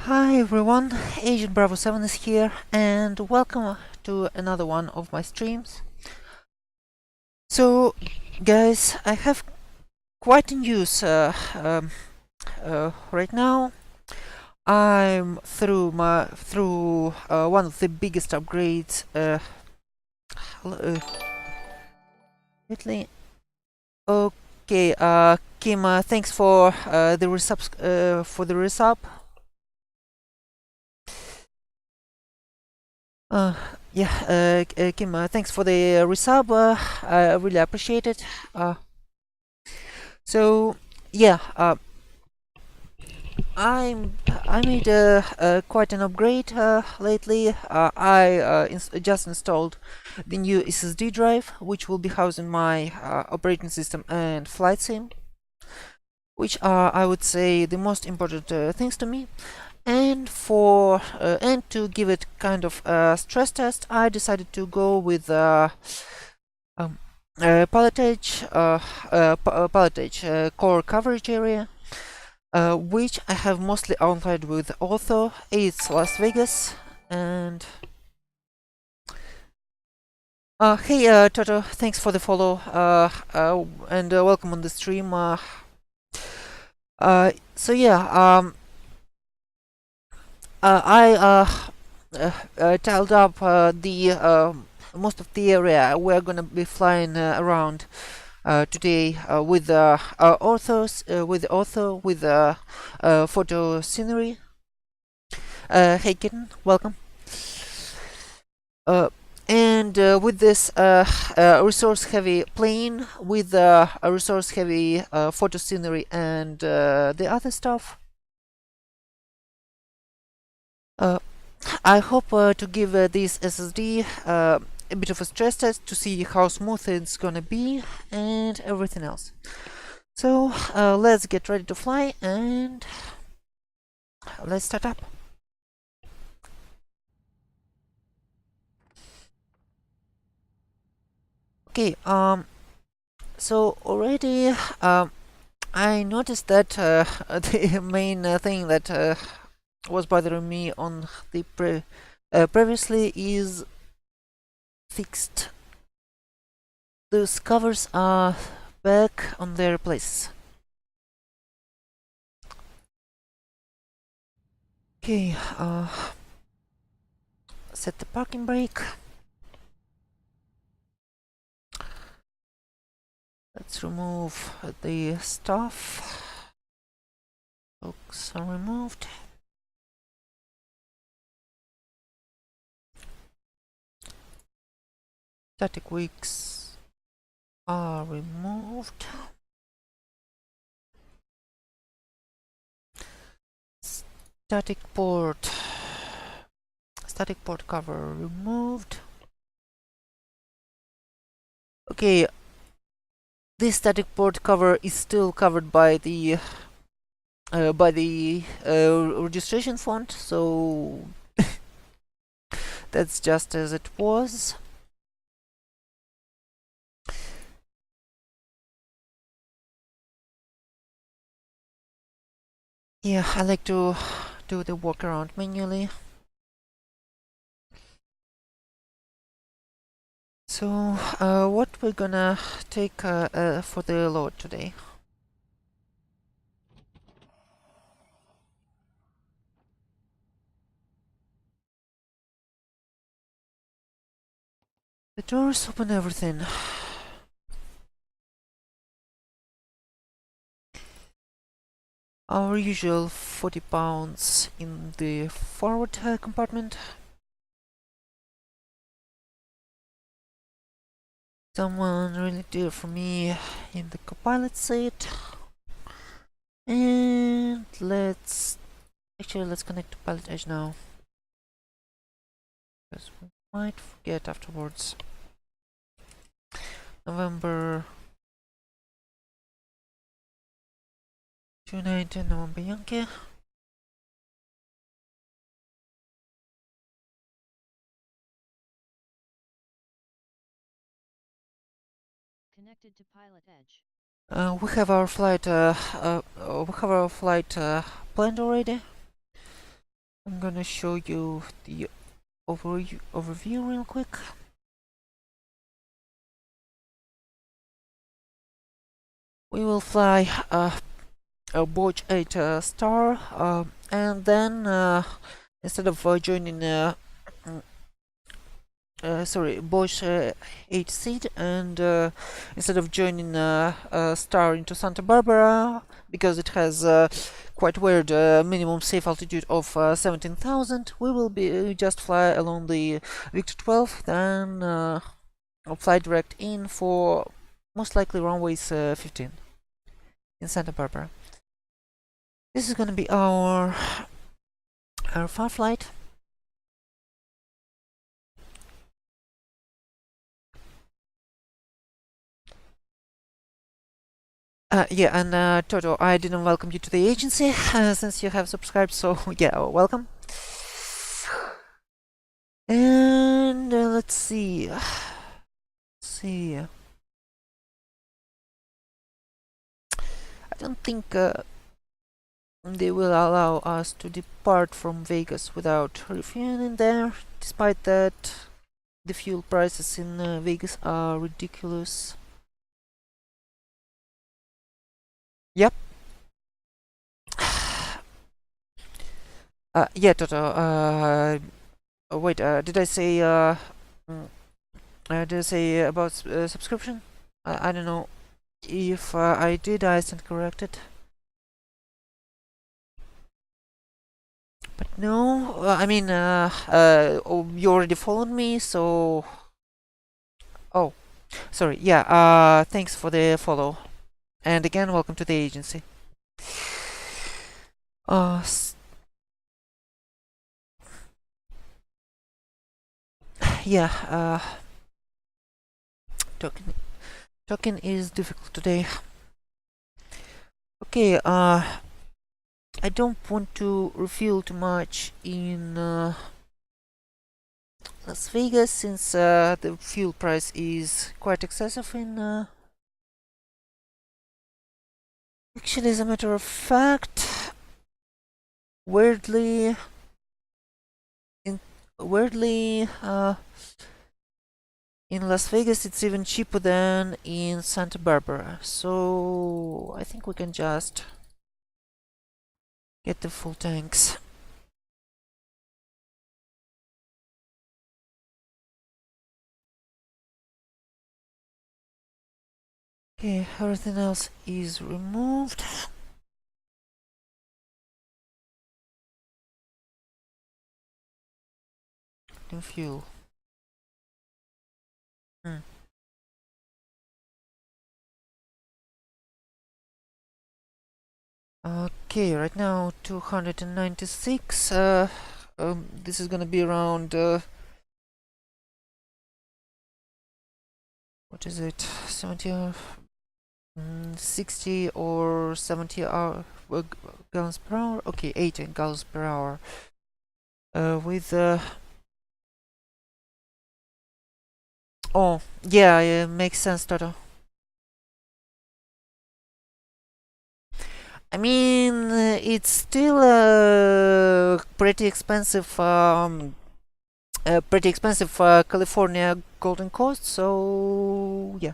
Hi everyone, Agent Bravo 7 is here, and welcome to another one of my streams. So, guys, I have quite a news right now. I'm through one of the biggest upgrades lately. Okay, Kim, thanks for the resub. Uh, Kim, thanks for the resub. I really appreciate it. So yeah, I made quite an upgrade lately. I just installed the new SSD drive, which will be housing my operating system and flight sim, which are, I would say, the most important things to me. And to give it kind of a stress test, I decided to go with PilotEdge core coverage area, which I have mostly outlined with Ortho. It's Las Vegas, and hey Toto, thanks for the follow, and welcome on the stream. So yeah, I tiled up the most of the area we're gonna be flying around today with Ortho with photo scenery. Hey kitten, welcome. And with this resource-heavy plane, with a resource-heavy photo scenery and the other stuff, I hope to give this SSD a bit of a stress test to see how smooth it's gonna be and everything else. So let's get ready to fly and let's start up. Okay, so already I noticed that the main thing that was bothering me on the previously is fixed. Those covers are back on their place. Okay, set the parking brake. Let's remove the stuff. Hooks are removed. Static wicks are removed. Static port cover removed. Okay, this static port cover is still covered by the registration font, so that's just as it was. Yeah, I like to do the walk around manually. So, what we're gonna take for the load today? The doors open everything. Our usual 40 pounds in the forward compartment. Someone really dear for me in the co-pilot seat. And let's connect to PilotEdge now, because we might forget afterwards. November 290, November Yankee. Connected to PilotEdge. We have our flight planned already. I'm gonna show you the overview real quick. We will fly a Bosch 8 star, and then instead of joining Bosch 8 seat, and instead of joining Star into Santa Barbara, because it has quite weird minimum safe altitude of 17,000, we will be just fly along the Victor 12, then fly direct in for most likely runways 15 in Santa Barbara. This is gonna be our far flight. Yeah, and Toto, I didn't welcome you to the agency since you have subscribed, so yeah, welcome. And let's see. Let's see. I don't think they will allow us to depart from Vegas without refueling there, despite that the fuel prices in Vegas are ridiculous. Yep. Yeah, Toto. Wait. Did I say about subscription? I don't know if I did. I stand corrected. But no, you already followed me, so. Oh, sorry. Yeah. Thanks for the follow, and again, welcome to the agency. Uh, yeah. Talking is difficult today. Okay. I don't want to refuel too much in Las Vegas since the fuel price is quite excessive in. Actually, as a matter of fact, weirdly, in weirdly, in Las Vegas it's even cheaper than in Santa Barbara. So I think we can just get the full tanks. Okay, everything else is removed. New fuel. Hmm. Okay, right now 296. This is gonna be around. What is it? 70, 60 or 70 gallons per hour. Okay, 80 gallons per hour. With oh yeah, it makes sense, Toto. I mean, it's still pretty expensive California Golden Coast. So yeah,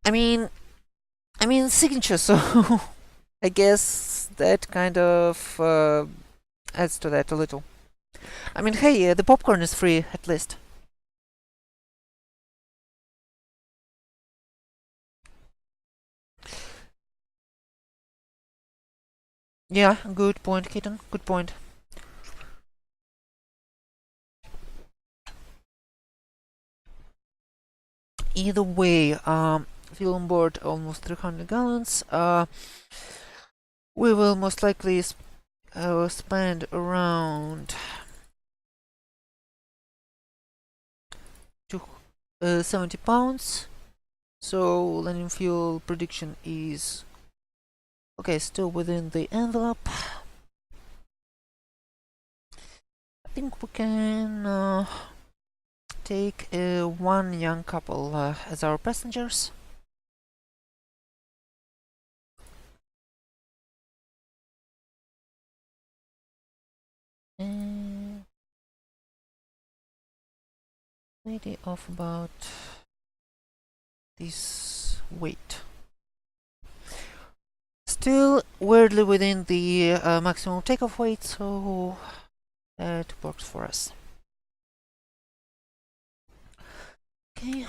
I mean, signature. So I guess that kind of adds to that a little. I mean, hey, the popcorn is free at least. Yeah, good point, Kitten. Good point. Either way, fuel on board almost 300 gallons. We will most likely spend around 70 pounds. So landing fuel prediction is okay, still within the envelope. I think we can take one young couple as our passengers. Lady of about this weight. Still weirdly within the maximum takeoff weight, so that works for us. Okay.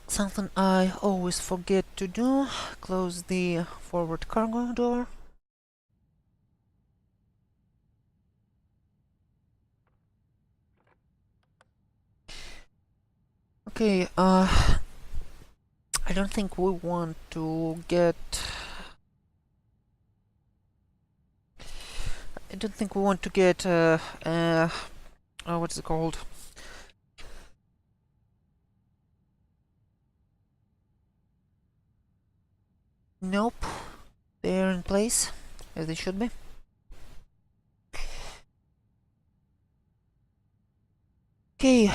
Something I always forget to do, close the forward cargo door. Okay, I don't think we want to get... I don't think we want to get, what's it called? Nope, they're in place, as they should be. Okay.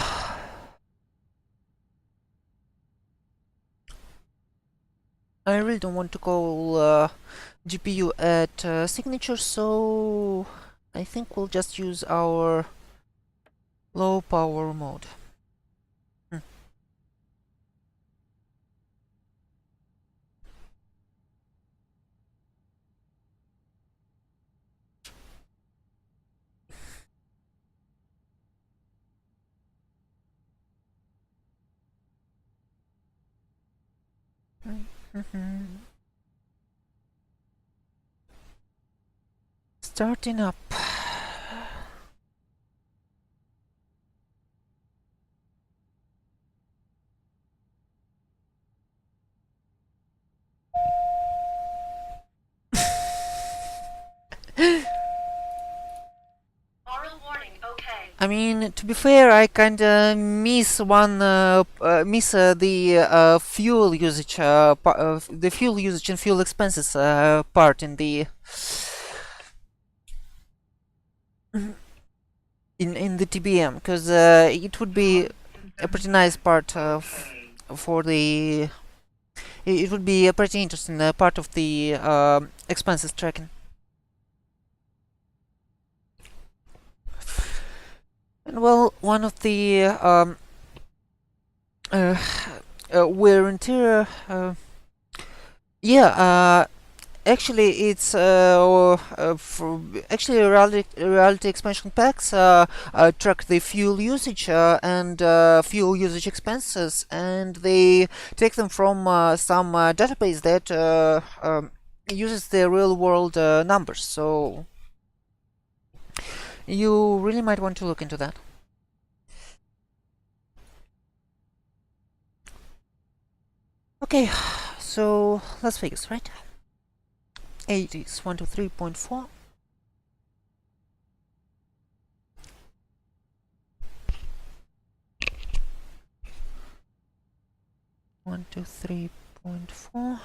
I really don't want to call GPU at signature, so I think we'll just use our low power mode. Starting up. I mean, to be fair, I kinda miss the fuel usage, the fuel usage and fuel expenses part in the in the TBM, because it would be a pretty nice part for the. It would be a pretty interesting part of the expenses tracking. And well, one of the wear and tear. Actually, it's actually reality expansion packs track the fuel usage and fuel usage expenses, and they take them from some database that uses the real world numbers. So you really might want to look into that. Okay, so Las Vegas, right? 8 is 123.4. One, 2, 3.4.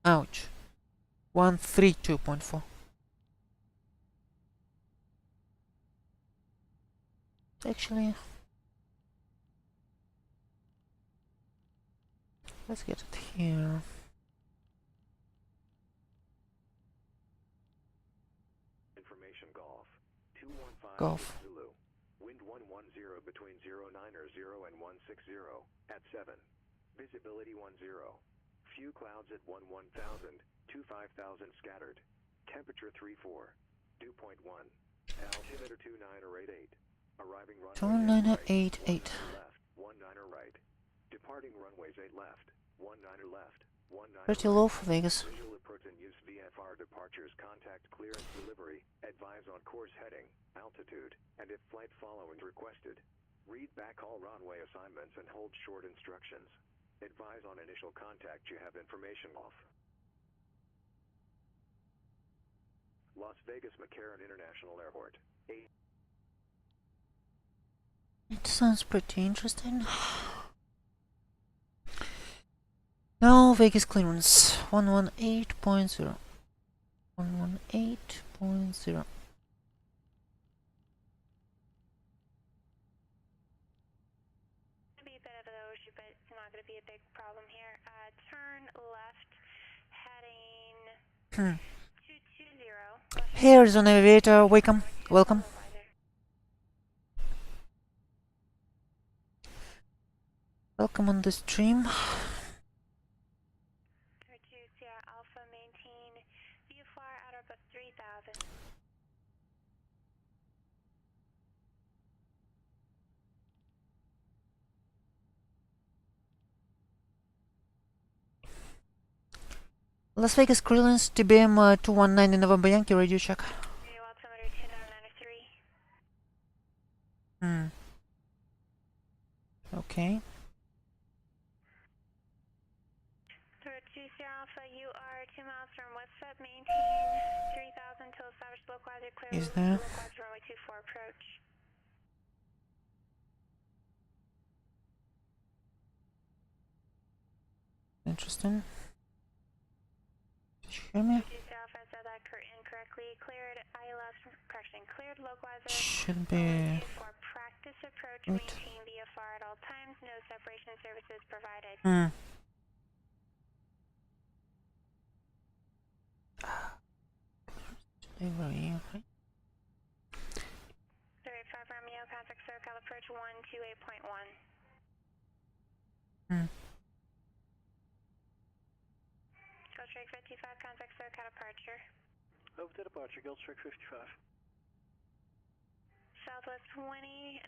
Ouch. 132.4. Actually, let's get it here. Information Golf. 215 Golf. Zulu. Wind 110 between 09 or 0 and 160 at 7. Visibility 10. Few clouds at 1000 to 5000 scattered. Temperature 34. Dew point 1. Altimeter 29 or 88. Arriving runway 2988. left, 19 right. Departing runways 8 left, 19 left, 19 Pretty right. low for Vegas. Visual approach and use VFR departures, contact clearance delivery, advise on course heading, altitude, and if flight following requested. Read back all runway assignments and hold short instructions. Advise on initial contact you have information off. Las Vegas McCarran International Airport. 8. It sounds pretty interesting. Now Vegas clearance 118.0. 118.0. a big problem here. Turn left, heading 220. Here is an aviator. Welcome. Welcome. Welcome on the stream. Sierra Alpha, maintain VFR at about 3000. Las Vegas clearance TBM 219 in November Yankee radio check. Radio altimeter 2993. Okay. 2 Sierra Alpha, you are 2 miles from Westfoot, maintain 3000 till established localizer clear. Is there? Localizer runway 24 approach. Interesting. Did you hear me? 2 Sierra Alpha said that incorrectly. Cleared ILS, correction, cleared localizer. Should be. For practice approach, Good. maintain VFR at all times, no separation services provided. Delivery, okay. 385 Romeo, contact SOCAL approach 128.1. Gulfstreak 55, contact SOCAL departure. Over to departure, Gulfstreak 55. Southwest 2096,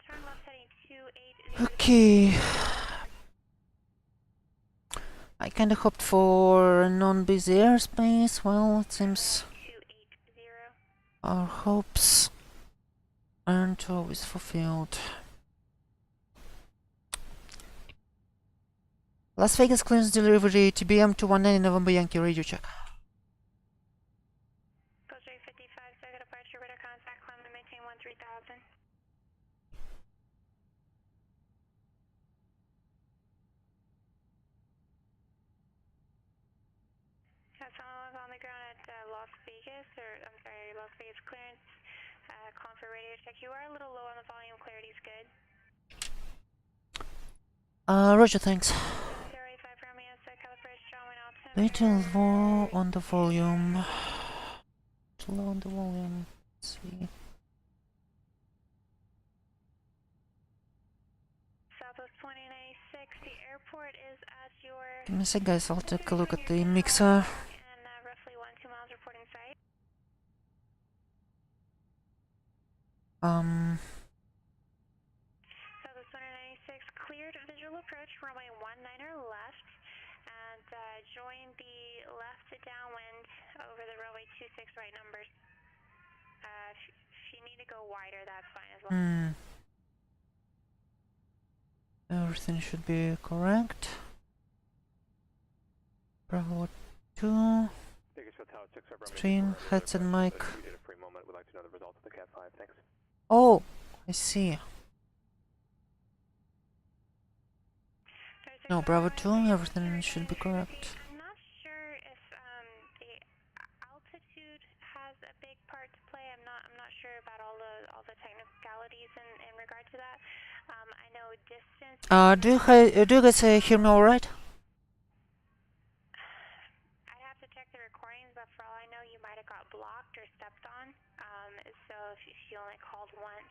turn left heading 280. Okay. I kinda hoped for non-busy airspace. Well, it seems 280. our hopes aren't always fulfilled. Las Vegas clearance delivery TBM 219 November Yankee radio check. Gulfstreak 55, SOCAL departure, radar contact, climb and maintain 13,000. Someone was on the ground at Las Vegas, Las Vegas clearance. Calling for radio check. You are a little low on the volume. Clarity's good. Roger, thanks. 085 Romeo, SOCAL approach, drawing altimeter. Little low on the volume. Too low on the volume. Let's see. Southwest 2096, the airport is at your... Give me a sec, guys. I'll take a look at the mixer. And roughly 1-2 miles reporting site. Southwest 2096, cleared visual approach, runway 19er left, and join the left downwind over the runway 26 right numbers. If you need to go wider, that's fine as well. Everything should be correct. Bravo 2. Stream, headset mic. Oh, I see. No, Bravo 2, everything should be correct. I'm not sure if the altitude has a big part to play. I'm not sure about all the technicalities in regard to that. I know distance. Do you guys hear me all right? I'd have to check the recordings, but for all I know, you might have got blocked or stepped on. So if you only called once,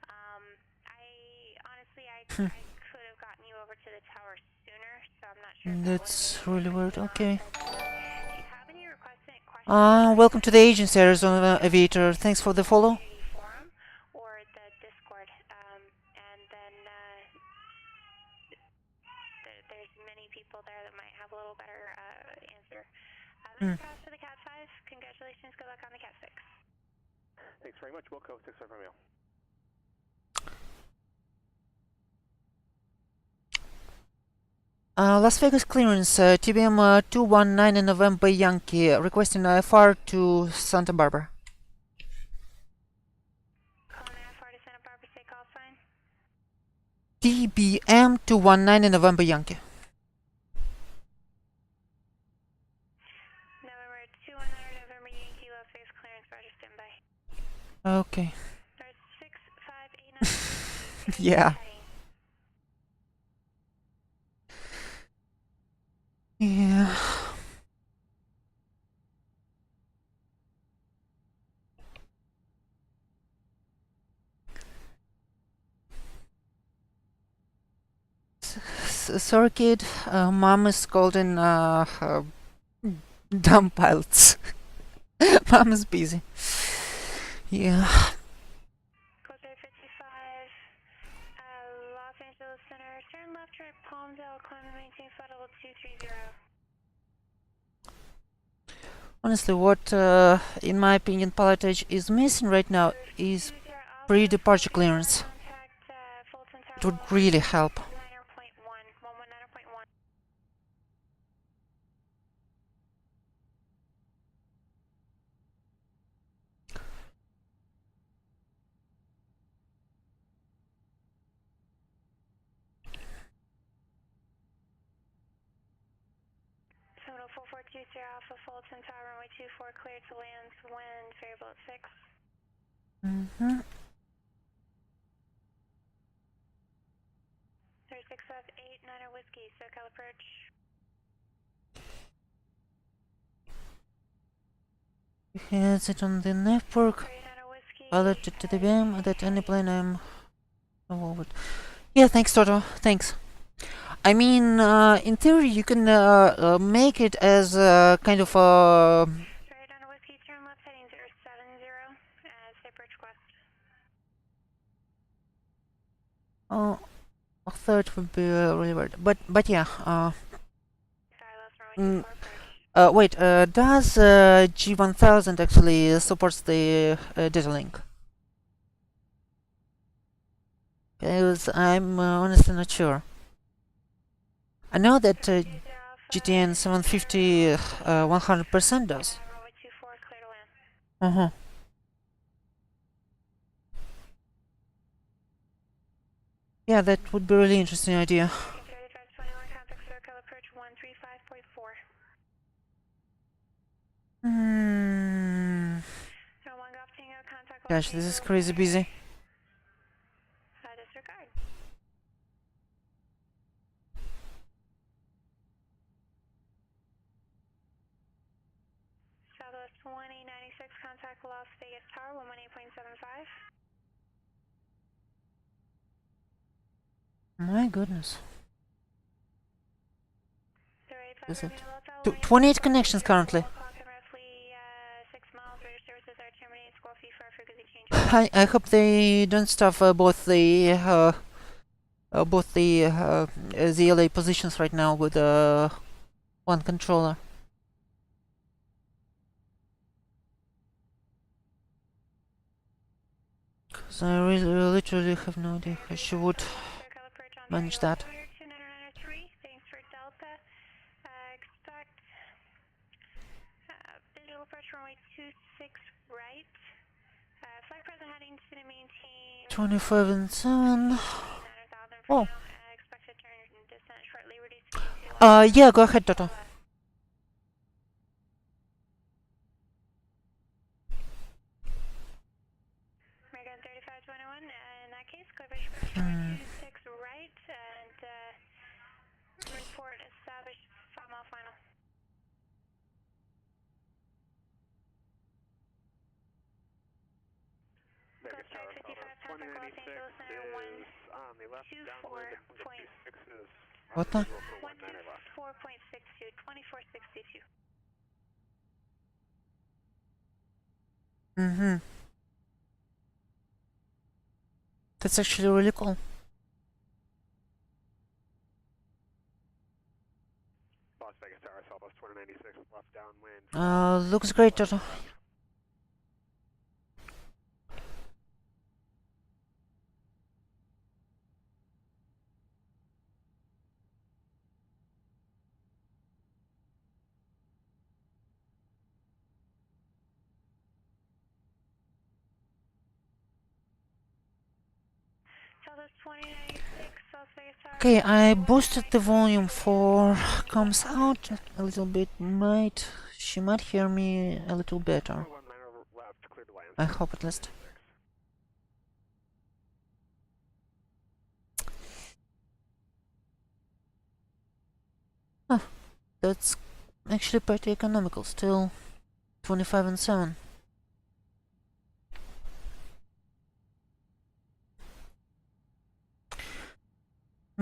I could have gotten you over to the tower sooner. So I'm not sure. That's really weird. Okay. Do you have any questions? Welcome to the agency, Arizona Aviator. Thanks for the follow. Forum or the Discord, and then there's many people there that might have a little better answer. Pass for the Cat 5. Congratulations. Good luck on the Cat 6. Thanks very much. Wilco 65 Romeo. Las Vegas clearance, TBM 219 in November Yankee, requesting IFR to Santa Barbara. Calling IFR to Santa Barbara, say call sign. TBM 219 in November Yankee. November 219, November Yankee, Las Vegas clearance, Roger, standby. Okay. There's 6589. Yeah. sorry kid, mom is called in dumb pilots. Mom is busy. Yeah. Code 55, Los Angeles Center, turn left toward Palmdale, climb and maintain flight level 230. Honestly, what, in my opinion, PilotEdge is missing right now is pre-departure clearance. It would really help. 9.1, 119.1. Terminal 4423 Alpha, Fulton Tower, runway 24, cleared to land, wind, variable at 6. Mm-hmm. 36F8, 9er Whiskey, SoCal approach. Has it on the network. 39er Whiskey. Alert to TBM that any plane I'm involved. Yeah, thanks, Toto. Thanks. I mean, in theory, you can make it as kind of a. 39er Whiskey, turn left heading 070, safe approach request. A third would be really weird. But yeah. Sorry, left runway 24 approach. Wait. Does G1000 actually supports the data link? Because I'm honestly not sure. I know that GTN 750 100% does. Runway 24, clear to land. Uh-huh. Yeah, that would be a really interesting idea. 3521, contact SoCal approach 135.4. Hmm. One Golf Tango, contact Gosh, this is crazy busy. Disregard. Southwest 2096, contact Las Vegas Tower 118.75. My goodness. Is it? 28 28 connections currently. Roughly 6 miles, radio services are terminated. Squall fee for frequency change. I hope they don't stuff both the ZLA positions right now with one controller. Cause I really literally have no idea how she would manage that. Thanks for Delta. Expect visual approach runway 26 right. Flight present heading to maintain 25 and 7. Oh. expect to turn descent shortly. Reduce Yeah, go ahead, Toto. American 3521, in that case, cleavage runway 26 right and report established 5 mile final. Vegas Tower, 55, contact Los Angeles Center, on the left, downwind, 26 is What the? 124.62, 2462. Mm-hmm. That's actually really cool. Las Vegas Tower, Southwest 2096, left downwind. Looks great, Toto. Southwest 2096, Las Vegas Tower. Okay, I boosted the volume for comes out a little bit. She might hear me a little better. Left, clear to land. I hope at least. Huh, that's actually pretty economical. Still 25 and 7.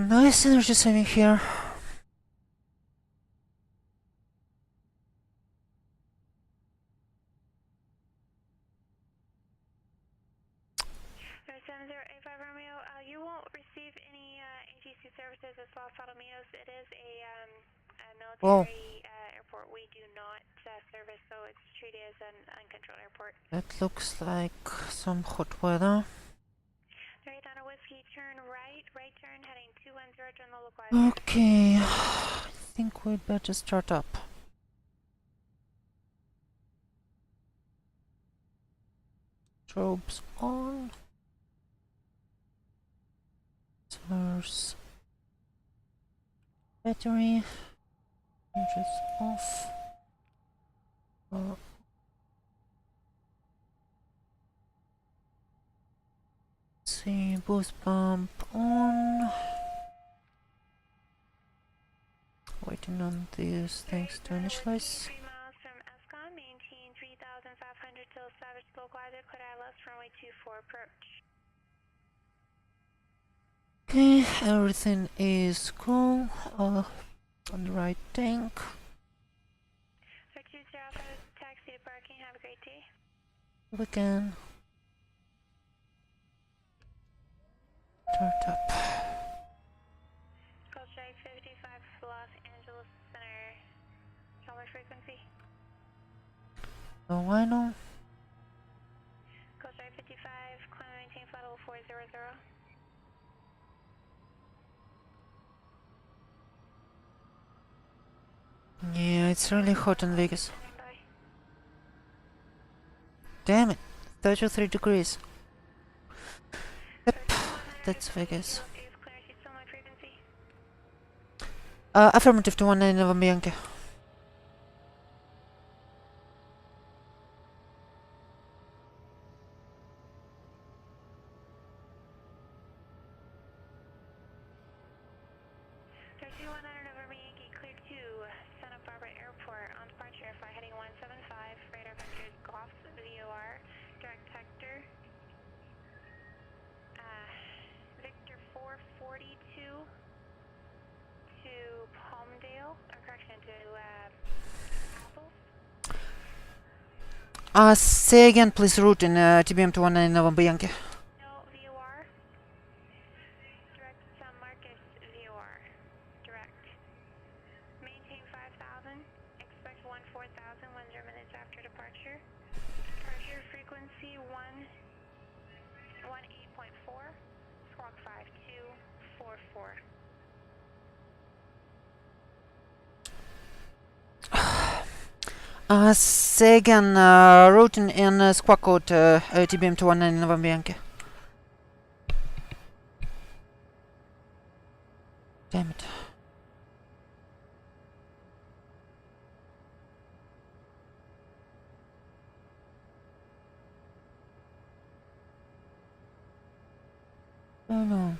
Nice energy saving here. Air 7085 Romeo, you won't receive any ATC services as Los Alamitos. It is a Whoa, military airport. We do not service, so it's treated as an uncontrolled airport. that looks like some hot weather. Right on a whiskey, turn right turn, heading 210, turn the localizer. Okay, I think we'd better start up. Strobes on. Source. Battery. Engines off. See, boost pump on. Waiting on these things to initialize. 3 miles from ESCON, maintain 3,500 till established localizer, clear ILS, runway 24 approach. Okay, everything is cool. On the right tank. 30 Alpha, taxi to parking, have a great day. We can start up. Call strike 55 Los Angeles Center. Tower frequency. So I know. Call strike 55, climb and maintain flight level 400. Yeah, it's really hot in Vegas. Standing by. Damn it, 33 degrees. Yep, that's Vegas. Is clearance, you still my frequency? Affirmative to 19 November Yankee. November Yankee, cleared to Santa Barbara Airport on departure, flight heading 175, radar vectors Golf, VOR, direct Hector, Victor 442 to Palmdale, or correction, to Apples. Say again, please, route in TBM to 19 November Yankee. No VOR, direct San Marcos VOR, direct. Maintain 5,000, expect 14,000 10 minutes after departure. Departure frequency 18.4, squawk 5244. Say again, route in squawk code TBM to 19 November Yankee. Damn it. Oh no.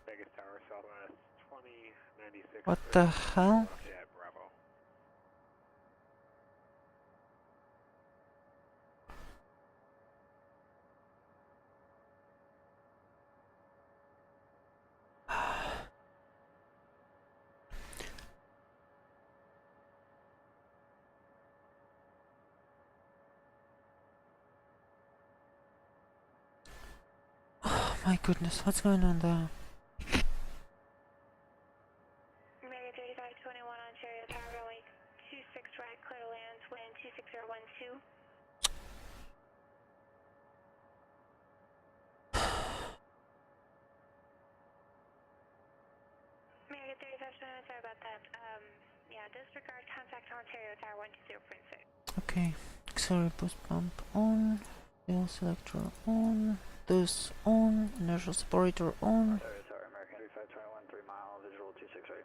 Vegas Tower, Southwest 2096. What the hell? Yeah, Bravo. Oh my goodness, what's going on there? Mega 3521 Ontario Tower, runway 26 right, clear to land, wind 26012. Mega 3521, sorry about that. Yeah, disregard contact Ontario Tower 120.6. Okay, auxiliary boost pump on, fuel selector on, this on, inertial separator on. Ontario Tower, American 3521, 3 mile, visual 268.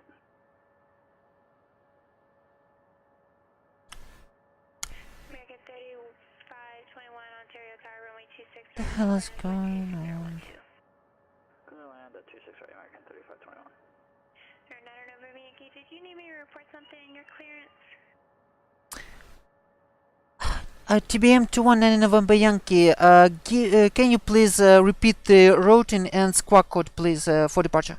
American 3521 Ontario Tower, runway 26 What the hell is going on? Clear land at 268. 3521. November Yankee, did you need me to report something in your clearance? TBM 219 November Yankee, can you please repeat the routing and squawk code, please, for departure?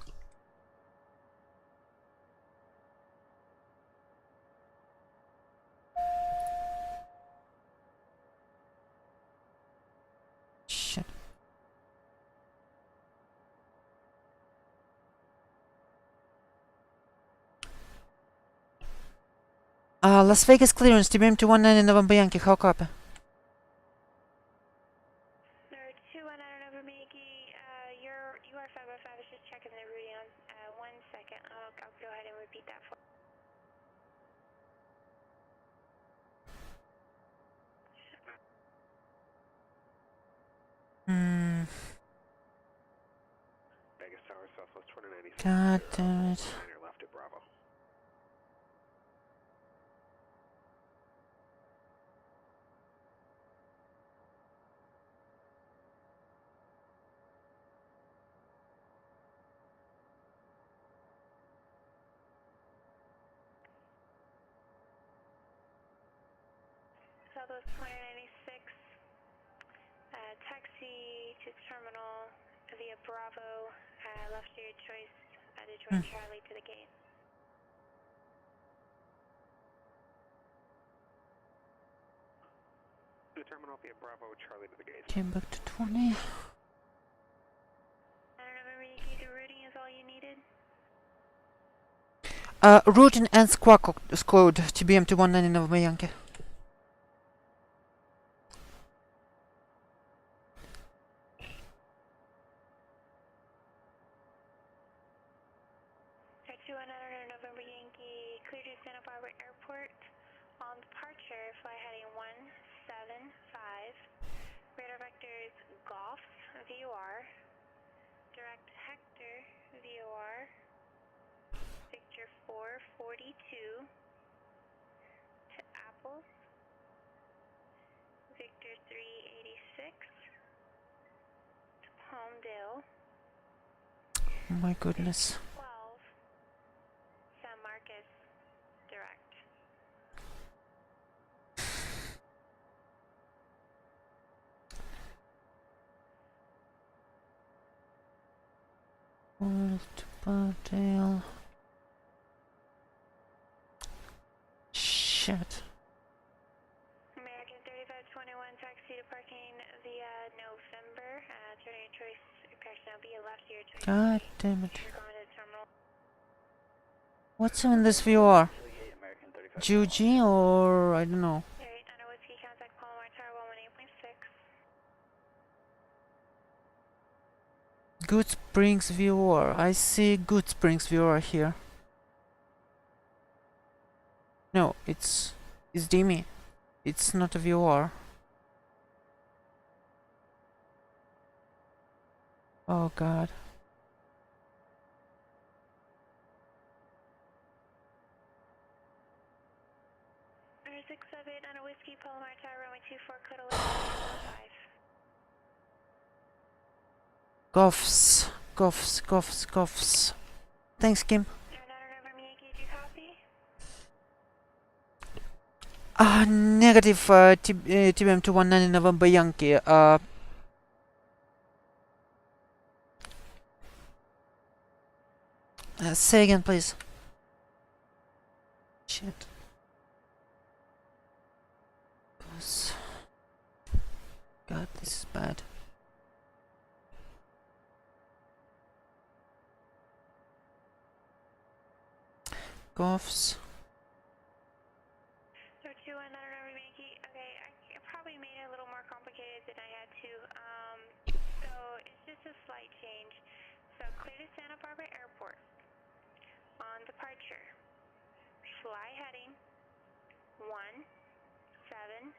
Shit. Las Vegas clearance, TBM 219 November Yankee, how copy? 219 November Yankee, you are 505, I was just checking the routing on, 1 second, I'll go ahead and repeat that for Vegas Tower, Southwest 2096. God damn it. Niner left at Bravo. Southwest 2096, taxi to terminal via Bravo, left to your choice, to join Charlie to the gate. The terminal via Bravo, Charlie to the gate. Came back to 20. November Yankee, the routing is all you needed? Routing and squawk code, TBM 219 November Yankee. November Yankee, clear to Santa Barbara Airport. On departure, fly heading 175. Radar vectors Golf, VOR. Direct Hector, VOR. Victor 442. To Apples. Victor 386. To Palmdale. Oh my goodness. 12. San Marcos, direct. Palmdale. Shit. American 3521, taxi to parking via November. Turning your choice, correction, now be a left to your choice. God damn it. You're going to the terminal. What's in this VR? American 3521. GOG or I don't know. Alright, on a whiskey, contact Palomar Tower 118.6. Good Springs VR. I see Good Springs VR here. No, it's Demi. It's not a VR. Oh god. Number 678 on a whiskey, Palomar Tower runway 24, code 11.5. Goffs. Goffs, goffs, goffs. Thanks, Kim. November Yankee, do you copy? Negative, TBM 219 November Yankee. Say again, please. Shit. God, this is bad. Goffs. 219 November Yankee. Okay, I probably made it a little more complicated than I had to. So it's just a slight change. So clear to Santa Barbara Airport. On departure, fly heading 175.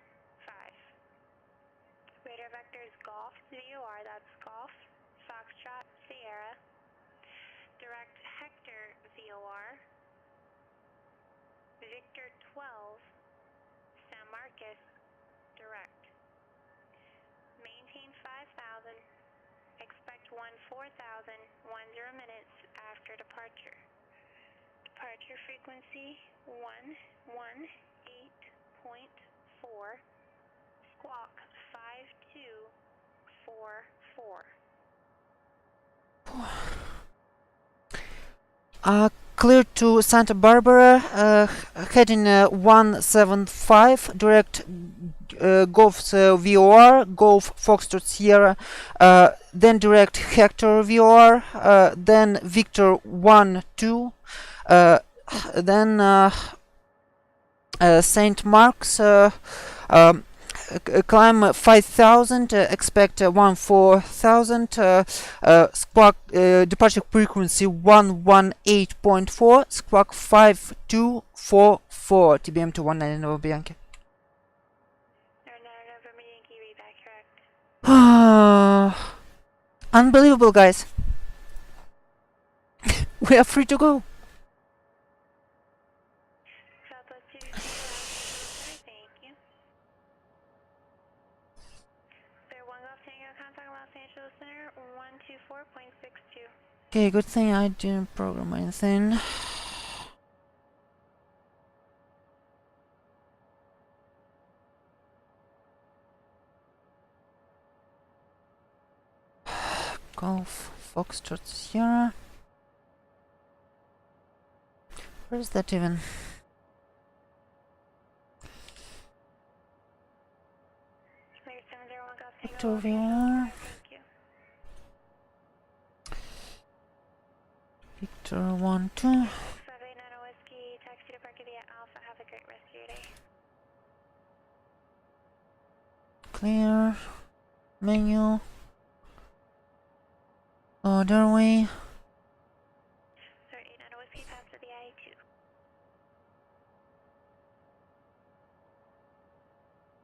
Radar vectors Golf VOR, that's Golf, Foxtrot, Sierra. Direct Hector VOR. Victor 12, San Marcos, direct. Maintain 5,000. Expect 14,000, 10 minutes after after departure. Departure frequency 118.4, squawk 5244. Clear to Santa Barbara, heading 175, direct Golf VOR, Golf Foxtrot Sierra, then direct Hector VOR, then Victor 1-2, then St. Mark's, climb 5000, expect 14,000, squawk departure frequency 118.4, squawk 5244, TBM to 190 Nova Bianchi. Unbelievable, guys. We are free to go. Okay, good thing I didn't program anything. Golf Foxtrot Sierra. Where is that even? Victoria. Victor 1-2. Clear. Menu. Orderway.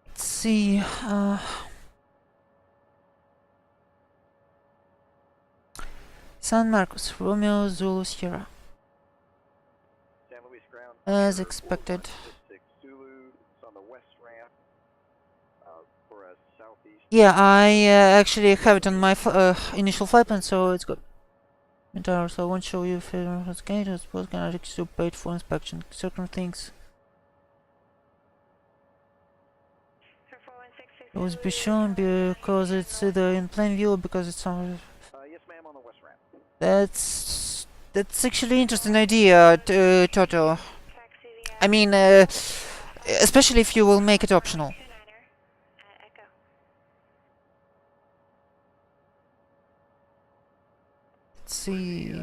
Let's see. San Marcos, Romeo Zulu Sierra. San Luis ground. As expected. 6 Zulu, it's on the west ramp for a southeast. Yeah, I actually have it on my initial flight plan, so it's good. So I won't show you if it's gate or suppose kinetic to paid for inspection. Certain things. Always be shown because it's either in plain view or because it's on. Yes, ma'am, on the west ramp. That's actually interesting idea, Toto. I mean, especially if you will make it optional. Let's see.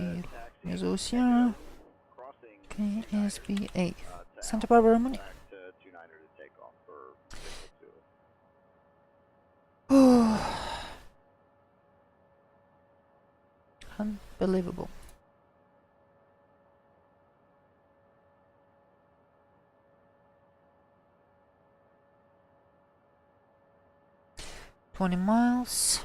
Meso Sierra. Okay, SBA. Santa Barbara money. Unbelievable. $20 miles.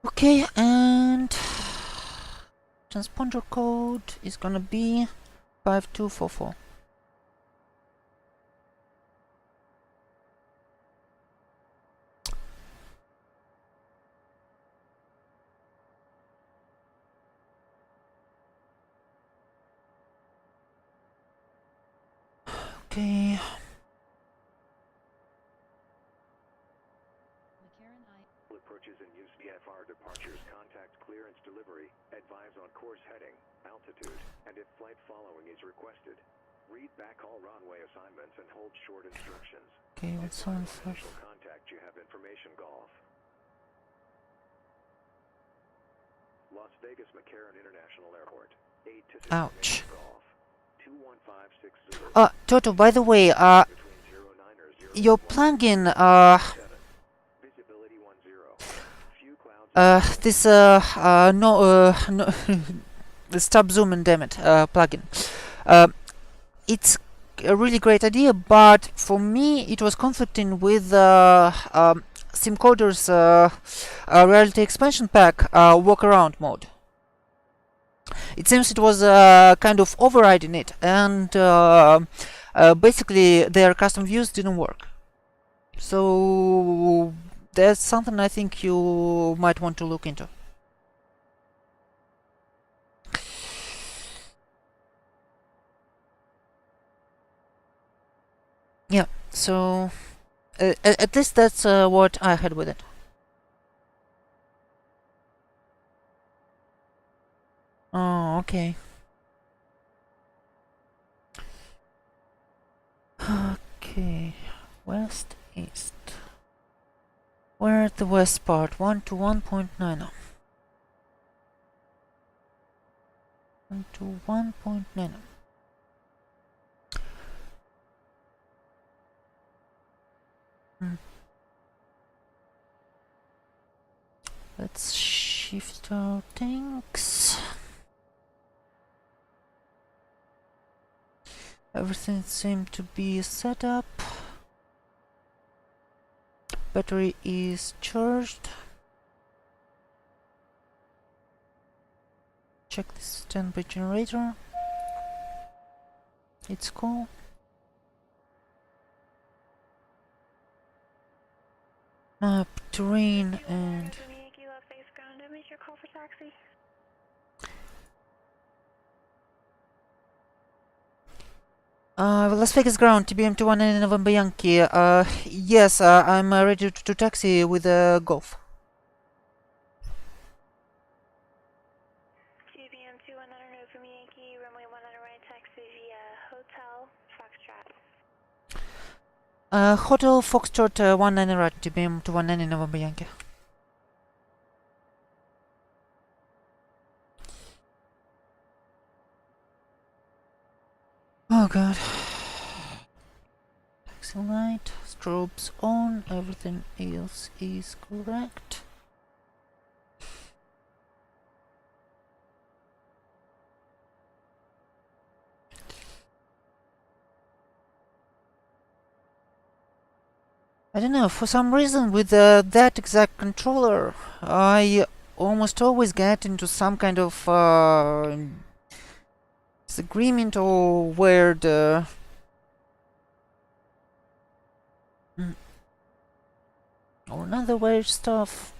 Okay, and transponder code is gonna be 5244. Okay. Approaches and use VFR departures, contact clearance delivery, advise on course heading, altitude, and if flight following is requested. Read backhaul runway assignments and hold short instructions. Okay, what's on for initial contact? You have information golf. Las Vegas McCarran International Airport. 8 to 6 ouch. golf. 21560. Toto, by the way, your plugin, this the stop zoom and damn it plugin. It's a really great idea, but for me it was conflicting with SimCoder's reality expansion pack walk around mode. it seems it was kind of overriding it, and basically their custom views didn't work. So that's something I think you might want to look into. Yeah, so at least that's what I had with it. Oh, okay. Okay, west, east. We're at the west part, 1 to 1.9. 1 to 1.9. Let's shift our things. Everything seemed to be set up. Battery is charged. Check this standby generator. It's cool. Map, terrain, and Las Vegas ground, TBM-900 November Yankee. Yes, I'm ready to taxi with a Golf. TBM-900 November Yankee, runway 19 right, taxi via Hotel Foxtrot. Hotel Foxtrot 19 right, TBM-900 November Yankee. Oh god. Taxi light, strobes on, everything else is correct. I don't know, for some reason with that exact controller, I almost always get into some kind of disagreement or weird or another weird stuff.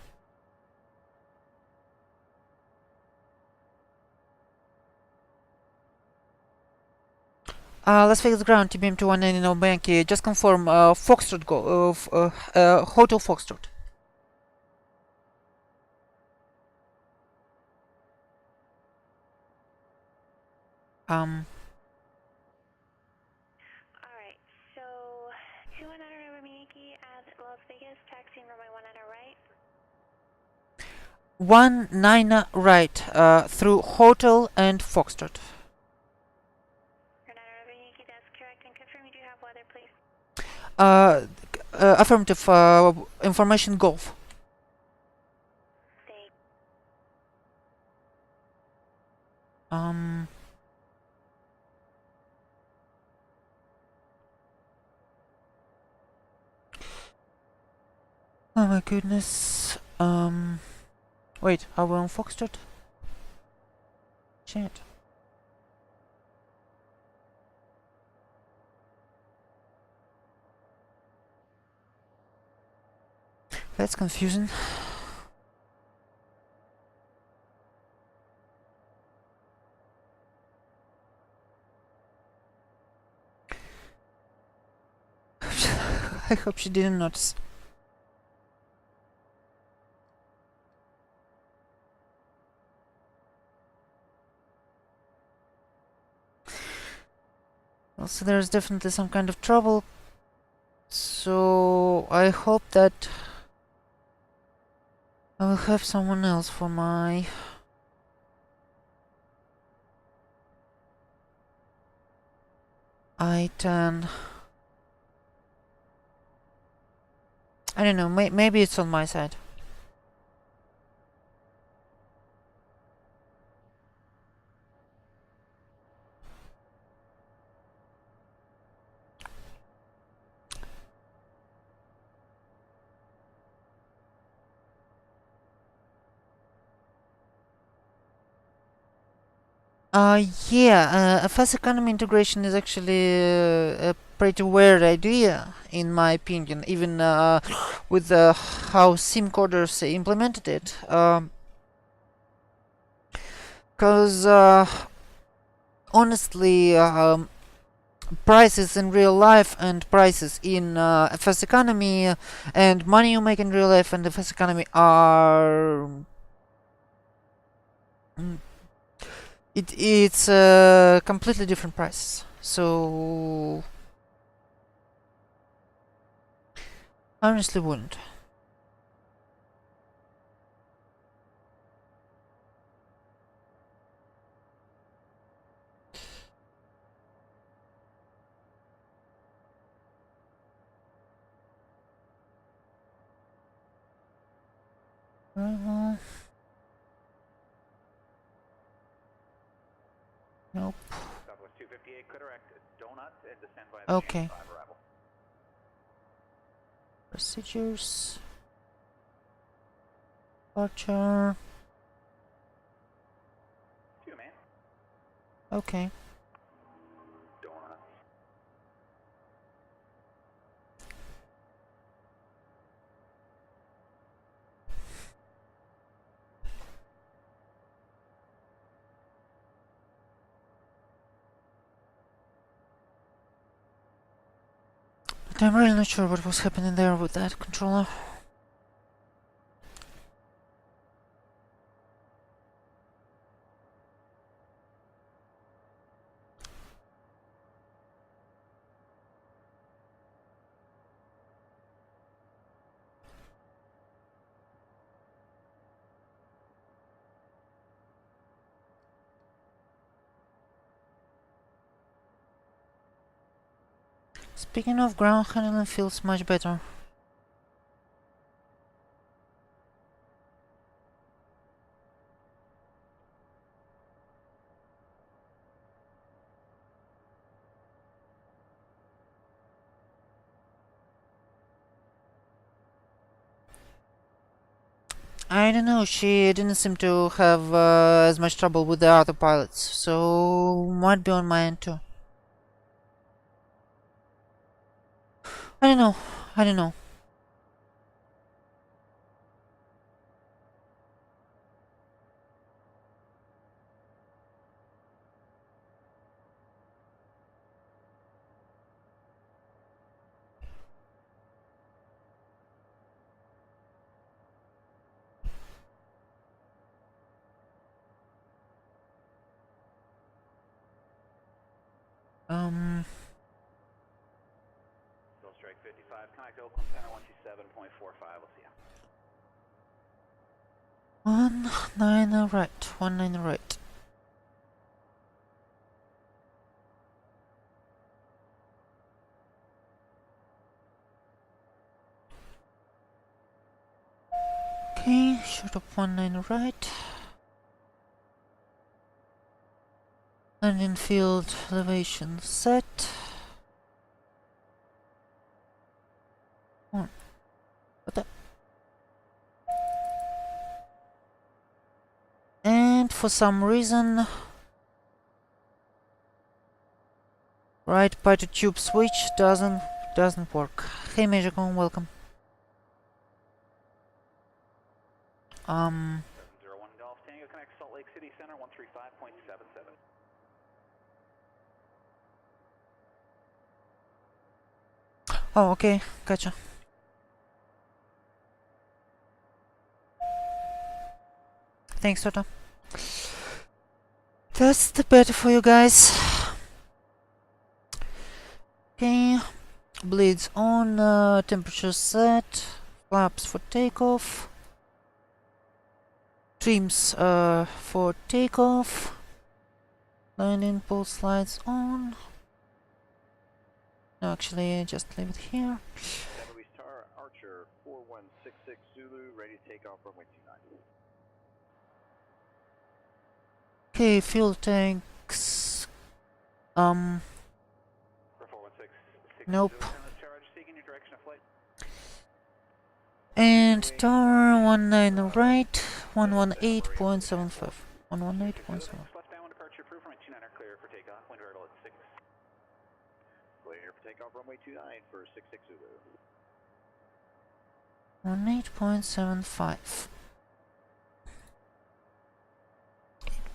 Las Vegas ground, TBM-219 no Yankee. Just confirm, Foxtrot go, Hotel Foxtrot. Alright, so 219 November Yankee at Las Vegas, taxiing runway 19 right. 19 right, through Hotel and Foxtrot. 9 November Yankee, that's correct, and confirm you do have weather, please. Affirmative, information Golf. Thank Oh my goodness. Wait, are we on Foxtrot? Shit. That's confusing. I hope she didn't notice. Also, there's definitely some kind of trouble. So I hope that I will have someone else for my I-10. I don't know, maybe it's on my side. Yeah, a fast economy integration is actually a pretty weird idea, in my opinion, even with how SIM coders implemented it. Because honestly, prices in real life and prices in a fast economy and money you make in real life and the fast economy are mm, it's completely different prices. So I honestly wouldn't. Nope. Southwest 258, clear direct, donut, and descend by Okay. 5 arrival. Procedures. Departure. 2 man. Okay. Donut. But I'm really not sure what was happening there with that controller. Speaking of, ground handling feels much better. I don't know, she didn't seem to have as much trouble with the other pilots, so might be on my end too. I don't know. I don't know. Still strike 55, connect Oakland Center 127.45, we'll see ya. 19 right. 19 right. Okay, short of 19 right. Landing field elevation set. What the? And for some reason, right biter tube switch doesn't work. Hey Majicon, welcome. 701 Golf Tango, connect Salt Lake City Center 135.77. Oh, okay, gotcha. Thanks, Toto. That's the better for you guys. Okay, bleeds on, temperature set, flaps for takeoff, trims for takeoff, landing pulse lights on. No, actually, just leave it here. San Luis Tar, Archer 4166 Zulu, ready to take off runway 29. Okay, fuel tanks. 4166 Nope. Zulu, charge, seeking your direction of flight. And tower 19 right, 118.75. 118.7. Left downwind departure approved, 29 for 66 Zulu. On 8.75.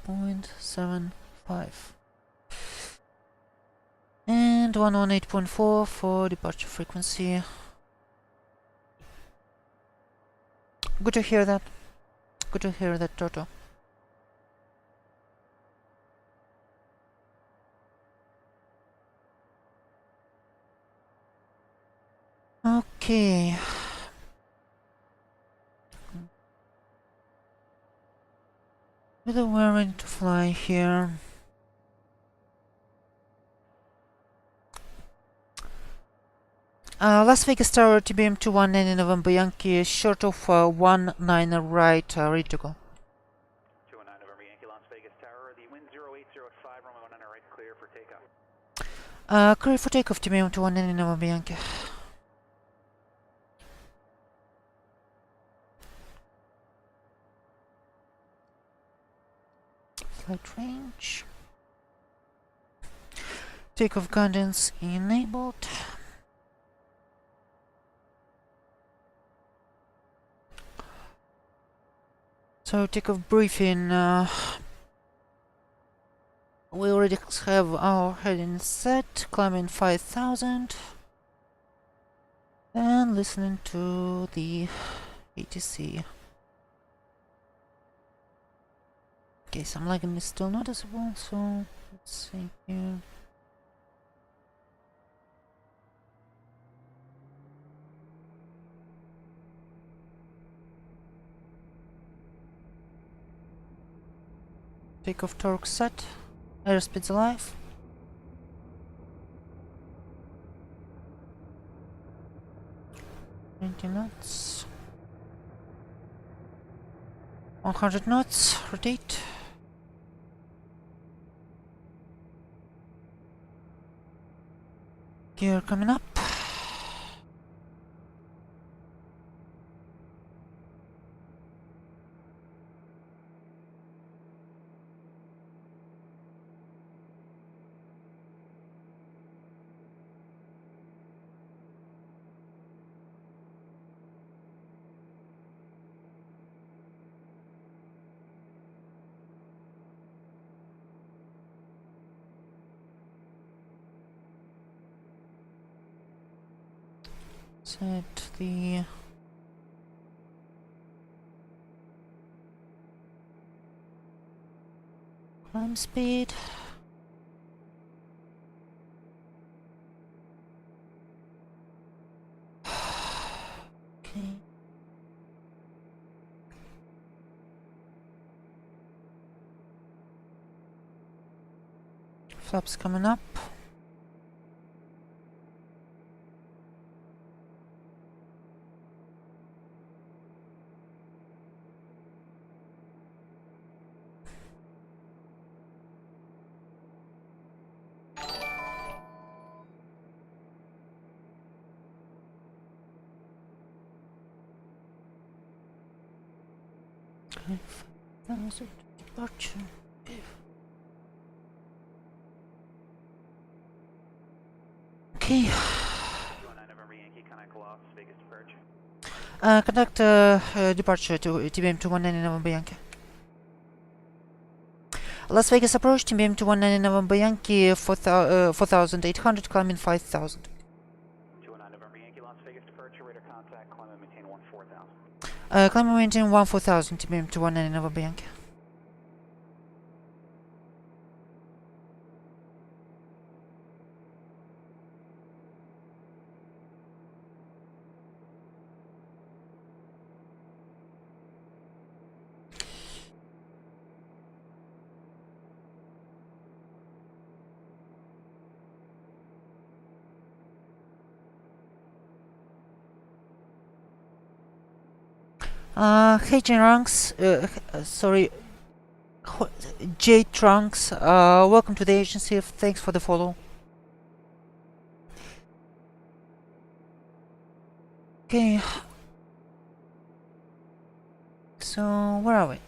8.75. And 118.4 for departure frequency. Good to hear that. Good to hear that, Toto. Okay. Whether we're ready to fly here. Las Vegas Tower TBM-900 November Yankee, short of 19 right, ready to go. 219 November Yankee, Las Vegas Tower. The wind 0805, runway 19 right, clear for takeoff. Clear for takeoff TBM-900 November Yankee. Flight range. Takeoff guidance enabled. So takeoff briefing. We already have our heading set, climbing 5000 and listening to the ATC. Okay, some lagging is still noticeable, so let's see here. Takeoff torque set, airspeed's alive. Twenty knots. 100 knots, rotate. Gear coming up. Set the climb speed. Okay. Flaps coming up. That was it. Departure. Okay. 219 November Yankee, connect Las Vegas departure. Conduct departure to TBM-219 November Yankee. Las Vegas approach TBM-219 November Yankee 4800, climbing 5000. 219 November Yankee, Las Vegas departure, radar contact, climb and maintain 14000. Climb and maintain 14000 TBM-219 November Yankee. Hey J-Trunks, sorry, J-Trunks, welcome to the agency, thanks for the follow. Okay, so where are we?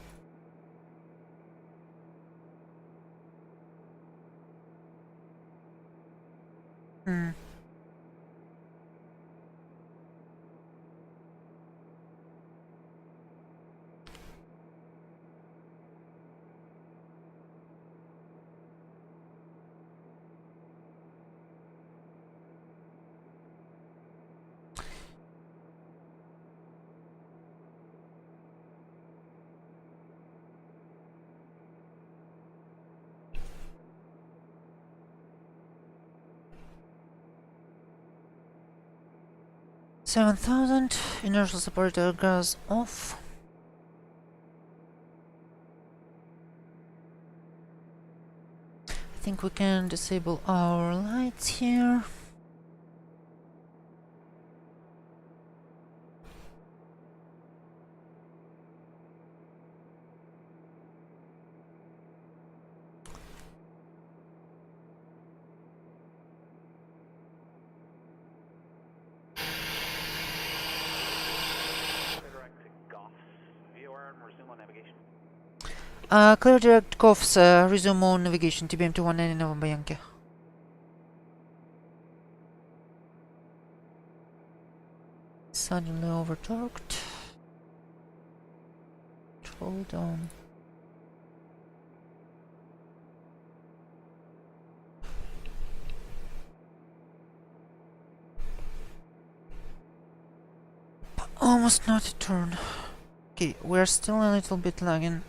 7,000. Inertial separator gas off. I think we can disable our lights here. Clear direct COFs, resume on navigation, TBM 219 November Yankee. Suddenly over torqued. Hold on. Almost not a turn. Okay, we're still a little bit lagging.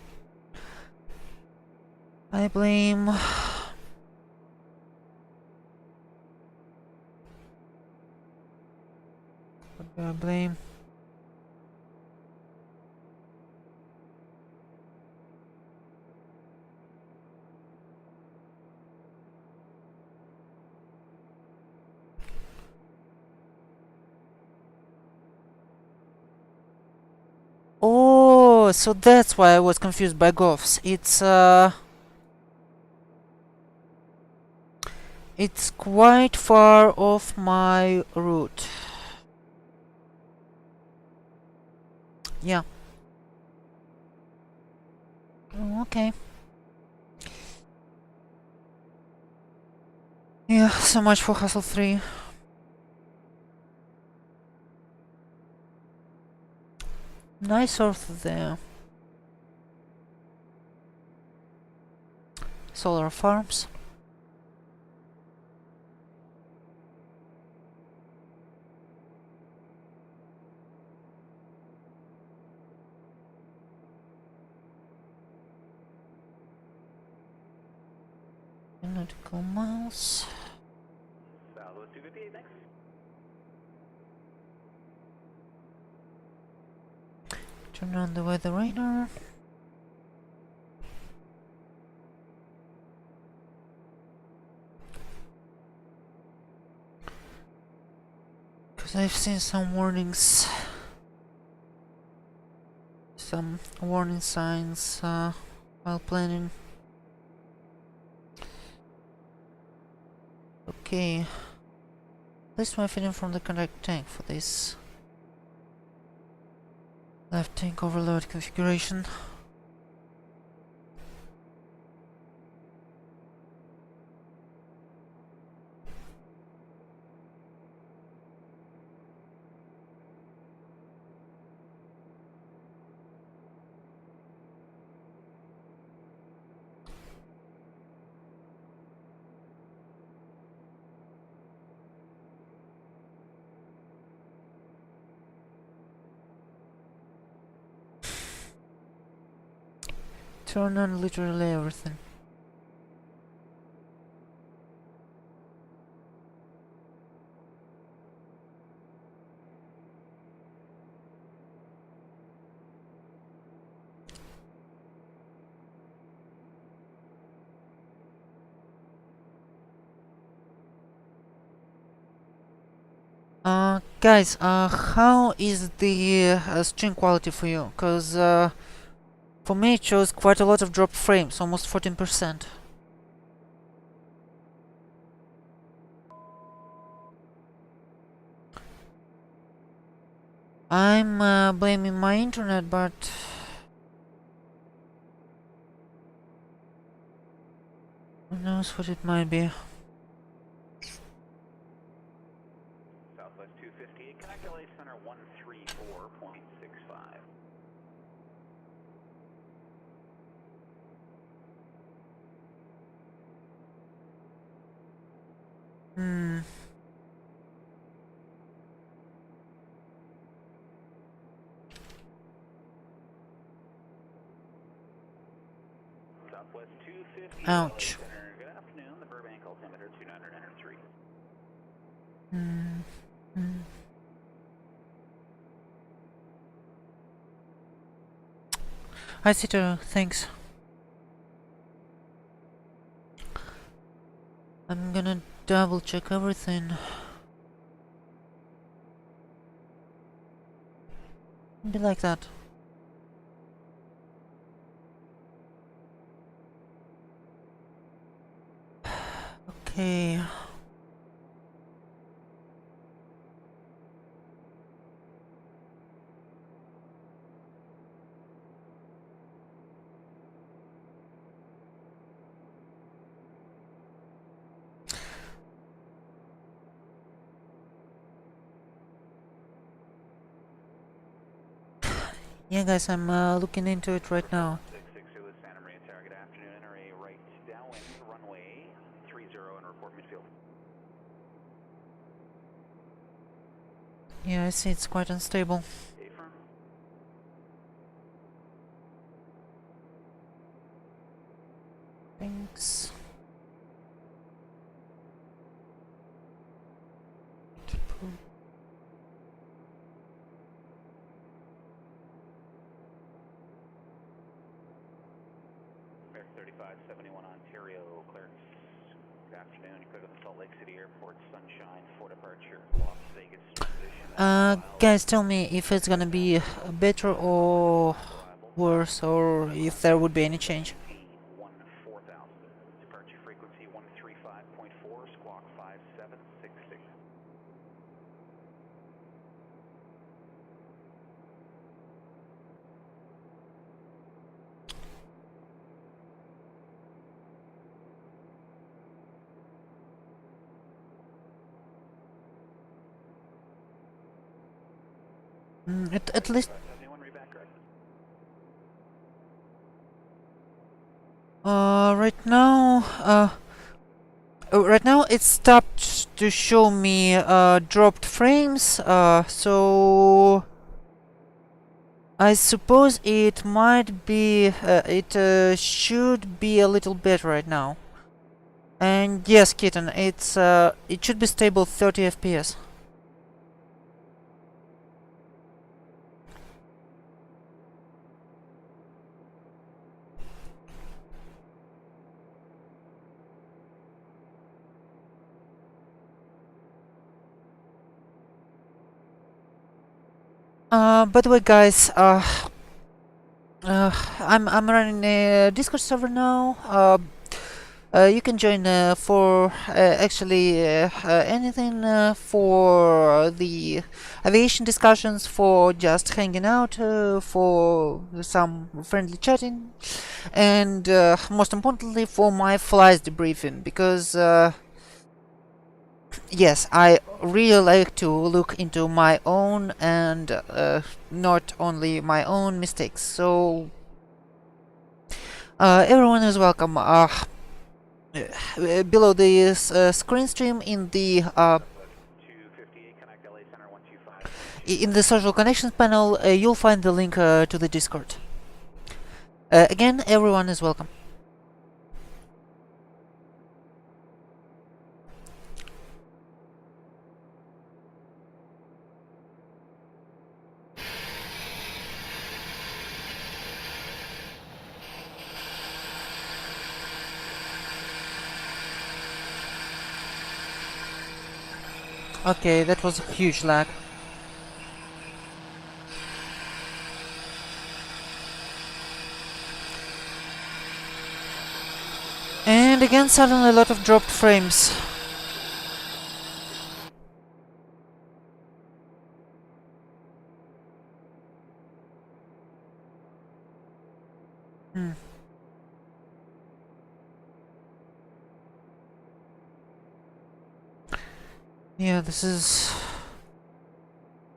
I blame... What do I blame? Oh, so that's why I was confused by GOFs. It's quite far off my route. Yeah. Oh, okay. Yeah, so much for Hustle 3. Nice earth there. Solar farms. Nautical miles. Southwest 258, next. Turn on the weather radar. Because I've seen some warnings. Some warning signs while planning. Okay. List my feeding from the contact tank for this. Left tank overload configuration. Turn on literally everything. Guys, how is the string quality for you? Cause for me it shows quite a lot of drop frames, almost 14%. I'm blaming my internet, but who knows what it might be. Southwest 258, connect LA Center 134.65. Hmm. Southwest 250, Ouch. LA Center. Good afternoon, the Burbank altimeter 2993. Hmm. Hmm. Hi, Sito. Thanks. I'm gonna double check everything. Be like that. Okay. Yeah, guys, I'm looking into it right now. 662 is Santa Maria Tower. Good afternoon. Enter a right downwind runway 30 and report midfield. Yeah, I see it's quite unstable. Affirm. Thanks. American 3571 Ontario, clearance. Good afternoon. You cleared at the Salt Lake City Airport, Sunshine for departure. Las Vegas transition. Guys, tell me if it's gonna be better or worse, or if there would be any change. 4000. Departure frequency 135.4, squawk 5766. At least 71, read back, correct? right now it stopped to show me dropped frames, so I suppose it might be it should be a little better right now. And yes, Kitten, it should be stable 30 FPS. By the way, guys, I'm running a Discord server now. You can join for actually anything, for the aviation discussions, for just hanging out, for some friendly chatting, and most importantly for my flights debriefing, because yes, I really like to look into my own and not only my own mistakes. So everyone is welcome. Below this screen stream in the 258, connect LA Center 125. in the social connections panel, you'll find the link to the Discord. Again, everyone is welcome. Okay, that was a huge lag. And again, suddenly a lot of dropped frames. Hmm. Yeah, this is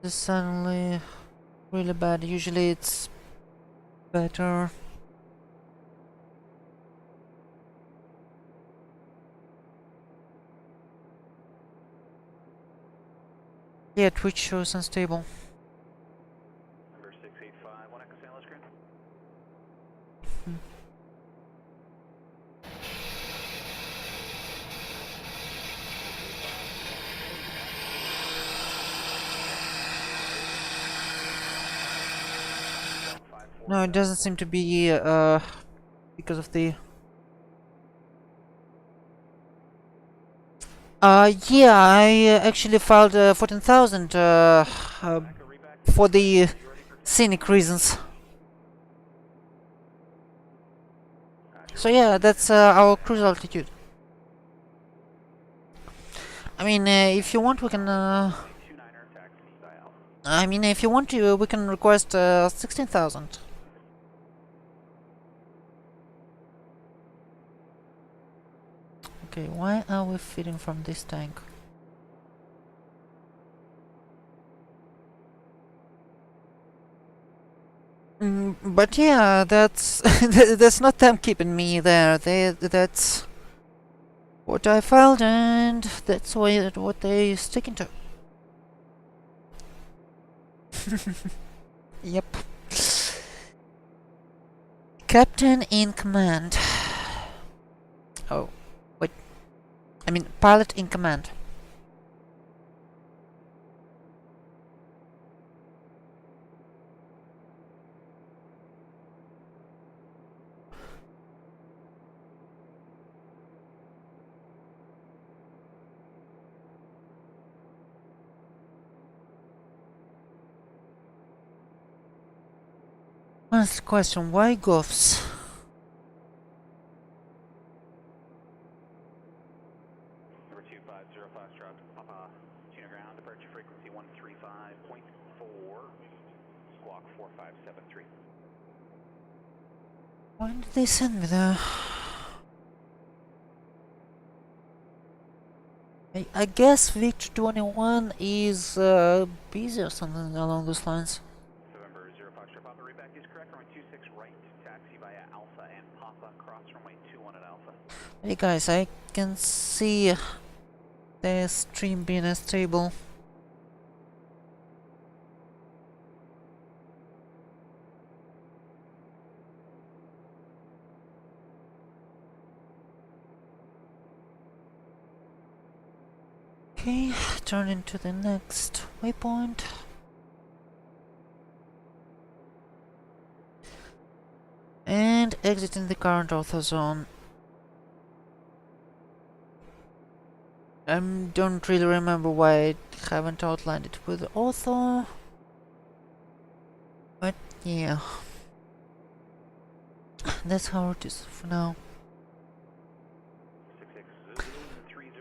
suddenly really bad. Usually it's better. Yeah, Twitch shows unstable. Number 685, one echo San screen. No, it doesn't seem to be because of the. Yeah, I actually filed 14,000 for the scenic reasons. So yeah, that's our cruise altitude. I mean, if you want, we can. I mean, if you want to, we can request 16,000. Okay, why are we feeding from this tank? But yeah, that's that's not them keeping me there. That's what I filed, and that's what they sticking to. Yep. Captain in command. Oh, wait. I mean, pilot in command. Last question, why Goffs? Number 2505 truck, Papa, tuna ground, departure frequency 135.4, squawk 4573. Why did they send me there? I guess Victor 21 is busy or something along those lines. November 0 Foxtrot Papa, read back is correct, runway 26 right, taxi via Alpha and Papa, cross runway 21 at Alpha. Hey guys, I can see the stream being stable. Okay, turn into the next waypoint. And exiting the current ortho zone. I don't really remember why I haven't outlined it with ortho. But yeah. That's how it is for now.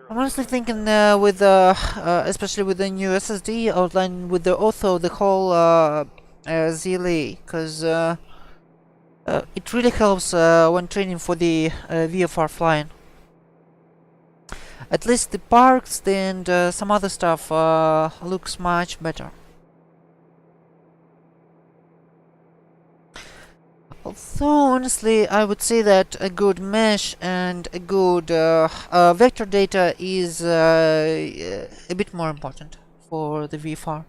I'm honestly thinking with especially with the new SSD outline with the ortho, the whole ZLA, because it really helps when training for the VFR flying. At least the parks and some other stuff looks much better. Although, honestly, I would say that a good mesh and a good vector data is a bit more important for the VFR.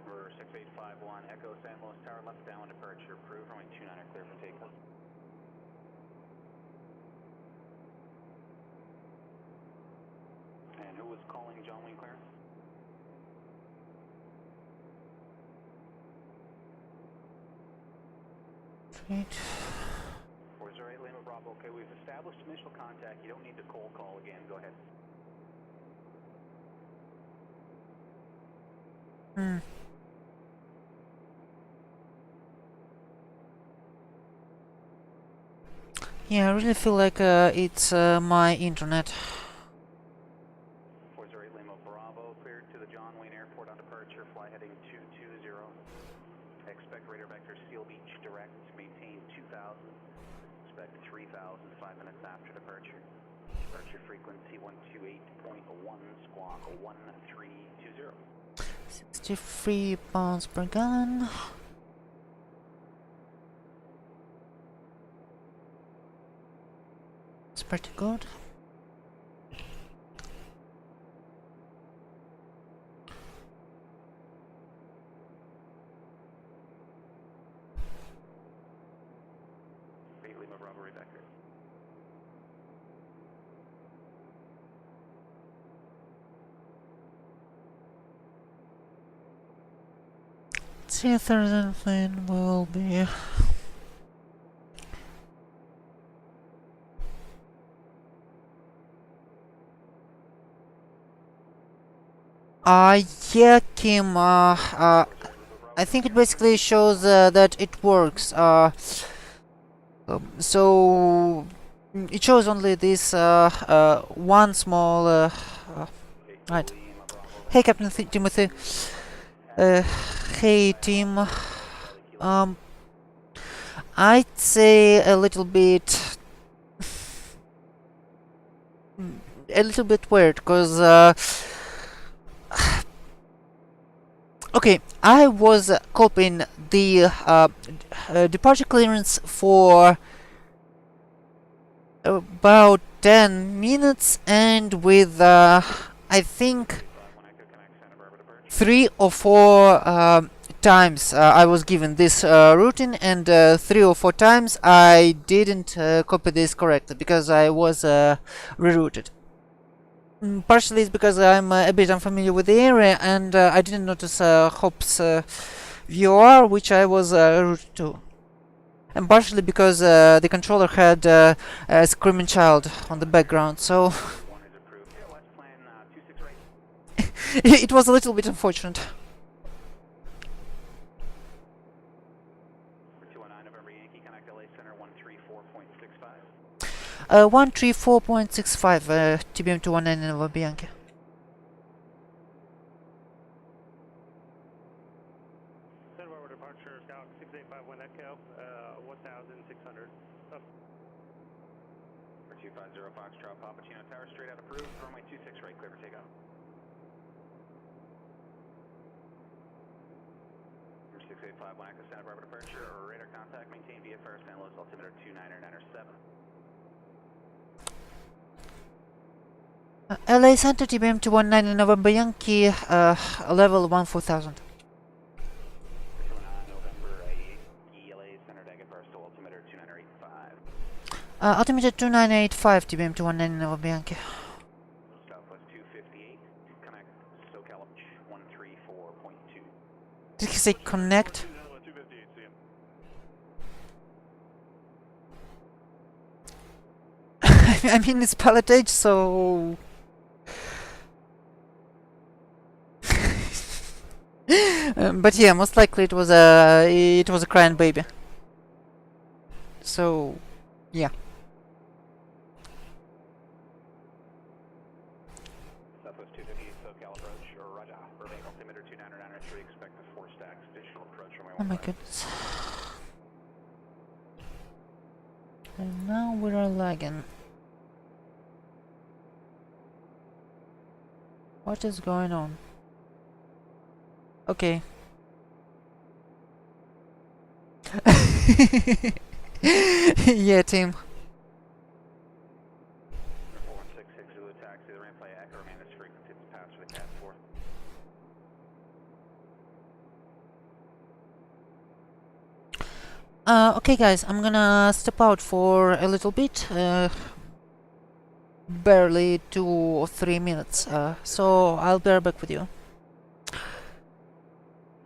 Number 6851, Echo San Luis Tower, left downwind departure, approved, runway 29 clear for takeoff. And who was calling John Wayne Clarence? Right. 408 Lima Bravo, okay, we've established initial contact, you don't need to cold call again, go ahead. Yeah, I really feel like it's my internet. 408 Lima Bravo, cleared to the John Wayne Airport on departure, fly heading 220. Expect radar vector Seal Beach direct, maintain 2000. Expect 3000, 5 minutes after departure. Departure frequency 128.1, squawk 1320. 63 pounds per gallon. It's pretty good. Lima Bravo Rebecca. See, Thursday plane will be. Yeah, Kim. I think it basically shows that it works. So it shows only this one small. Right. Hey, Captain Timothy. Hey, team. I'd say a little bit weird, cause okay, I was copying the departure clearance for about 10 minutes, and with I think 3 or 4 times I was given this routine, and 3 or 4 times I didn't copy this correctly because I was rerouted. Partially it's because I'm a bit unfamiliar with the area, and I didn't notice Hop's VOR, which I was routed to. And partially because the controller had a screaming child on the background, so it was a little bit unfortunate. 134.65 TBM-219 Nova Bianchi. Forward departure, Scout 6851 Echo, 1600. Up. 250 Foxtrot, Papa Chino Tower, straight out approved, runway 26 right, clear for takeoff. 6851 Echo, Santa Barbara departure, radar contact, maintain VFR, San Luis altimeter 29907. LA Center TBM-219 November Yankee, level 14000. Altimeter 2985 TBM-219 November Yankee. Southwest 258, connect SOCAL 134.2. Did he say connect? I mean, it's PilotEdge, so... but yeah, most likely it was a crying baby. So, yeah. Southwest 258, SoCal approach, roger. Burbank altimeter 29903, expect a 4 stacks, additional approach runway 15. Oh my goodness. And now we are lagging. What is going on? Okay. Yeah, team. 4166 Zulu taxi, the ramp play echo remain this frequency, it's pass for the CAT 4. Okay guys, I'm gonna step out for a little bit, barely 2 or 3 minutes, so I'll be right back with you.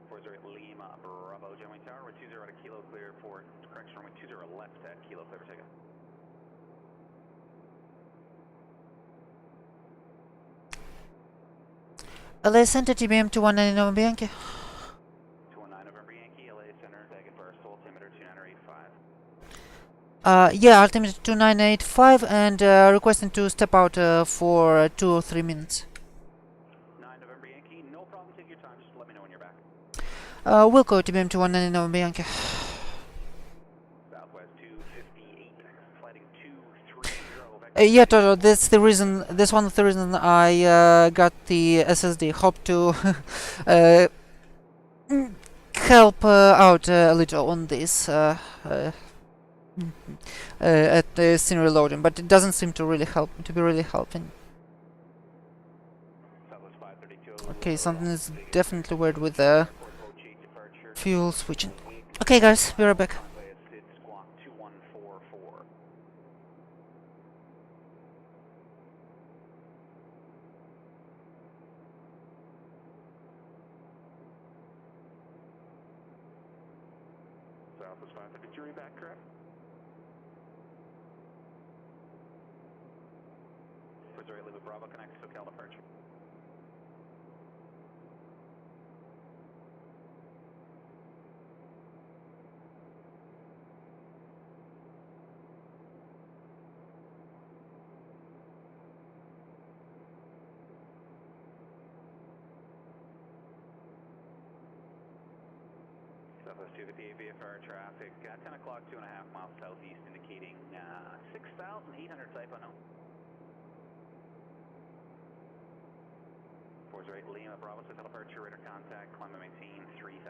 40 Lima Bravo, Gemini Tower, we're 20 at Kilo, clear for correction, runway 20 left at Kilo, clear for takeoff. LA Center TBM-219 November Yankee. 219 November Yankee, LA Center, Daggett Burst, altimeter 2985. Yeah, altimeter 2985, and requesting to step out for 2 or 3 minutes. 9 November Yankee, no problem, take your time, just let me know when you're back. Wilco TBM-219 November Yankee. Southwest 258, flighting 230. Yeah, Toto, that's the reason. That's one of the reasons I got the SSD. Hope to help out a little on this at the scene reloading, but it doesn't seem to really help. To be really helping. Southwest 532. Okay, something is definitely weird with the fuel switching. Okay, guys, be right back. Squawk 2144. Southwest 552, read back correct. Bridge right, Lima Bravo, connect SoCal departure. Southwest 258 VFR traffic, 10 o'clock, 2.5 miles southeast, indicating 6,800 type unknown. 408 Lima Bravo, SoCal departure, radar contact, climb and maintain 3,000.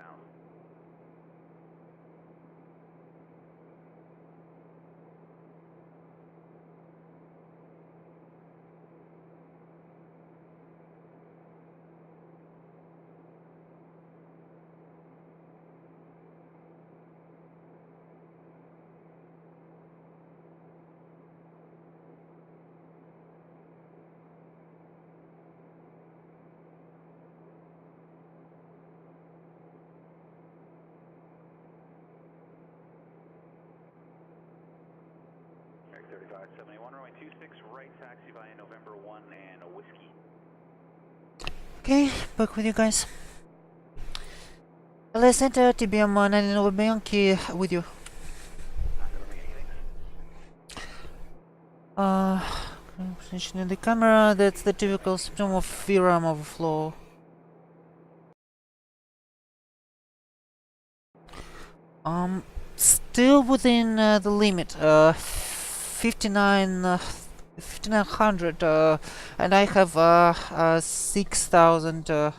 Eric 3571, runway 26, right taxi via November 1 and a whiskey. Okay, back with you guys. LS Enter TBM-900 Yankee with you. Positioning the camera, that's the typical symptom of VRAM overflow. Still within the limit, 5900, and I have 6000.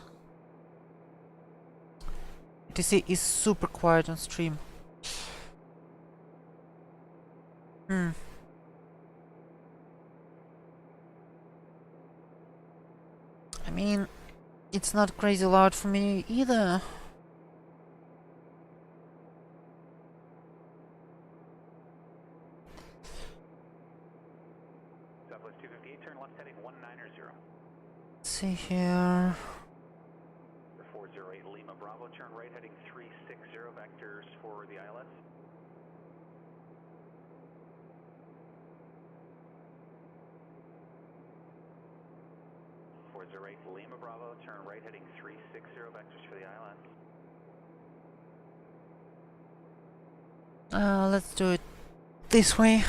ETC is super quiet on stream. I mean, it's not crazy loud for me either. Southwest 258, turn left heading 190. Let's see here. 408 Lima Bravo, turn right heading 360, vectors for the ILS. Lima Bravo, turn right heading 360, vectors for the ILS. Let's do it this way.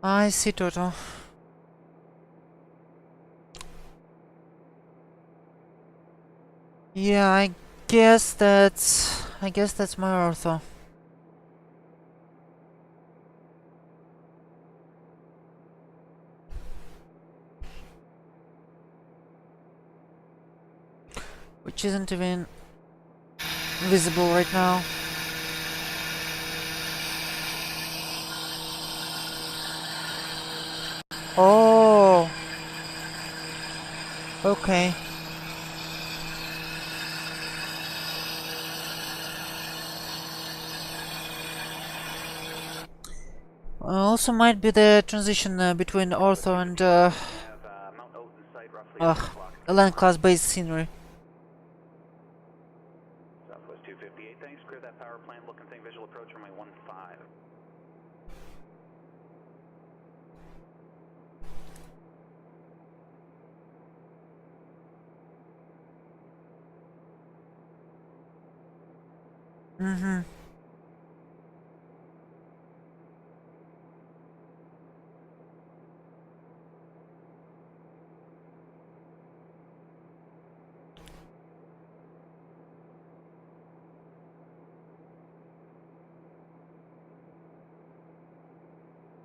I see Toto. Yeah, I guess that's my ortho. Which isn't even visible right now. Oh. Okay. Also might be the transition between ortho and land class based scenery. Southwest 258, thanks. Clear that power plant, looking thing, visual approach runway 15. Mm-hmm.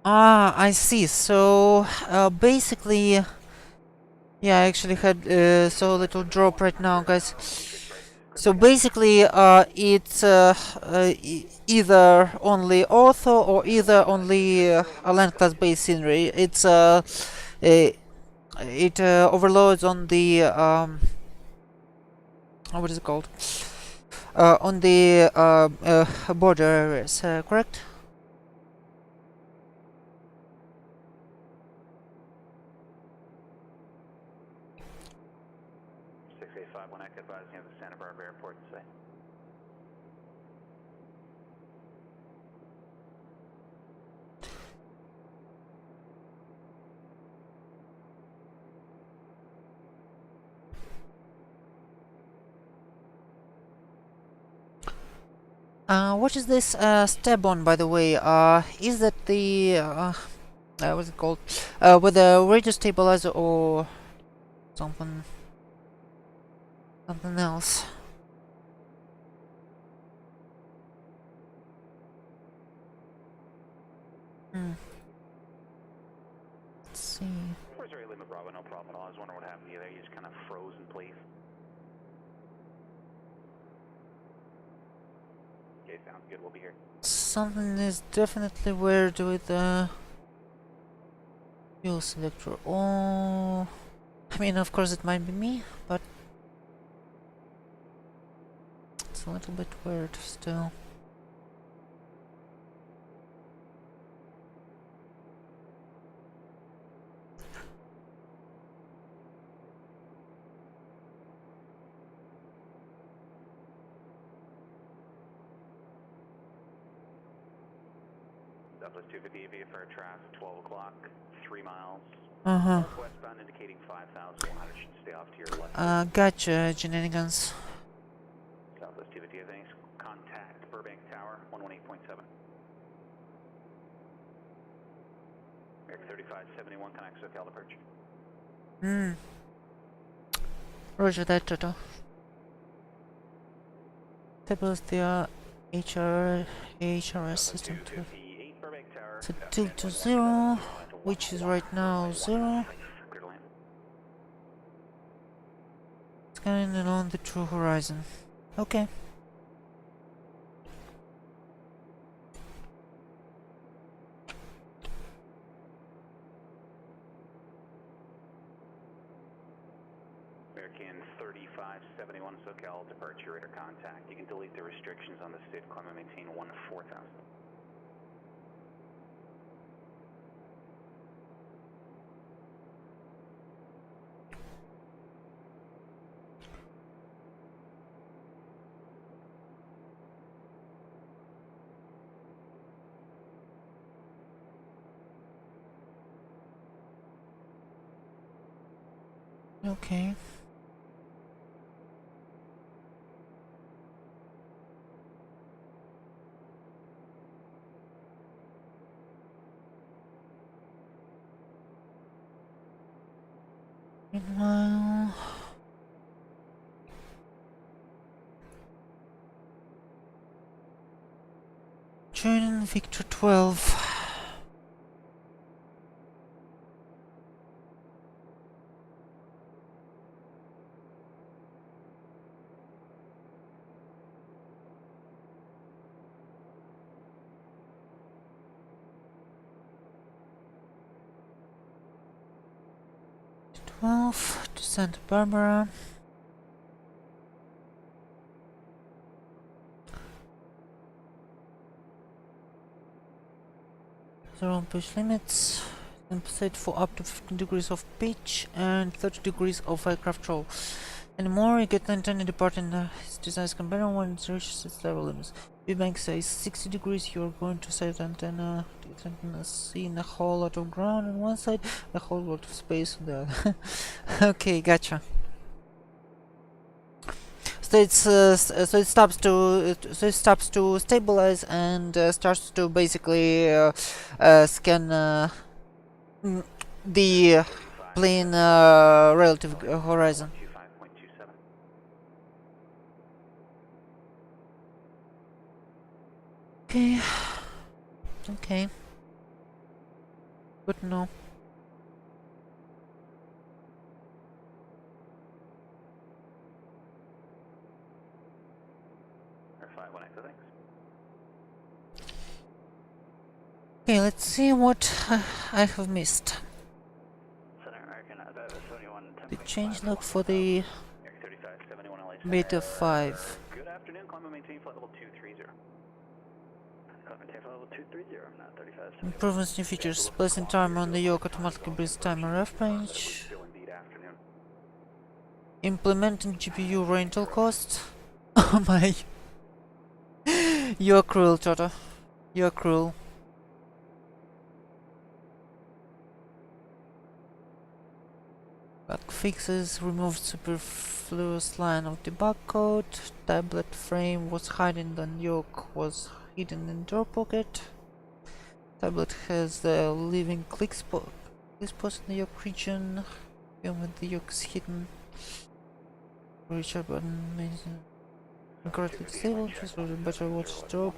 Ah, I see. So, basically, yeah, I actually had so little drop right now, guys. So basically, it's either only ortho or either only a land class based scenery. It's it overloads on the what is it called? On the border areas, correct? 6851 Echo advising you of the Santa Barbara Airport today. What is this stab on, by the way? Is that the what's it called? With a radio stabilizer or something else? Let's see. Where's Ray Lima Bravo? No problem at all. I was wondering what happened to you there. You just kind of froze in place. Okay, sounds good. We'll be here. Something is definitely weird with the fuel selector. Oh, I mean, of course, it might be me, but it's a little bit weird still. Southwest 250 via for traffic, 12 o'clock, 3 miles. Northwestbound indicating 5,100, should stay off to your left. Gotcha, shenanigans. Southwest 250, thanks. Contact Burbank Tower, 118.7. American 3571, connect SoCal approach. Roger that, Toto. Tables the HRS system to 220, which is right now 0. Scanning along the true horizon. Okay. American 3571 SoCal departure radar contact. You can delete the restrictions on the state. Climb and maintain 1-4000. Okay. Meanwhile, joining Victor 12. To Santa Barbara. Zero pitch limits. Set for up to 15 degrees of pitch and 30 degrees of aircraft roll. Anymore, you get antenna departing its design companion when it reaches its level limits. V-bank says 60 degrees, you're going to set antenna. The antenna seeing a whole lot of ground on one side, a whole lot of space on the other. Okay, gotcha. So it stops to stabilize and starts to basically scan the plane relative horizon. Okay. Okay. Good to know. Okay, let's see what I have missed. The change log for the Beta 5. Good afternoon, climb and maintain flight level 230. Climb and maintain flight level 230, not 35. Improvements, new features, placing timer on the yoke, automatically brings timer ref range. implementing GPU rental costs. Oh my. You're cruel, Toto. You're cruel. Bug fixes, removed superfluous line of debug code. Tablet frame was hiding, the yoke was hidden in door pocket. Tablet has the living click spot in the yoke region. Film with the yoke is hidden. Reach button incorrectly disabled. Just a better watch drop.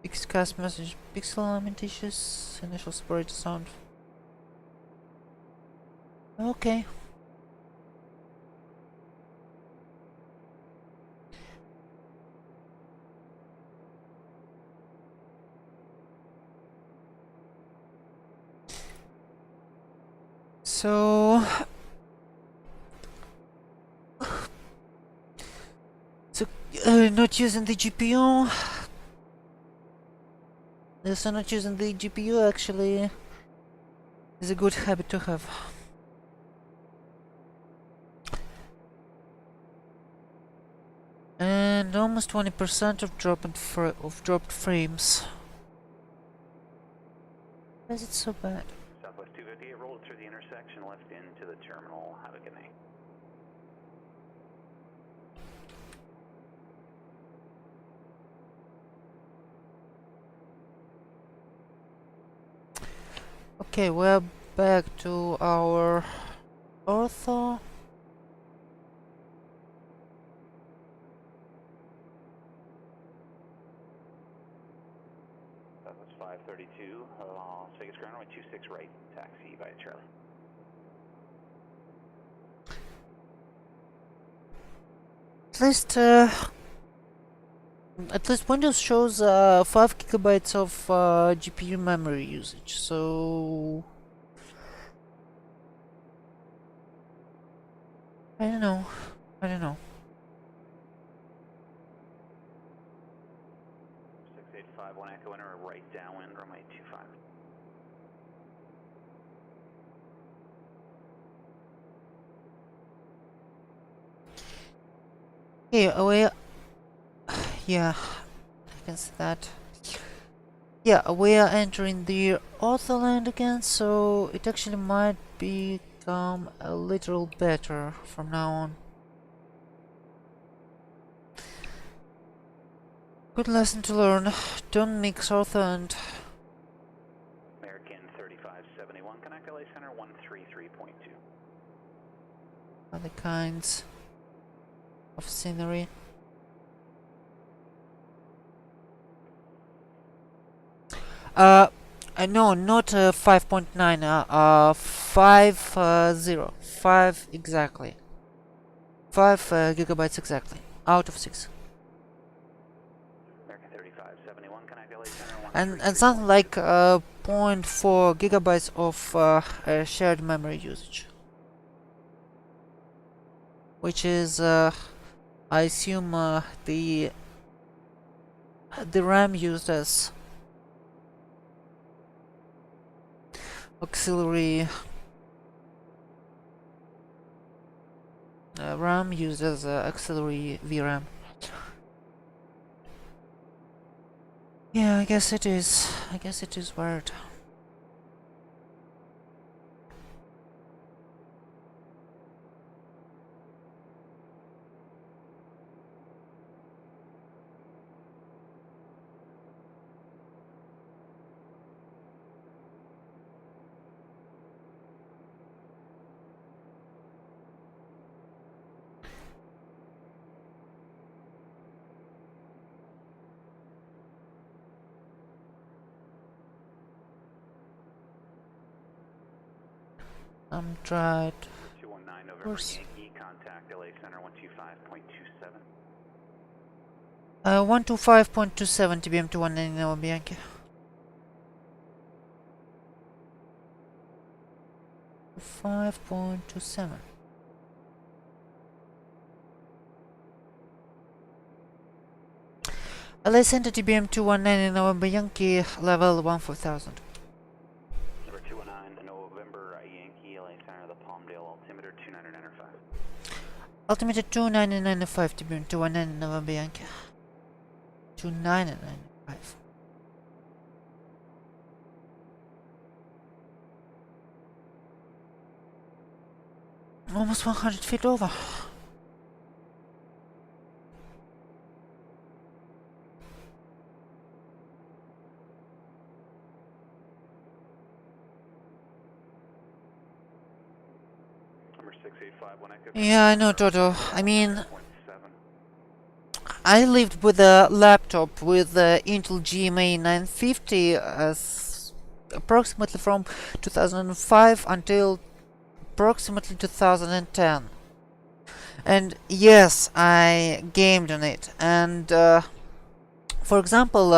Fixed cast message pixel alignment issues. Initial separator sound. Okay. So not using the GPU. So not using the GPU actually is a good habit to have. And almost 20% of dropped frames. Why is it so bad? Southwest 258 rolled through the intersection, left into the terminal. Have a good night. Okay, we're back to our ortho. Southwest 532, Las Vegas ground runway 26 right, taxi by Charlie. At least Windows shows 5 gigabytes of GPU memory usage, so I don't know. 6851 Echo enter right downwind runway 25. Okay, yeah, I can see that. Yeah, we are entering the ortho land again, so it actually might become a little better from now on. Good lesson to learn. Don't mix ortho and American 3571, connect LA Center 133.2. other kinds of scenery. No, not 5.9, 5 exactly. 5 gigabytes exactly, out of 6. American 3571, connect LA Center And something like 0.4 gigabytes of shared memory usage. Which is, I assume, the RAM used as auxiliary RAM used as auxiliary VRAM. Yeah, I guess it is weird. I'm tried. 219 November Yankee, contact LA Center 125.27. 125.27 TBM to 199 Bianchi. 5.27. LA Center TBM 219 November Yankee, level 14000. Number 219 November Yankee, LA Center, the Palmdale altimeter 2995. Altimeter 2995 TBM 219 November Yankee. 2995. Almost 100 feet over. Number 6851 Echo. Yeah, I know, Toto. I mean, I lived with a laptop with the Intel GMA 950 as approximately from 2005 until approximately 2010. And yes, I gamed on it. And for example,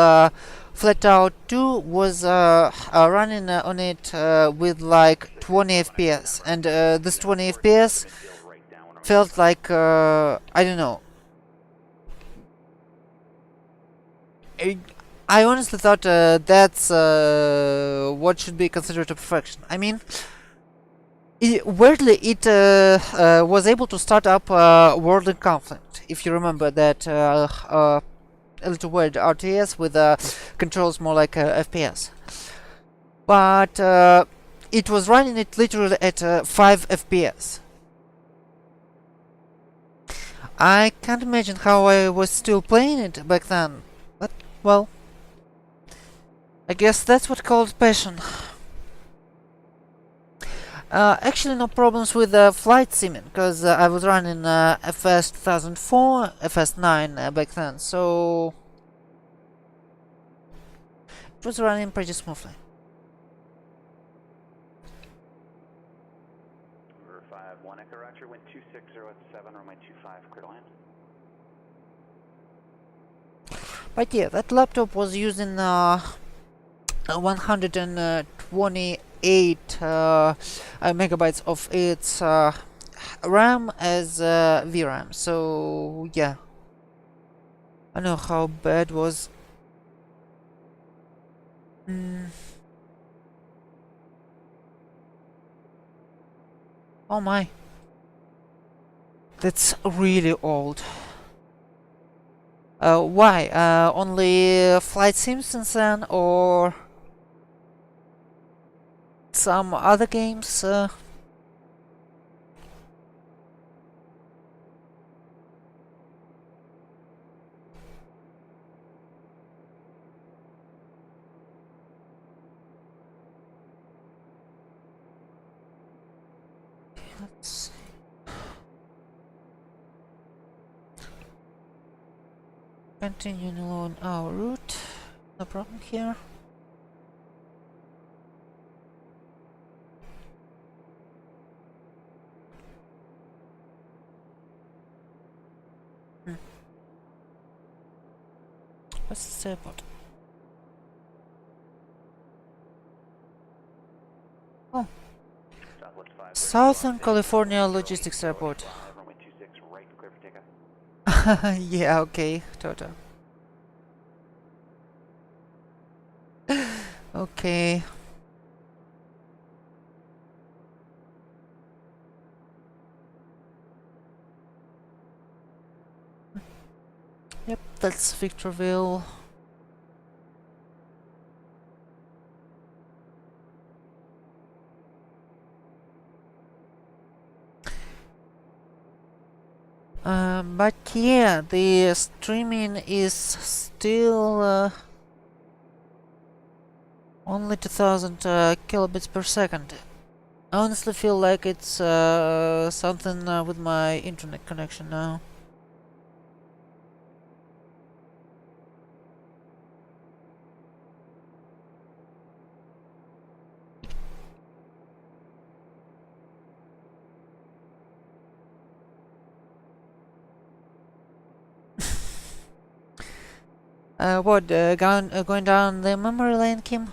Flatout 2 was running on it with like 20 FPS, and this 20 FPS felt like I don't know. I honestly thought that's what should be considered a perfection. I mean, weirdly, it was able to start up World in Conflict, if you remember that a little weird RTS with controls more like FPS. But it was running it literally at 5 FPS. I can't imagine how I was still playing it back then. But, well, I guess that's what called passion. Actually, no problems with flight simming, because I was running FS 2004, FS 9 back then, so it was running pretty smoothly. Number 51 Echo Roger, wind 260 at 7, runway 25, clear to land. But yeah, that laptop was using 128 megabytes of its RAM as VRAM, so yeah, I know how bad was. Oh my, that's really old. Why? Only flight sims since then, or some other games? Let's see. Continuing along our route, no problem here. What's this airport? Oh, Southern California Logistics Airport. Runway 26, right, clear for takeoff. Yeah, okay, Toto. Okay. Yep, that's Victorville. But yeah, the streaming is still only 2000 kilobits per second. I honestly feel like it's something with my internet connection now. What, going down the memory lane, Kim?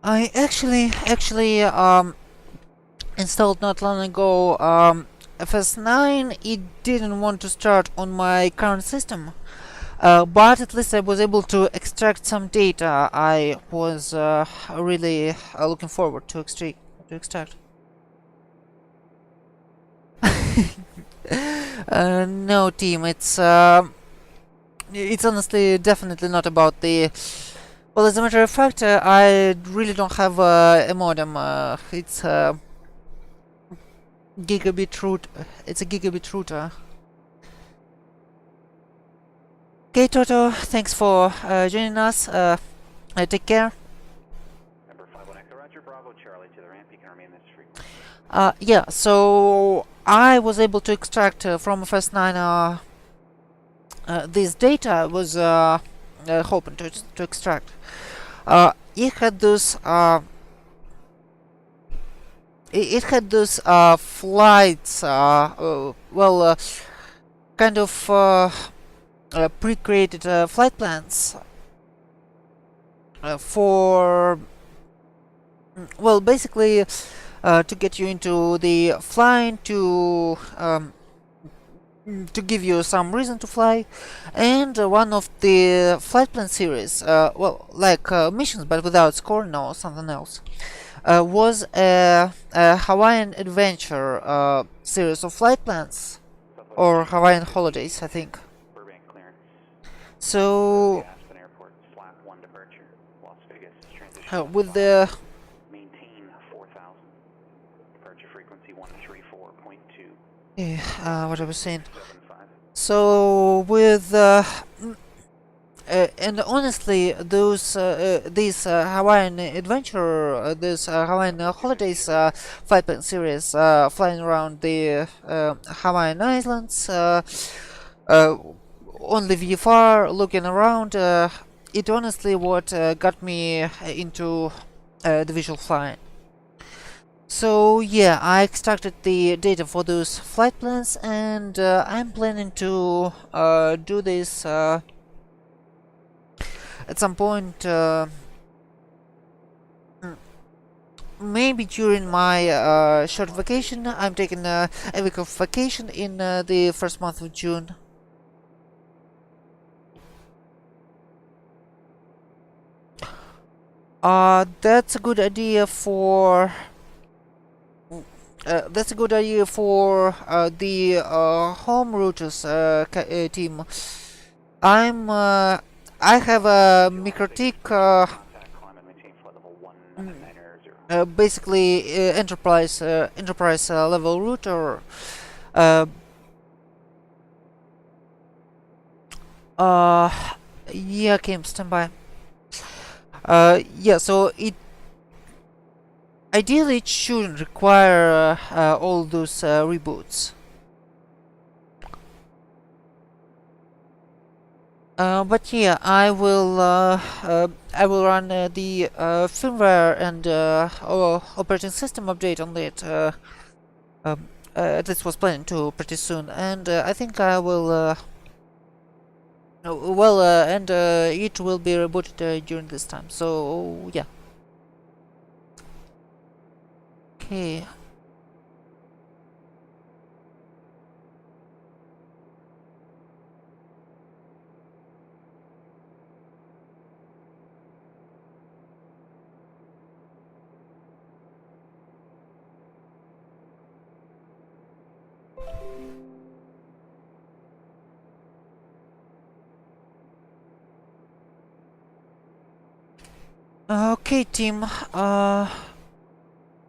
I actually installed not long ago FS9. It didn't want to start on my current system, but at least I was able to extract some data I was really looking forward to extract. No, team, it's honestly definitely not about the... Well, as a matter of fact, I really don't have a modem. It's a gigabit route. It's a gigabit router. Okay, Toto, thanks for joining us. Take care. Number 51 Echo, Roger, Bravo, Charlie to the ramp. You can remain this frequency. Yeah, so I was able to extract from Fast9 this data I was hoping to extract. It had those flights, well, kind of pre-created flight plans for, well, basically to get you into the flying, to give you some reason to fly. And one of the flight plan series, well, like missions but without scoring or something else, was a Hawaiian adventure series of flight plans, or Hawaiian holidays, I think. Burbank clearance. So Aspen Airport, slap 1 departure. Las Vegas, transition. with the Maintain 4,000. Departure frequency 134.2. what I was saying. 75. So with and honestly, those these Hawaiian adventure, this Hawaiian holidays flight plan series, flying around the Hawaiian Islands, only VFR, looking around, it honestly what got me into the visual flying. So yeah, I extracted the data for those flight plans, and I'm planning to do this at some point, maybe during my short vacation. I'm taking a week of vacation in the first month of June. That's a good idea for the home routers team. I have a MikroTik, Contact, climb and maintain flight level 190. basically enterprise level router. Yeah, Kim, stand by. Yeah, so ideally it shouldn't require all those reboots. But yeah, I will run the firmware and operating system update on it. At least was planning to pretty soon, and I think I will. Well, and it will be rebooted during this time. So yeah. Okay. Okay, team.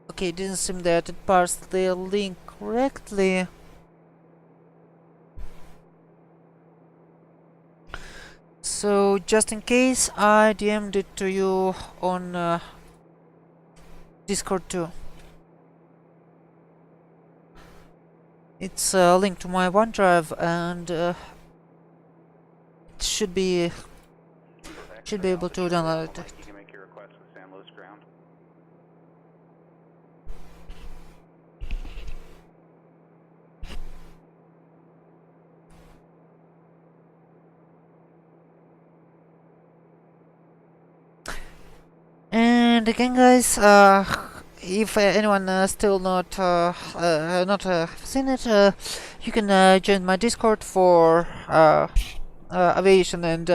Okay, it didn't seem that it parsed the link correctly. So, just in case, I DM'd it to you on Discord too. It's a link to my OneDrive, and it should be able to download it. You can make your request with San Luis ground. And again, guys, if anyone still not seen it, you can join my Discord for aviation and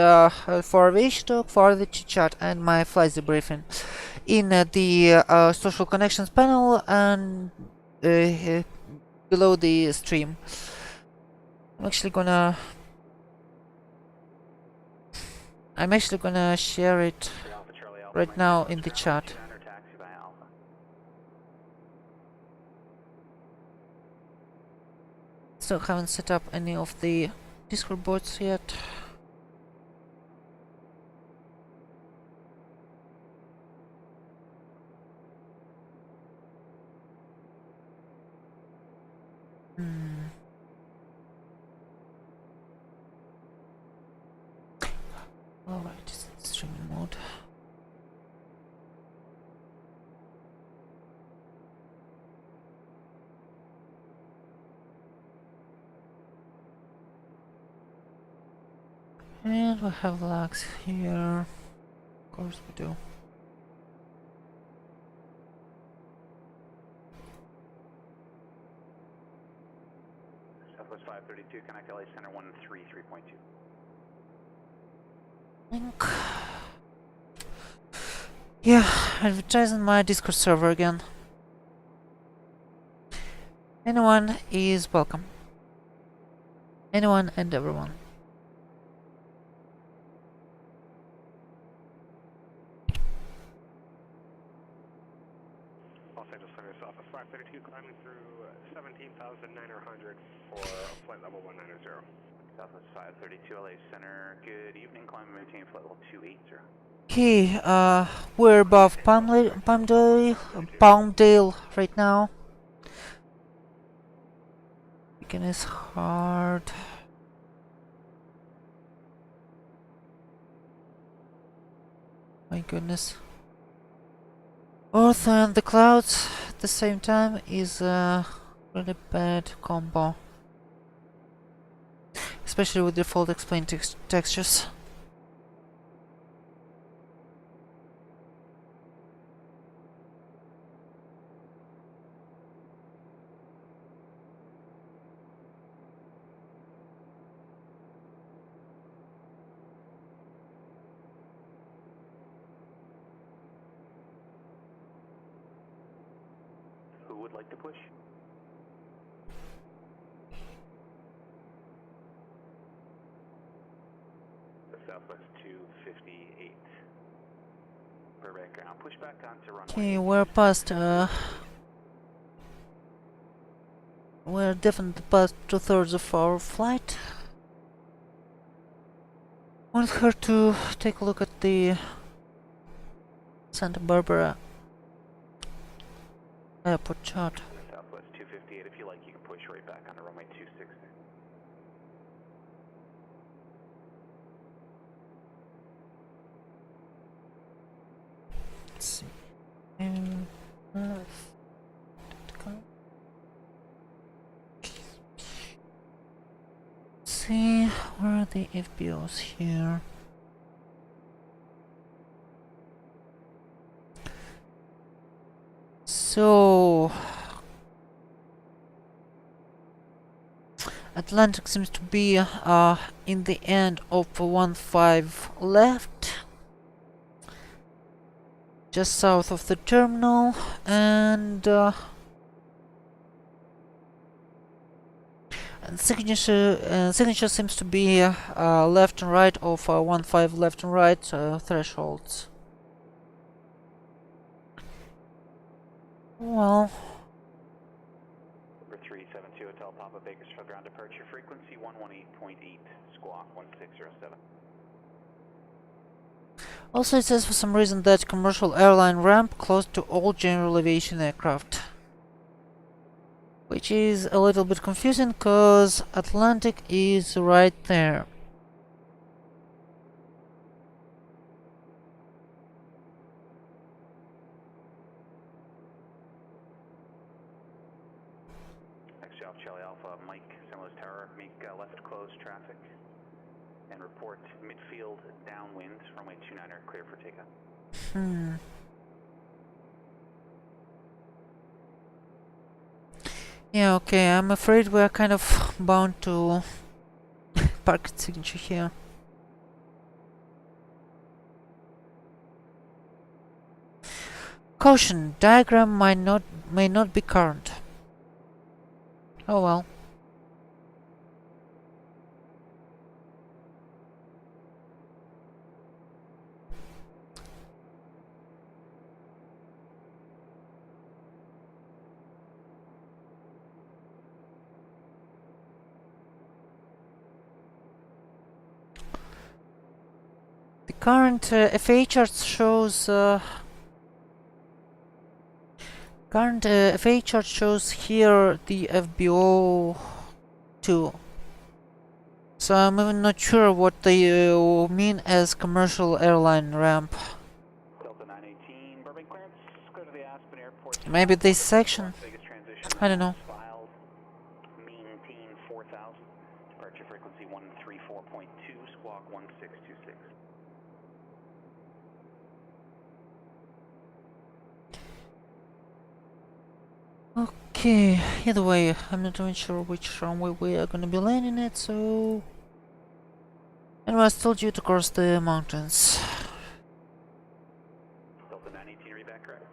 for aviation talk, for the chit chat and my flight debriefing in the social connections panel and below the stream. I'm actually gonna share it right now in the chat. Still haven't set up any of the Discord bots yet. Alright, it's in streaming mode. And we have lags here. Of course we do. Southwest 532, connect LA Center 133.2. Yeah, advertising my Discord server again. Anyone is welcome. Anyone and everyone. Los Angeles Center, Southwest 532, climbing through 17,900 for flight level 190. Southwest 532, LA Center, good evening, climb and maintain flight level 280. Okay, we're above Palmdale right now. Beacon is hard. My goodness. Earth and the clouds at the same time is a really bad combo. Especially with default explain textures. Who would like to push? The Southwest 258. Burbank ground, push back onto runway. Okay, we're past, we're definitely past 2/3 of our flight. Want her to take a look at the Santa Barbara airport chart. Southwest 258, if you like, you can push right back onto runway 26. Let's see. See, where are the FBOs here? So Atlantic seems to be in the end of 1-5 left, just south of the terminal, and signature seems to be left and right of 1-5 left and right thresholds. Well, Number 372 Hotel Papa Bakersfield ground departure frequency 118.8 squawk 1607. also it says for some reason that commercial airline ramp closed to all general aviation aircraft, which is a little bit confusing because Atlantic is right there. Taxi off Charlie Alpha, Mike, St. Louis Tower, make left close traffic and report midfield downwind, runway 29er clear for takeoff. Yeah, okay, I'm afraid we're kind of bound to park at signature here. Caution, diagram may not be current. Oh well. The current FA chart shows here the FBO 2. So I'm even not sure what they mean as commercial airline ramp. Delta 918, Burbank clearance, go to the Aspen Airport. Maybe this section? I don't know. Filed, maintain 4000, departure frequency 134.2, squawk 1626. Okay, either way, I'm not even sure which runway we are gonna be landing at, so... And we're still due to cross the mountains. Delta 918, read back correct.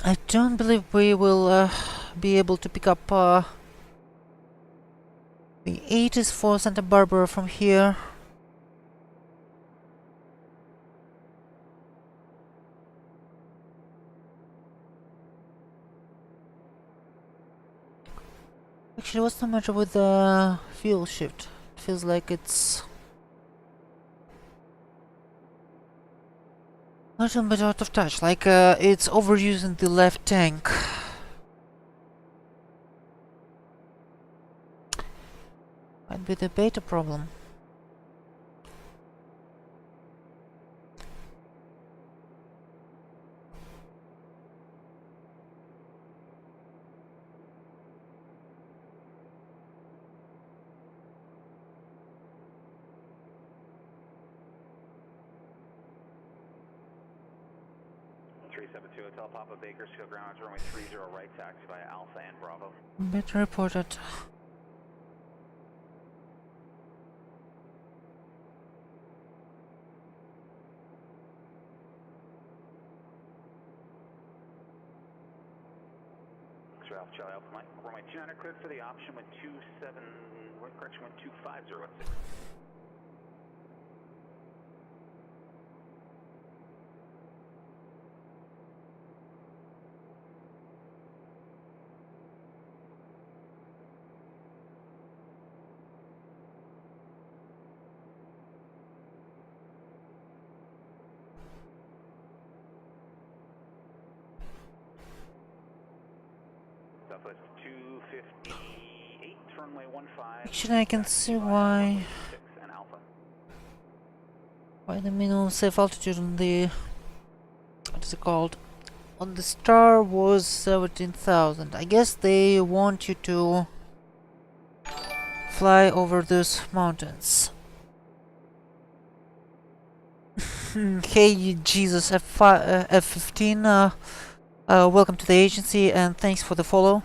I don't believe we will be able to pick up the 80s for Santa Barbara from here. Actually, what's the matter with the fuel shift? It feels like it's a little bit out of touch, like it's overusing the left tank. Might be the beta problem. Hotel Papa Bakersfield ground, runway 30 right, taxi via Alpha and Bravo. Beta reported. Ralph Charlie Alpha Mike, runway 200 cleared for the option with 25016. Southwest 258, runway 15. Actually, I can see why the minimum safe altitude on the what is it called? On the Star was 17,000. I guess they want you to fly over those mountains. Hey Jesus F15, welcome to the agency and thanks for the follow.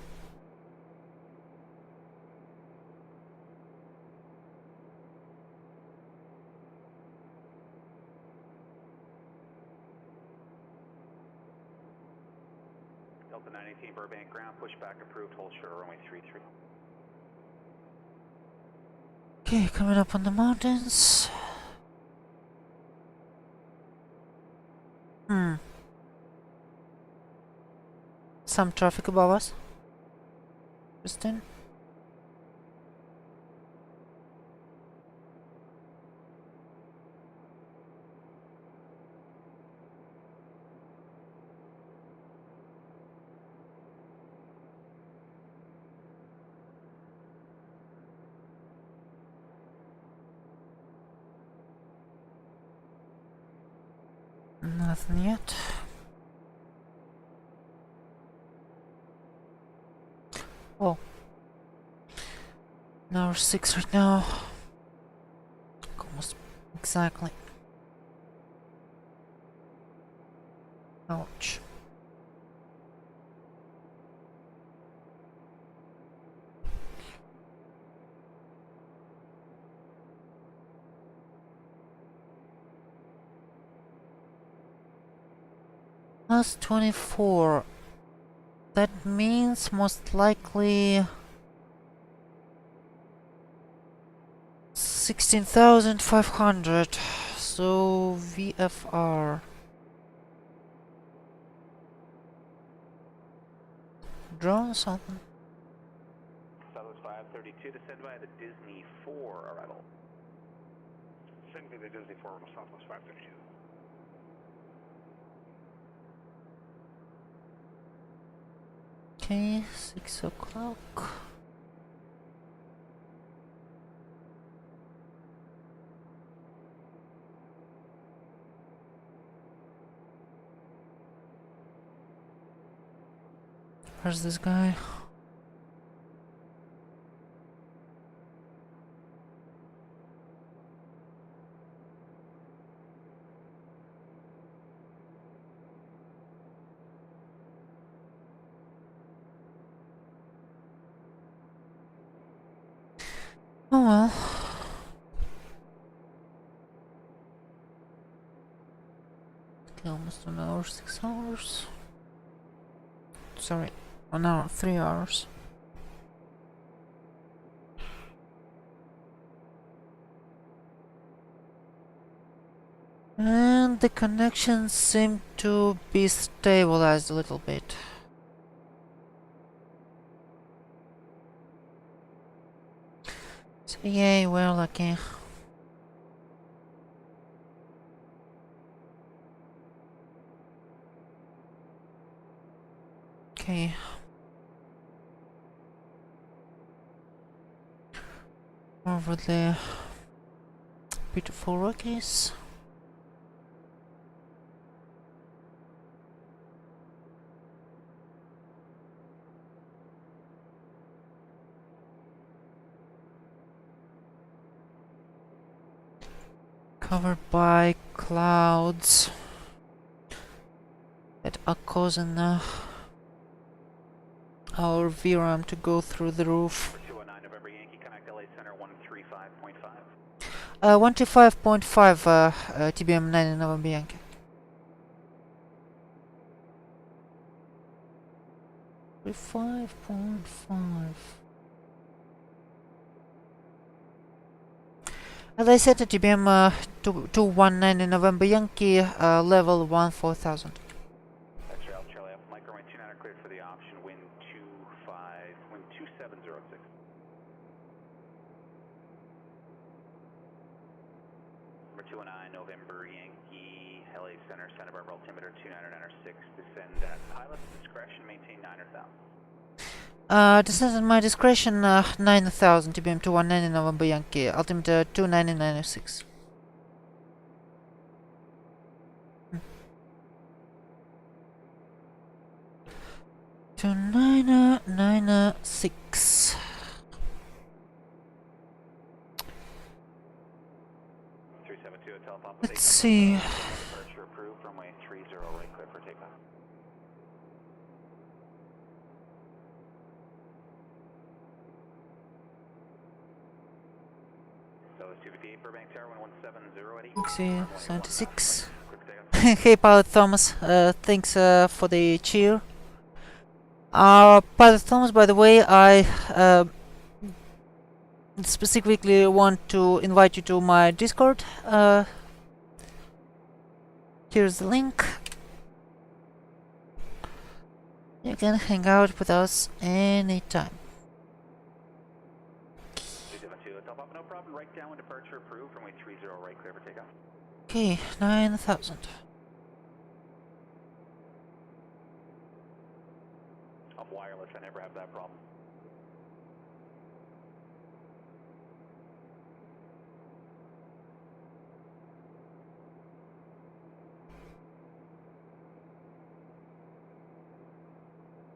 Delta 918 Burbank ground, pushback approved, hold short runway 33. Okay, coming up on the mountains. Some traffic above us. Interesting. Nothing yet. Oh. Hour 6 right now. Almost exactly. Ouch. Plus 24. That means most likely 16,500. So VFR. Drone something. Southwest 532 to send via the Disney 4 arrival. Send me the Disney 4 on Southwest 532. Okay, 6 o'clock. Where's this guy? Oh well. Okay, almost an hour, 6 hours. Sorry, 1 hour, 3 hours. And the connections seem to be stabilized a little bit. So yay, we're lucky. Okay. Over the beautiful Rockies. Covered by clouds that are causing our VRAM to go through the roof. 209 November Yankee, connect LA Center 135.5. 125.5 TBM-900 November Yankee. With 5.5. As I said, TBM 219 in November Yankee, level 14,000. X-ray Alpha Charlie Alpha Mike, runway 29 cleared for the option, wind 2706. Number 209 November Yankee, LA Center, Santa Barbara altimeter 29906, descend at pilot's discretion, maintain 9,000. Descent at my discretion, 9,000 TBM 219 in November Yankee, altimeter 29906. 29906. Let's see. Departure approved, runway 30 right clear for takeoff. So it's 258 Burbank Tower, 117 Let's see, 76. Hey, Pilot Thomas, thanks for the cheer. Pilot Thomas, by the way, I specifically want to invite you to my Discord. Here's the link. You can hang out with us anytime. 272, top off, no problem, right down when departure approved, runway 30 right clear for takeoff. Okay, 9,000. Off wireless, I never have that problem.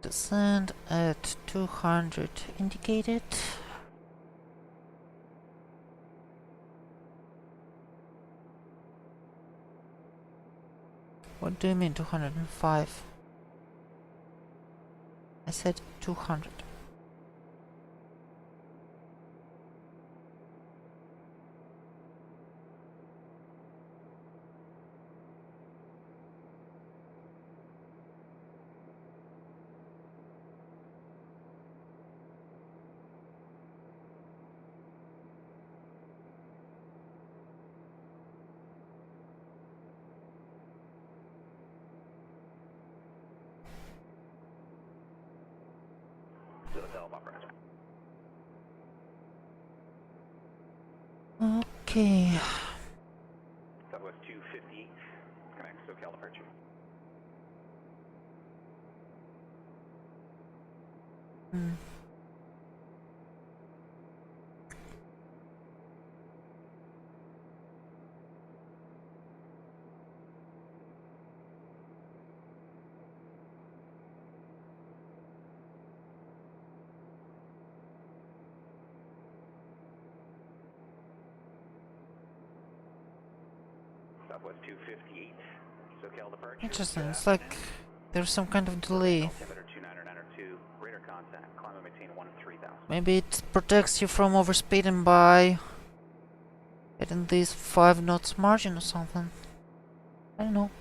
Descend at 200 indicated. What do you mean 205? I said 200. Okay. Southwest 258, connect SoCal departure. Hmm. Southwest 258, SoCal departure. Interesting. It's like there's some kind of delay. Altimeter 29902, radar contact, climb and maintain 13,000. Maybe it protects you from overspeeding by getting this 5 knots margin or something. I don't know.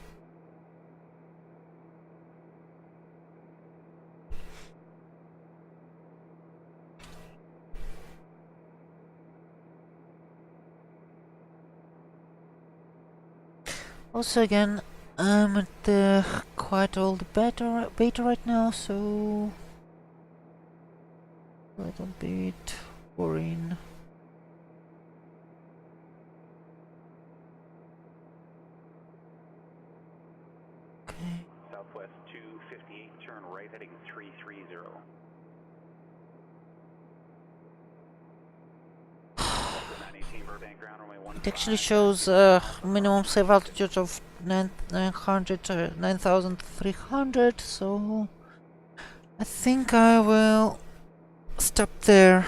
Also, again, I'm at the quite old beta right now, so a little bit worrying. Okay. Southwest 258, turn right heading 330. It actually shows minimum safe altitude of 9,300, so I think I will stop there.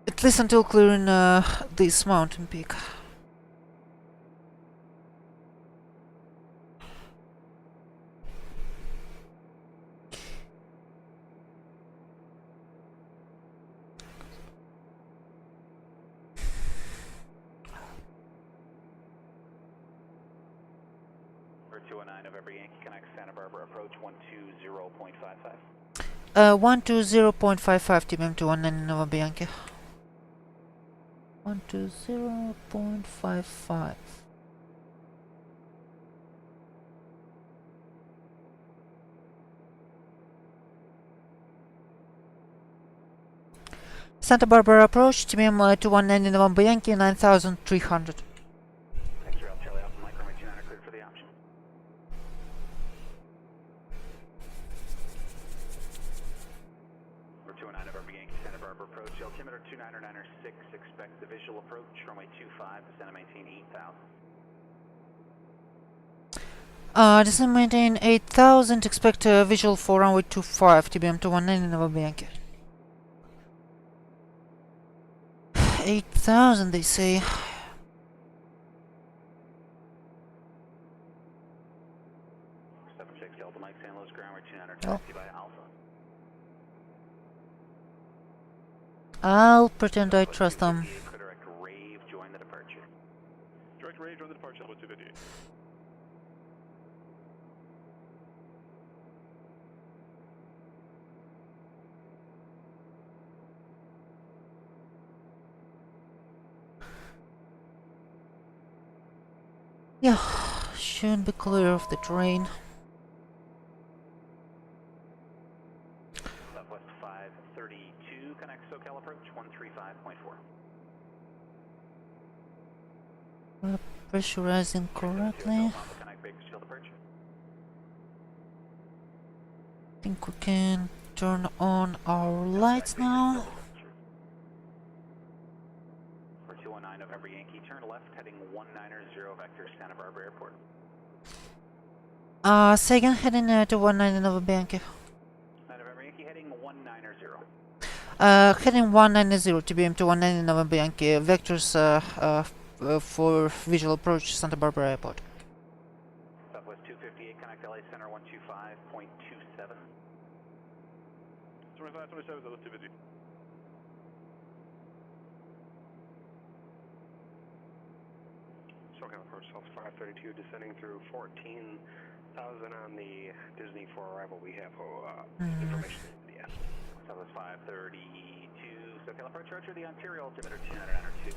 At least until clearing this mountain peak. For 209 November Yankee, connect Santa Barbara approach 120.55. 120.55 TBM to 190 Nova Bianchi. 120.55. Santa Barbara approach, TBM to 190 Nova Bianchi, 9,300. Thanks, Rail Charlie Alpha, Mike, runway 29 cleared for the option. For 209 November Yankee, Santa Barbara approach, altimeter 29906, expect the visual approach, runway 25, descend and maintain 8,000. Descend maintain 8,000, expect a visual for runway 25, TBM to 190 Nova Bianchi. 8,000 they say. Delta Mike, San Luis ground, 29 Oh. taxi by Alpha. I'll pretend I trust them. Direct Rave, join the departure. Direct Rave, join the departure, level 258. Yeah, should be clear of the terrain. Southwest 532, connect SoCal approach 135.4. Pressurizing correctly. Connect Bakersfield departure. Think we can turn on our lights now. For 219 November Yankee, turn left left, heading 190 vector Santa Barbara Airport. Say again, heading to 190 November Yankee. November Yankee heading 190. Heading 190 TBM to 190 November Yankee. Vectors for visual approach Santa Barbara Airport. Southwest 258, connect LA Center 125.27. 2527, Southwest 250. SOCAL approach South 532, descending through 14,000 on the Disney for arrival. We have information. Yeah. Southwest 532, SOCAL approach, Roger, the Ontario altimeter 292.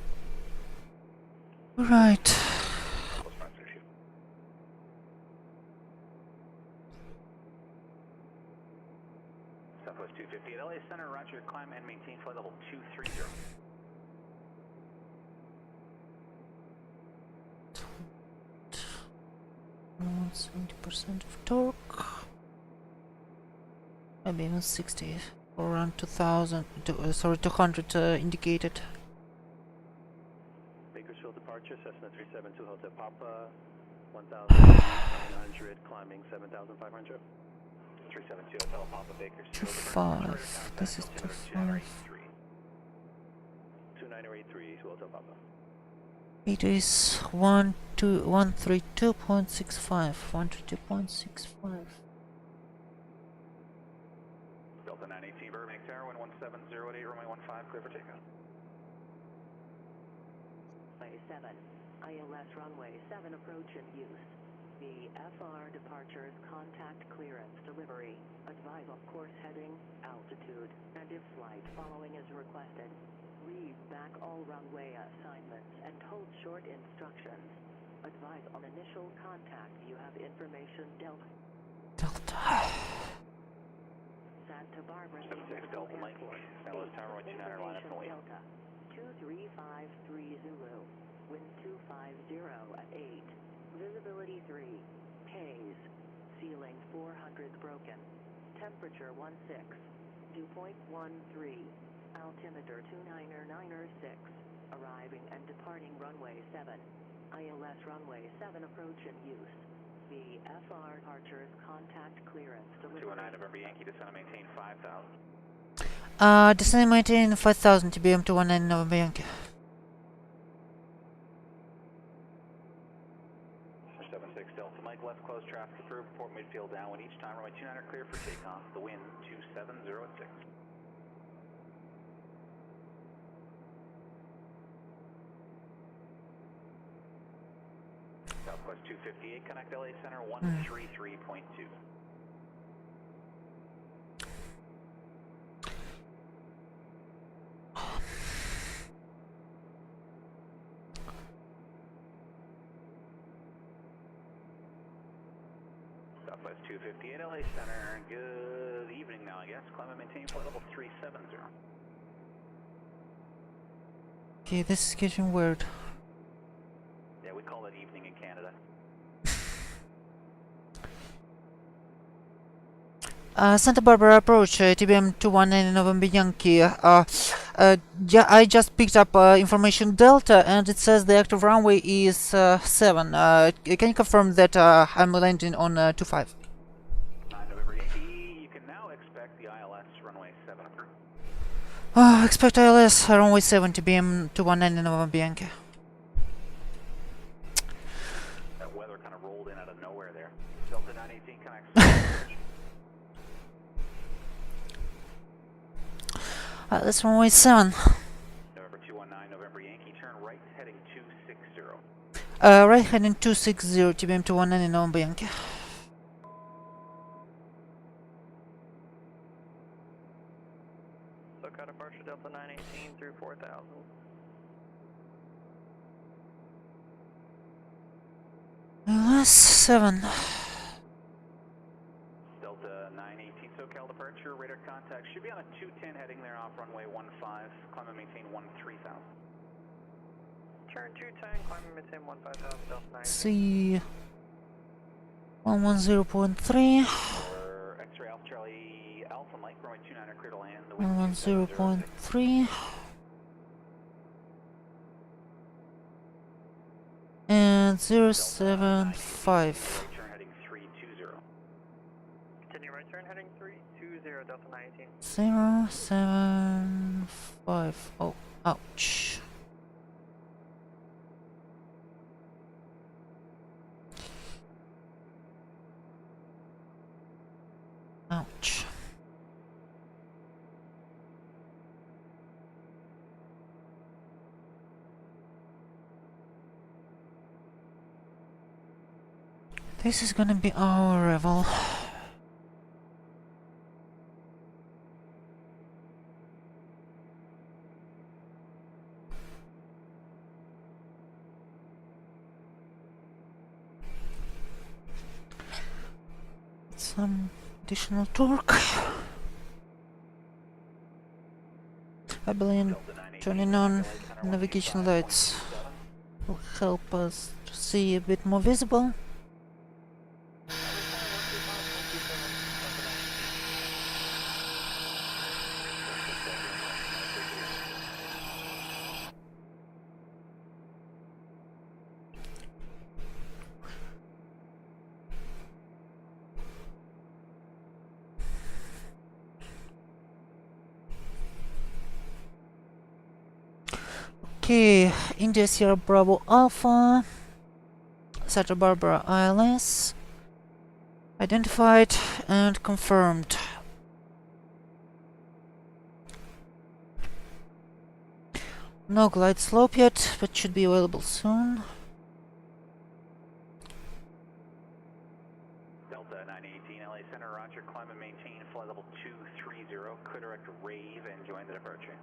Right. Southwest 532. Southwest 250 at LA Center, Roger, climb and maintain flight level 230. 70% of torque, maybe even 60, or around 2,000, 200 indicated. Bakersfield departure, Cessna 372 Hotel Papa, 1,900, climbing 7,500. 372 Hotel Papa, Bakersfield. 5. This is 5. 2983 Hotel Papa. It is 132.65. 132.65. Delta 918, Burbank Tower, 11708, runway 15, clear for takeoff. Runway 7, ILS runway 7 approach in use. VFR departures, contact clearance, delivery. Advise on course heading, altitude, and if flight following is requested. Read back all runway assignments and hold short instructions. Advise on initial contact. You have information Delta. Santa Barbara. 76 Delta Mike, LA Tower, 129 line up and wait. Delta 2353 Zulu. Wind 250 at 8. Visibility 3. Haze. Ceiling 400 broken. Temperature 16. Dew point 13. Altimeter 29906. Arriving and departing runway 7. ILS runway 7 approach in use. VFR departures, contact clearance. 219 November Yankee, descend and maintain 5,000. Descend and maintain 5,000 TBM to 190 November Yankee. 76 Delta Mike, left close traffic approved, port midfield downwind each time, runway 29 clear for takeoff, the wind 2706. Southwest 258, connect LA Center 133.2. Southwest 258, LA Center, good evening now, I guess. Climb and maintain flight level 370. Okay, this is getting weird. Yeah, we call it evening in Canada. Santa Barbara approach, TBM 219 November Yankee. I just picked up information Delta, and it says the active runway is 7. Can you confirm that I'm landing on 25? 9 November Yankee, you can now expect the ILS runway 7 approved. Expect ILS runway 7 TBM 219 November Yankee. That weather kind of rolled in out of nowhere there. Delta 918 connects. That's runway 7. November 219, November Yankee, turn right, heading 260. Right heading 260 TBM 219 November Yankee. SoCal departure Delta 918 through 4,000. ILS 7. Delta 918 SoCal departure, radar contact should be on a 210 heading there off runway 15, climb and maintain 13,000. Turn 210, climb and maintain 15,000 Delta 918. C 110.3. For X-ray Alpha Charlie Alpha Mike, runway 29 clear to land. The wind 110.3. and 075. Turn heading 320. Continue right turn heading 320, Delta 19. 075. Oh, ouch. Ouch. This is gonna be our revel. Some additional torque. I believe turning on navigation lights will help us to see a bit more visible. Okay, India Sierra Bravo Alpha, Santa Barbara ILS, identified and confirmed. No glide slope yet, but should be available soon. Delta 918, LA Center, roger, climb and maintain flight level 230, clear direct rave and join the departure.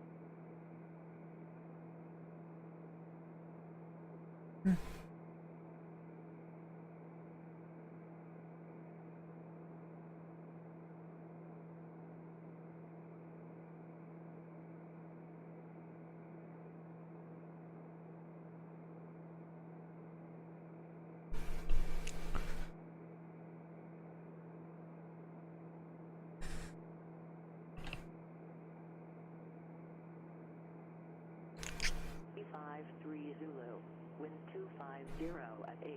Zulu, wind 250 at 8,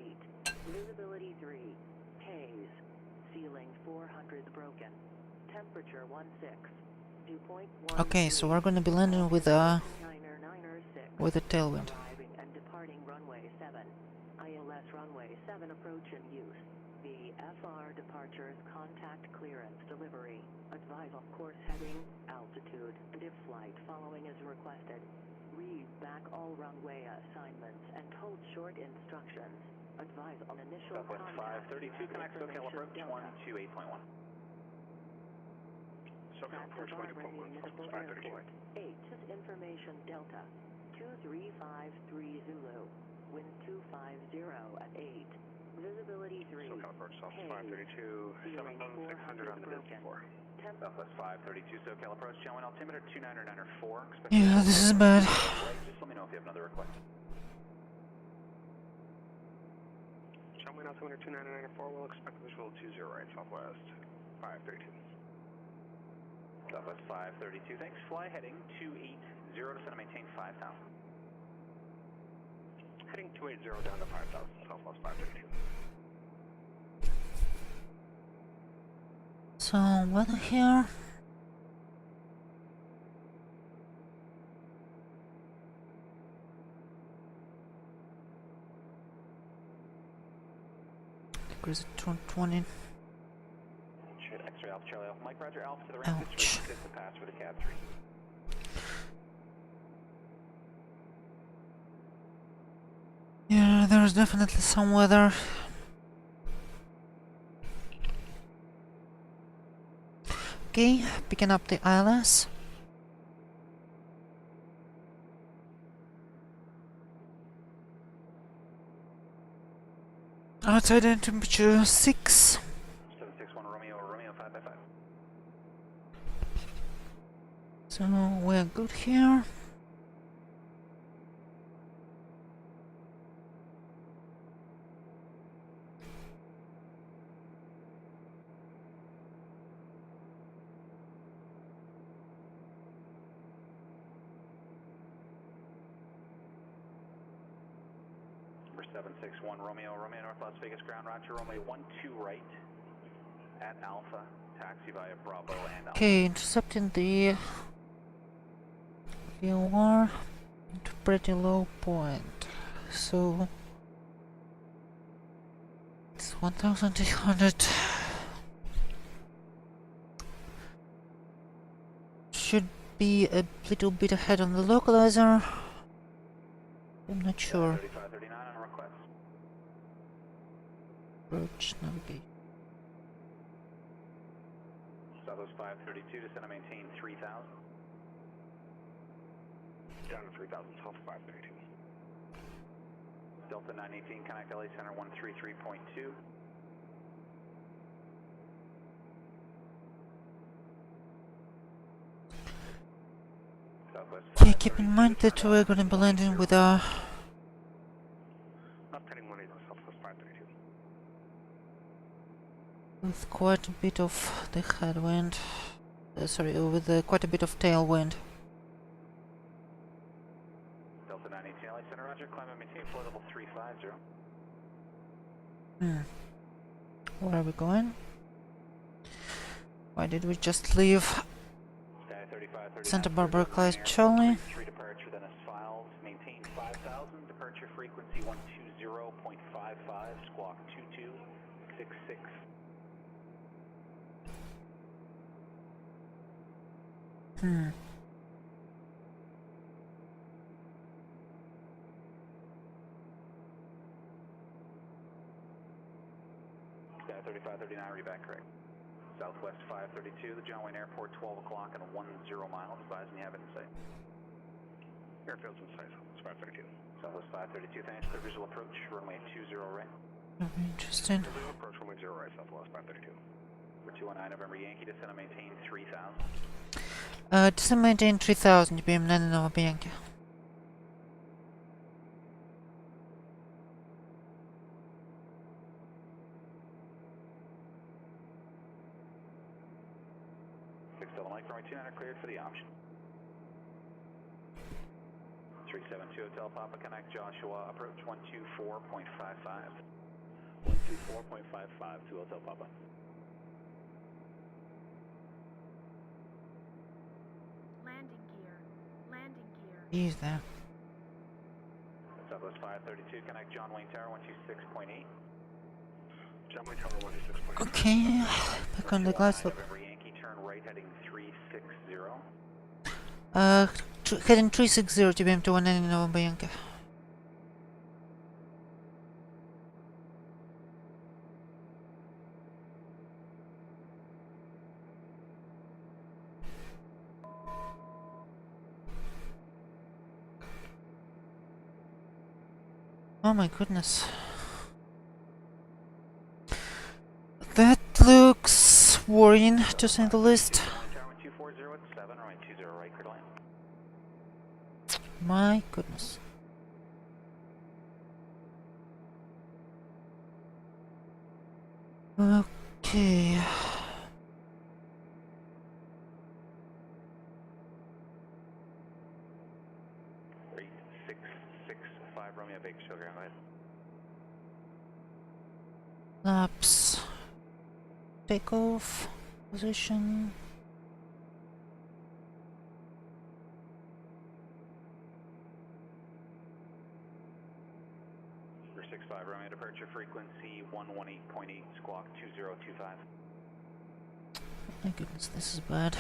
visibility 3, haze, ceiling 400 broken, temperature 16, dew point 1. Okay, so we're gonna be landing with a tailwind. Arriving and departing runway 7, ILS runway 7 approach in use. The FR departures contact clearance delivery. Advise on course heading, altitude, and if flight following is requested. Read back all runway assignments and hold short instructions. Advise on initial Southwest contact. 532, connect SoCal approach 128.1. SoCal approach Santa Barbara 1.1, Municipal Southwest 532. Airport. 8 is information Delta. 2353 Zulu. Wind 250 at 8. Visibility 3. SoCal approach Southwest haze, 532, ceiling 7,600 on the broken. Disney 4. Southwest 532, SoCal approach, channel altimeter 29904. Yeah, this is bad. Just let me know if you have another request. Channel altimeter 29904, we'll expect visual 20 right, Southwest 532. Southwest 532, thanks. Fly heading 280, descend and maintain 5,000. Heading 280 down to 5,000, Southwest 532. So, weather here. Degrees at 20. X-ray Alpha Charlie Alpha Mike Roger Alpha to the ramp. Ouch. It's the pass for the cab 3. Yeah, there's definitely some weather. Okay, picking up the ILS. Outside air temperature 6. 761 Romeo, Romeo 555. So we're good here. November 761 Romeo, Romeo North Las Vegas ground, roger, Romeo 12 right at Alpha, taxi via Bravo and Alpha. Okay, intercepting the VOR into pretty low point. So it's 1800. Should be a little bit ahead on the localizer. I'm not sure. 3539 on request. Approach navigation. Southwest 532, descend and maintain 3000. Down to 3000, South 532. Delta 918, connect LA Center 133.2. Southwest Yeah, keep in mind that we're gonna be landing with a Not heading 18 Southwest 532. with quite a bit of the headwind. Sorry, with quite a bit of tailwind. Delta 918, LA Center, roger, climb and maintain flow level 350. Where are we going? Why did we just leave Santa Barbara class Charlie? 3 departure, then as files, maintain 5000, departure frequency 120.55, squawk 2266. Sky 3539, read back correct. Southwest 532, the John Wayne Airport, 12 o'clock and 10 miles. Advise me you have it in sight. Airfield's in sight, Southwest 532. Southwest 532, thanks. Clear visual approach, runway 20 right. Interesting. Visual approach, runway 0 right, Southwest 532. For 219 November Yankee, descend and maintain 3000. Descend maintain 3000 TBM-900 Bianca. Mike, runway 29 cleared for the option. 372 Hotel Papa, connect Joshua, approach 124.55. 124.55 to Hotel Papa. Landing gear. Landing gear. He's there. Southwest 532, connect John Wayne Tower, 126.8. John Wayne Tower 126.8. Okay, back on the glass look. November Yankee, turn right heading 360. Heading 360 TBM to 190 November Yankee. Oh my goodness. That looks worrying, to say the least. Tower 240 at 7, runway 20 right, clear to land. My goodness. Okay. 3665 Romeo Baker Sugar, go ahead. Laps. Takeoff. Position. For 65 Romeo, departure frequency 118.8, squawk 2025. My goodness, this is bad.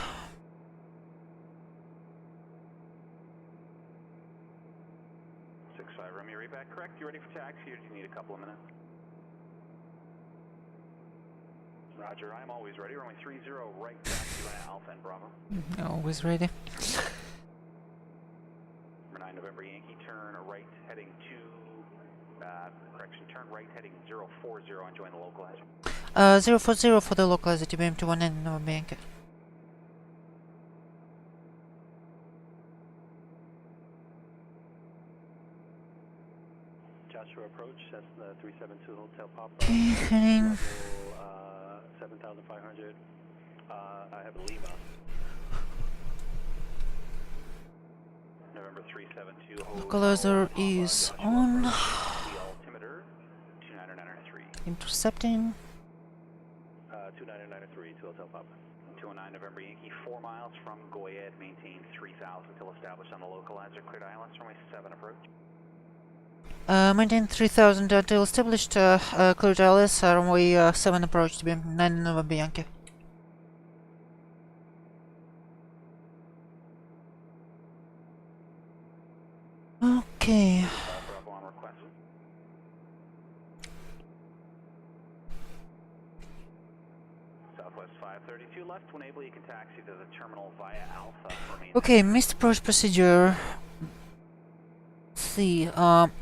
Romeo, read back correct. You ready for taxi, or do you need a couple of minutes? Roger, I'm always ready. Runway 30 right, taxi via Alpha and Bravo. Always ready. Number 9 November Yankee, turn right heading turn right heading 040 and join the localizer. 040 for the localizer TBM to 190 November Yankee. Joshua approach, that's the 372 Hotel Papa. Okay, heading. 7,500. I have Lima. November 372. Localizer is on. The intercepting. 2993 to Hotel Papa. 209 November Yankee, 4 miles from Goyad, maintain 3000 till established on the localizer, cleared ILS, runway 7 approach. Maintain 3000 until established, cleared ILS, runway 7 approach, TBM-900 November Yankee. Okay. Bravo on request. Southwest 532 left, when able you can taxi to the terminal via Alpha. Okay, missed approach procedure. See,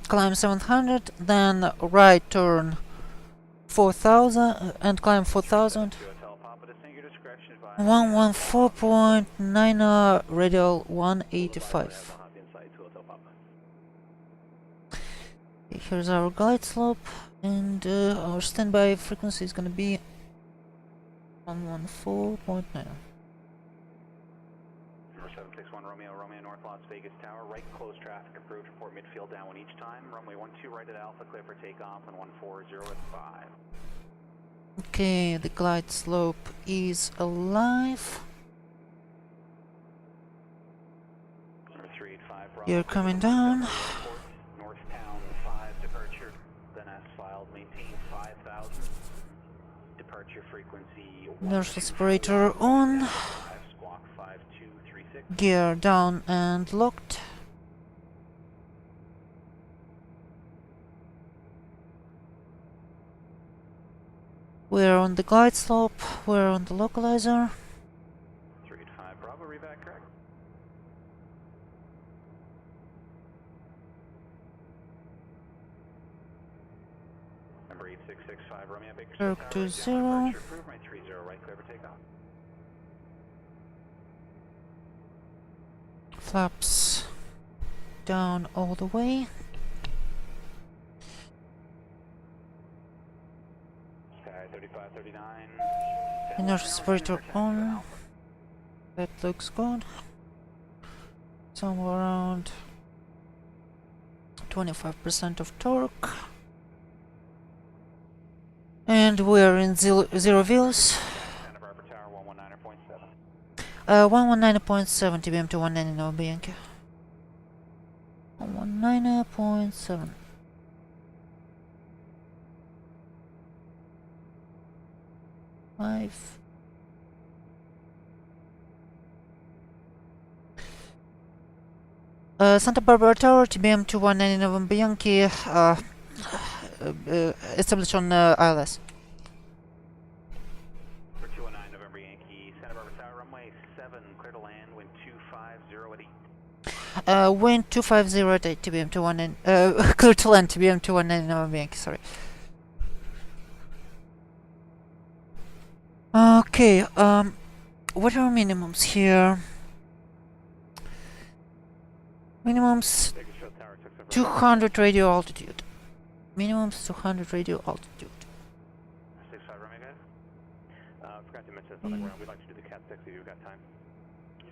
climb 700, then right turn 4000 and climb 4000. 114.9 radial 185. Okay, here's our glide slope, and our standby frequency is gonna be 114.9. Number 761 Romeo, Romeo North Las Vegas Tower, right close traffic approved, report midfield downwind each time, runway 12 right at Alpha, clear for takeoff, and 140 at 5. Okay, the glide slope is alive. Number 385 Bravo. You're coming down. North Town 5 departure, then as filed, maintain 5000. Departure frequency. Nurse aspirator on. Squawk 5236. Gear down and locked. We're on the glide slope, we're on the localizer. 385 Bravo, revac correct. Number 8665 Romeo Bakersfield Kirk Tower, 20. departure approved, right 30 right clear for takeoff. Flaps down all the way. Sky 3539. Inertial separator on. That looks good. Somewhere around 25% of torque. And we're in zero views. Santa Barbara Tower 119.7. 119.7 TBM to 190 November Yankee. 119.7. Five. Santa Barbara Tower, TBM to 190 November Yankee, established on ILS. For 209 November Yankee, Santa Barbara Tower, runway 7, clear to land, wind 250 at 8. Wind 250 at 8, TBM to 190, clear to land, TBM to 190 November Yankee, sorry. Okay, what are minimums here? Minimums 200 radio altitude. Minimums 200 radio altitude. 65 Romeo, guys. Forgot to mention this on the ground. We'd like to do the Cat 6 if you've got time.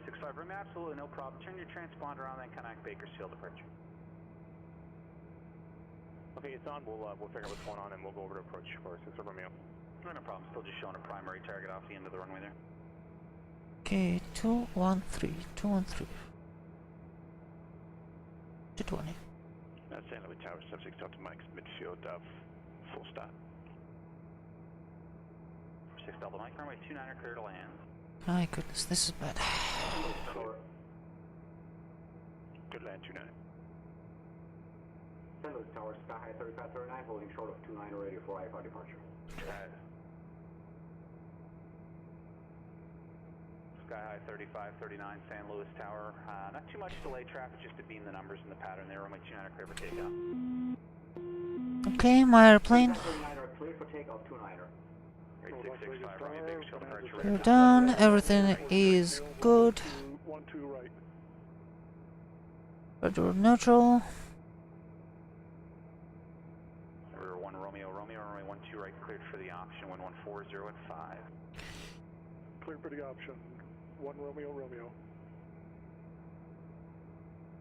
65 Romeo, absolutely no problem. Turn your transponder on, then connect Bakersfield departure. Okay, it's on. We'll figure out what's going on and we'll go over to approach for 6 Romeo. No problem. Still just showing a primary target off the end of the runway there. Okay, 213, 213. 220. San Luis Tower, subject Delta Mike's midfield, full stop. 6 Delta Mike, runway 29 clear to land. My goodness, this is bad. Good land, 29. San Luis Tower, Sky High 3539, holding short of 29 radio for IFR departure. Sky High 3539, San Luis Tower. Not too much delay traffic, just to beam the numbers in the pattern there. Runway 29 clear for takeoff. Okay, my airplane. 39er clear for takeoff, 29er. 8665 Romeo Bakersfield departure. We're down, everything is good. 12 right. Radar neutral. Number 1 Romeo, Romeo, runway 12 right cleared for the option, 1140 at 5. Clear for the option. 1 Romeo, Romeo.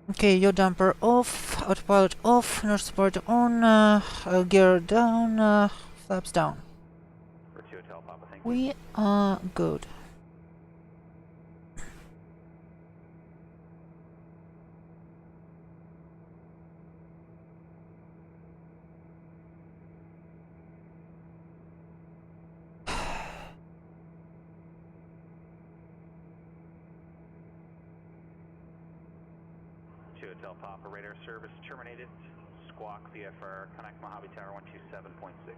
Okay, yaw damper off, autopilot off, nurse support on, gear down, Flaps down. For 2 Hotel Papa, thank you. We are good. Hotel Papa, radar service terminated. Squawk VFR, connect Mojave Tower 127.6.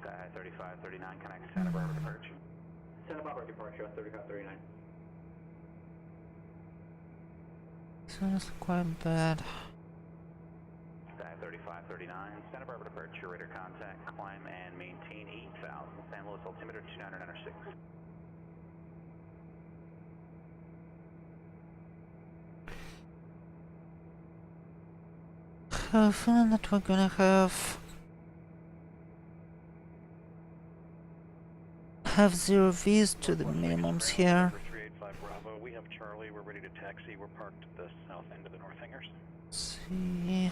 Sky High 3539, connect Santa Barbara departure. Santa Barbara departure on 3539. So that's quite bad. Sky 3539, Santa Barbara departure, radar contact, climb and maintain 8,000. San Luis altimeter 2996. I have a feeling that we're gonna have 0 V's to the minimums here. 385 Bravo, we have Charlie, we're ready to taxi, we're parked at the south end of the North Hangars. Let's see.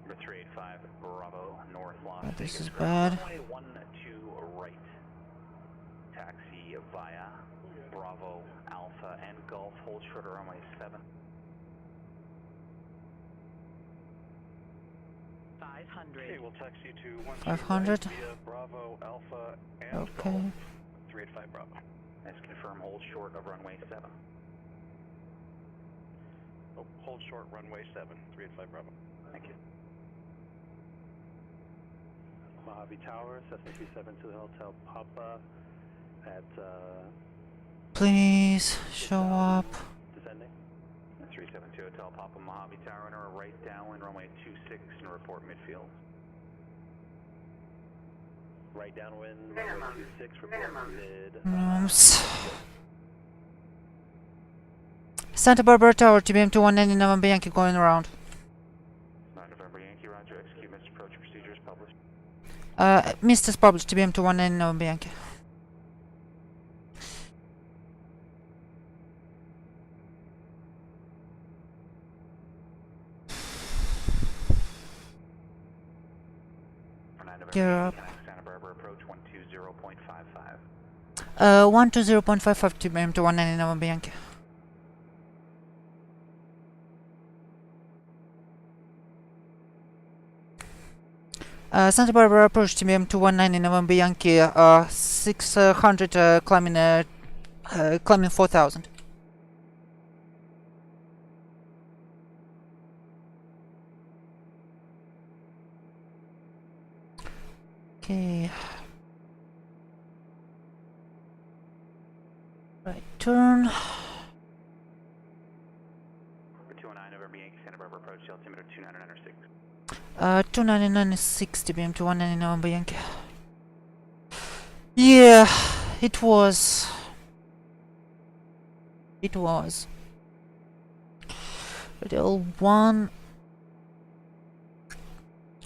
Number 385 Bravo, North Las Oh, Vegas. this is bad. Runway 12 right. Taxi via Bravo, Alpha, and Golf. Hold short of runway 7. 500. Okay, we'll taxi to 500. Right via Bravo, Alpha, and Okay. Golf. 385 Bravo. Let's confirm hold short of runway 7. Oh, hold short runway 7, 385 Bravo. Thank you. Mojave Tower, Cessna 27 to the Hotel Papa at Please show up. descending. 372 Hotel Papa Mojave Tower, enter a right downwind runway 26 and report midfield. Right downwind, runway 26, report mid. Santa Barbara Tower, TBM 219 November Yankee going around. 9 November Yankee, roger, execute missed approach procedures published. Mr. published, TBM 219 November Yankee. For 9 November Gear Yankee, up. connect Santa Barbara approach 120.55. 120.55 TBM 219 November Yankee. Santa Barbara approach TBM 219 November Yankee, 600 climbing 4000. Okay. Right turn. For 209 November Yankee, Santa Barbara approach altimeter 2996. 2996 TBM 219 November Yankee. Yeah, it was. It was. Radial 1.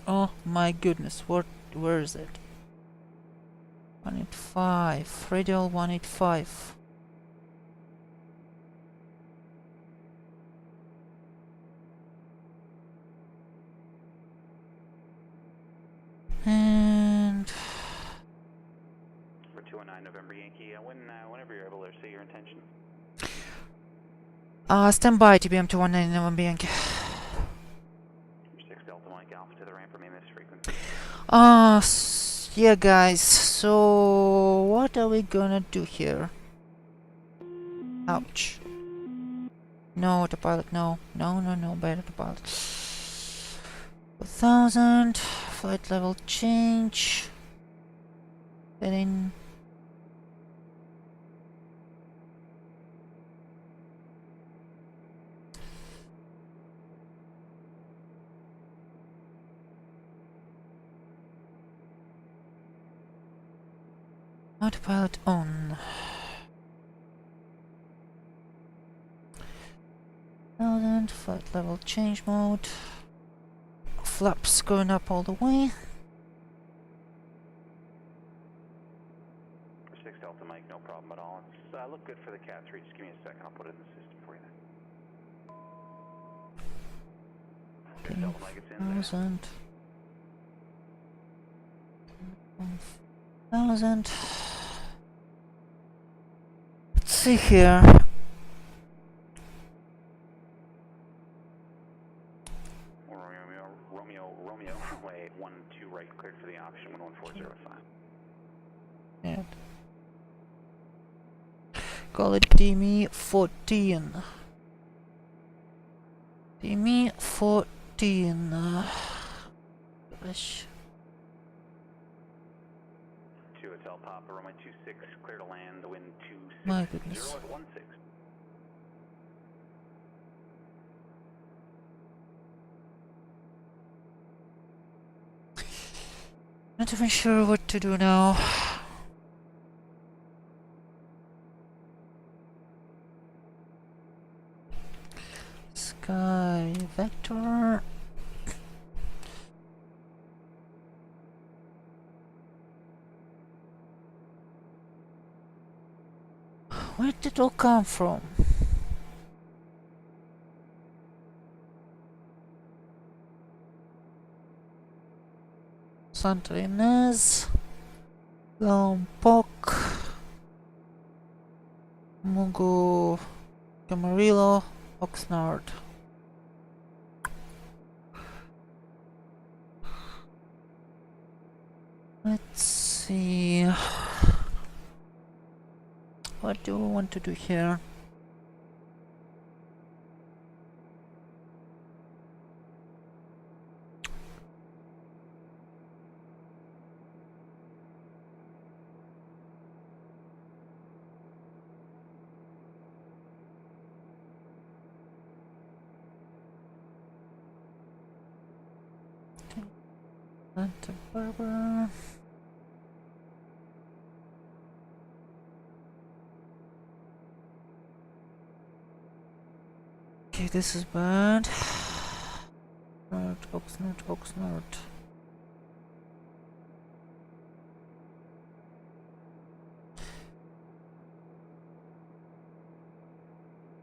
Oh my goodness, where is it? 185. Radial 185. And For 209 November Yankee, whenever you're able to say your intention. stand by TBM 219 November Yankee. 6 Delta Mike Alpha to the ramp, remain this frequency. Yeah guys, so what are we gonna do here? Ouch. No, autopilot, no. No, bad autopilot. 1000, flight level change. Setting. Autopilot on. 1000, flight level change mode. Flaps going up all the way. 6 Delta Mike No problem at all. It's look good for the Cat 3. Just give me a second. I'll put it in the system for you then. Good, tell them like it's in there. 1,000. Let's see here. Romeo, runway 12 right, cleared for the option 11405. Yeah. Call it DME 14. DME 14. Gosh. 2 Hotel Papa, runway 26, clear to land, wind 26, My goodness. 0 at 16. Not even sure what to do now. Sky vector. Where did it all come from? Santa Ynez, Lombok, Mugu, Camarillo, Oxnard. Let's see. What do we want to do here? Santa Barbara. Okay, this is bad. Oxnard.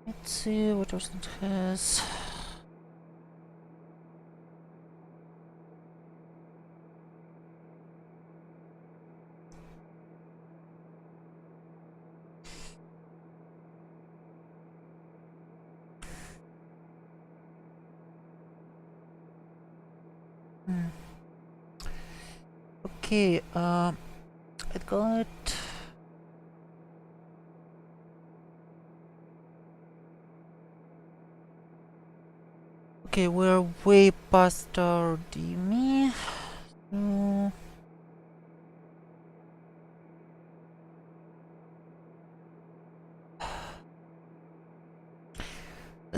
Let's see what Oxnard has. Okay, I got okay, we're way past our DME. So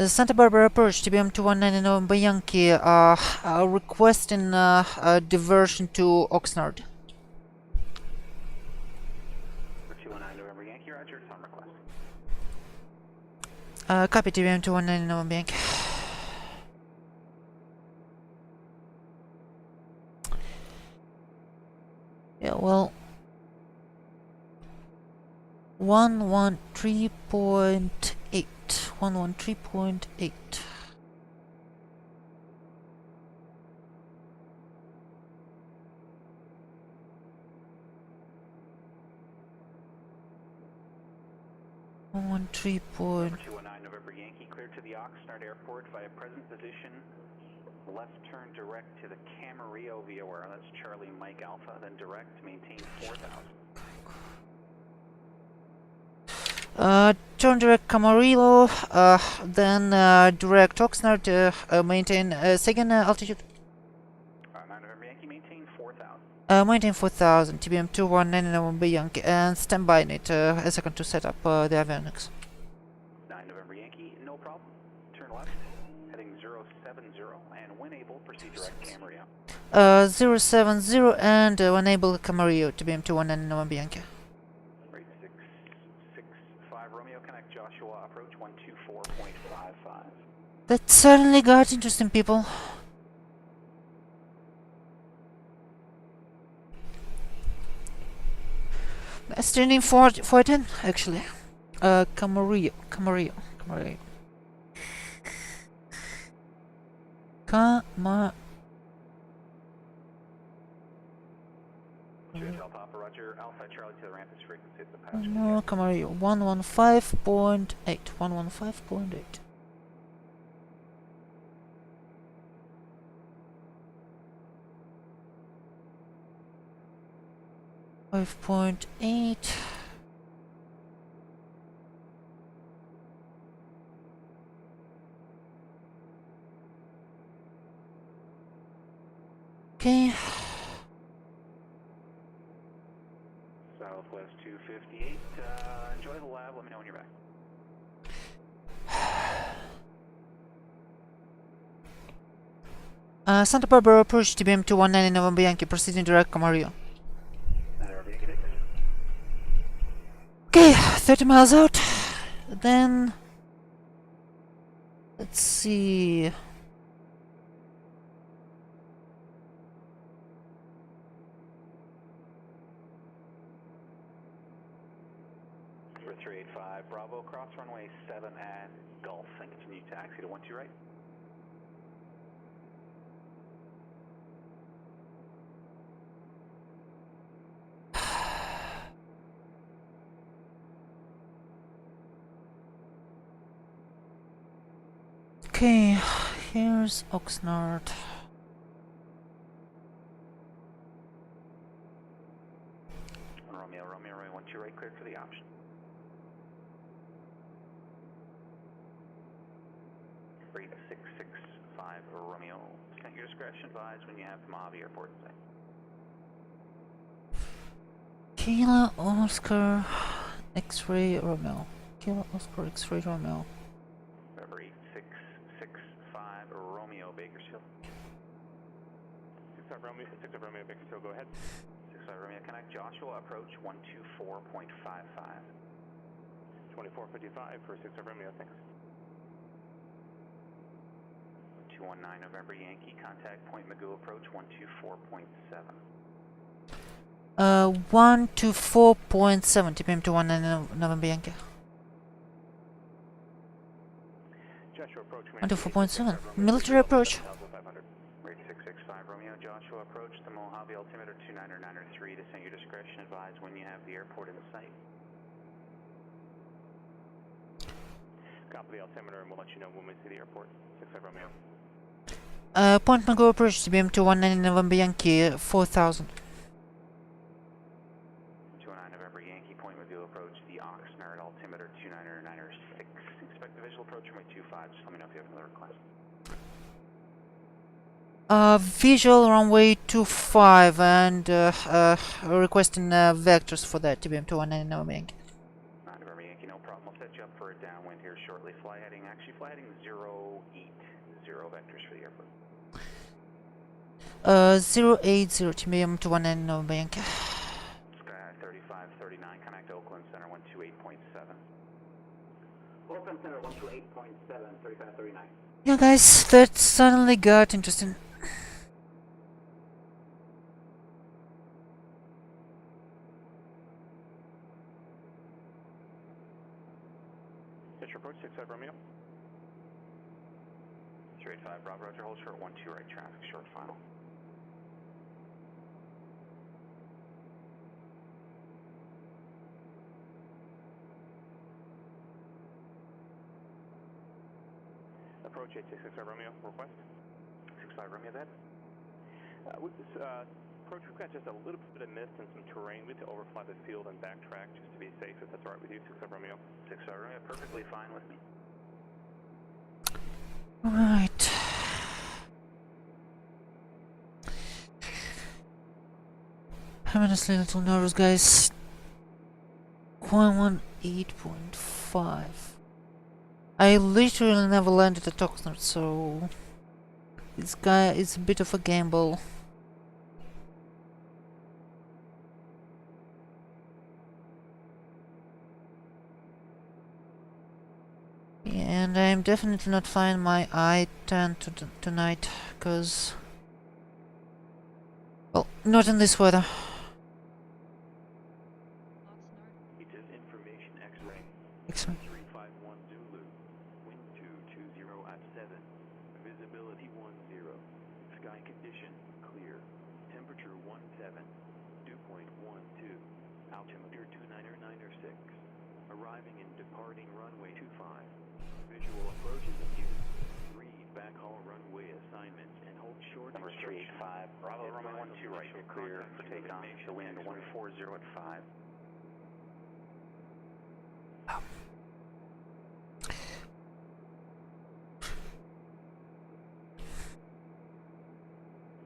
Santa Barbara approach TBM-219 November Yankee requesting a diversion to Oxnard. 219 November Yankee, roger, some request. Copy TBM-219 November Yankee. Yeah, well, 113.8. 113.8. One 219 November Yankee, cleared to the Oxnard Airport via present position. Left turn direct to the Camarillo VOR. That's Charlie Mike Alpha. Then direct, maintain 4,000. Turn direct Camarillo, then direct Oxnard, maintain second altitude. 9 November Yankee, maintain 4,000. Maintain 4,000, TBM-219 November Yankee, and stand by it a second to set up the avionics. 9 November Yankee, no problem. Turn left, heading 070, and when able, proceed direct Camarillo. 070, and when able, Camarillo, TBM-219 November Yankee. Rate 665 Romeo, connect Joshua, approach 124.55. That certainly got interesting, people. Standing for 410 actually. Camarillo. Camarillo. Papa, Roger. Alpha Charlie to the ramp is frequency at the passenger. No, Camarillo. 115.8. 115.8. .8. Okay. Southwest 258. Enjoy the lab. Let me know when you're back. Santa Barbara approach TBM-219 November Yankee, proceeding direct Camarillo. Okay, 30 miles out. Then let's see. For 385 Bravo, cross runway 7 at Gulf and continue taxi to 12 right. Okay, here's Oxnard. Romeo, 12 right, cleared for the option. Rate 665 Romeo. At your discretion, advise when you have Mojave Airport in sight. Kilo Oscar X-ray Romeo. Kilo Oscar X-ray Romeo. Remember 8665 Romeo Bakersfield. 65 Romeo Bakersfield, go ahead. 65 Romeo Connect, Joshua approach 124.55. 2455 for 65 Romeo, thanks. 219 November Yankee, contact Point Magoo approach 124.7. 124.7 TBM-219 November Yankee. Joshua approach 124.7 military approach. Rate 665 Romeo, Joshua approach the Mojave altimeter 29993. Descend your discretion, advise when you have the airport in sight. Copy the altimeter and we'll let you know when we see the airport. 65 Romeo. Point Magoo approach TBM-219 November Yankee 4000. 209 November Yankee, Point Magoo approach the Oxnard altimeter 29996. Expect the visual approach runway 25. Just let me know if you have another request. Visual runway 25 and requesting vectors for that TBM-219 November Yankee. November Yankee, no problem. We'll set you up for a downwind here shortly. Fly heading 080 vectors for the airport. 080 TBM-219 November Yankee. Sky 3539, connect Oakland Center 128.7. Oakland Center 128.7, 3539. Yeah, guys, that suddenly got interesting. Pitcher approach 65 Romeo. 385 Bravo, Roger, hold short 12 right traffic, short final. Approach 865 Romeo, request. 65 Romeo, that. With this approach, we've got just a little bit of mist and some terrain. We have to overfly the field and backtrack just to be safe, if that's all right with you. 65 Romeo. 65 Romeo, perfectly fine with me. Right. I'm honestly a little nervous, guys. 118.5. I literally never landed at Oxnard, so this guy is a bit of a gamble. And I'm definitely not flying my I-10 tonight, because, well, not in this weather. Altimeter 29906. Arriving and departing runway 25. Visual approaches in use. Read backhaul runway assignments and hold short. Number 385, Bravo, runway 12 right, you're clear for takeoff. The wind 140 at 5.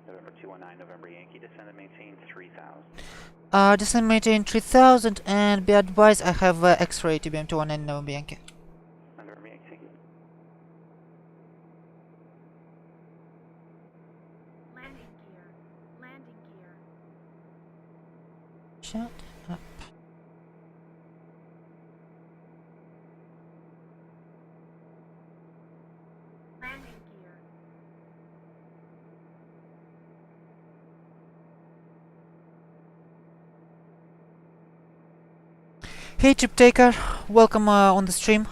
November 219, November Yankee, descend and maintain 3000. Descend maintain 3000, and be advised I have X-ray TBM 219 November Yankee. November Yankee. Landing gear. Landing gear. Shut up. Landing gear. Hey Trip Taker, welcome on the stream.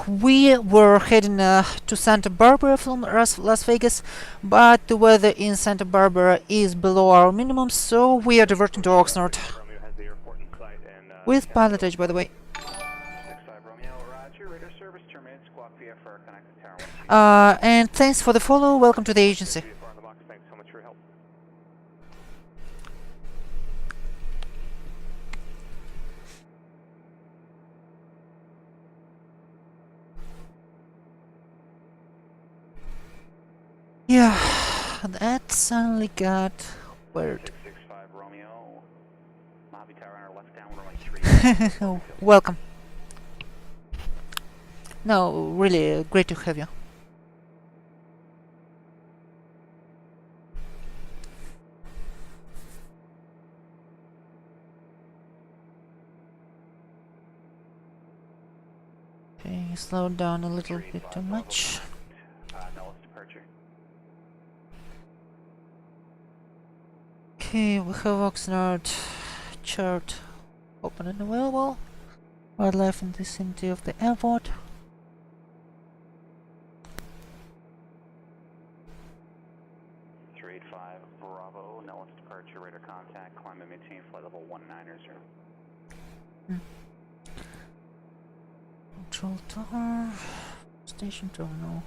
We were heading to Santa Barbara from Las Vegas, but the weather in Santa Barbara is below our minimum, so we are diverting to Oxnard. Romeo has the airport in sight and With PilotEdge, by the way. 65 Romeo, roger, radar service terminated, squawk VFR, connect to tower 1. And thanks for the follow, welcome to the agency. VFR on the box. Thanks so much for your help. Yeah, that suddenly got weird. 665 Romeo, Mojave Tower on our left down, runway 3. Welcome. No, really great to have you. Okay, slow down a little bit too much. Nellis departure. Okay, we have Oxnard chart open and available. Wildlife in the vicinity of the airport. Bravo, Nellis departure, radar contact, climb and maintain flight level 190. Control tower, station terminal.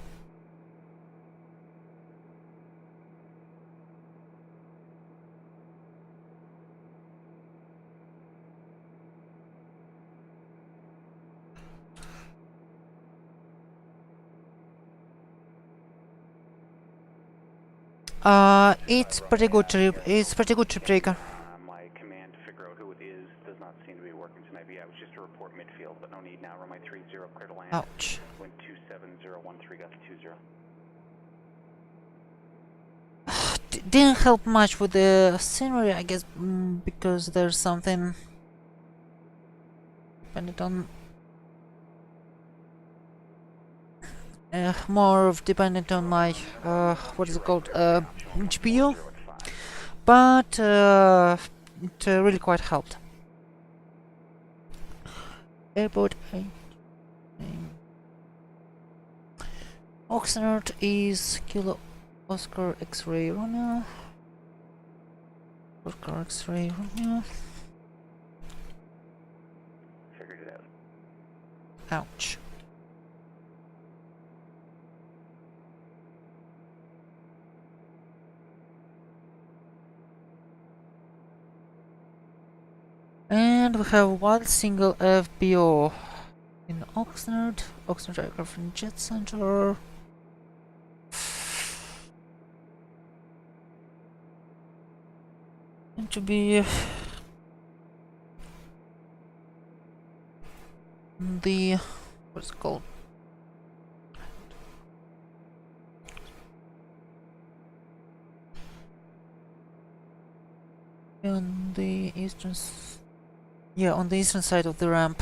It's pretty good trip. It's pretty good trip taker. My command to figure out who it is does not seem to be working tonight. But yeah, it was just a report midfield, but no need now. Runway 30, clear to land. Ouch. Wind 27013, got to 20. Didn't help much with the scenery, I guess, because there's something dependent on more of dependent on my what is it called, GPU, but it really quite helped. Airport 8. Oxnard is Kilo Oscar X-ray Romeo. Oscar X-ray Romeo. Figured it out. Ouch. And we have one single FBO in Oxnard. Oxnard Aircraft and Jet Center. And to be the what's it called? On the eastern, yeah, on the eastern side of the ramp.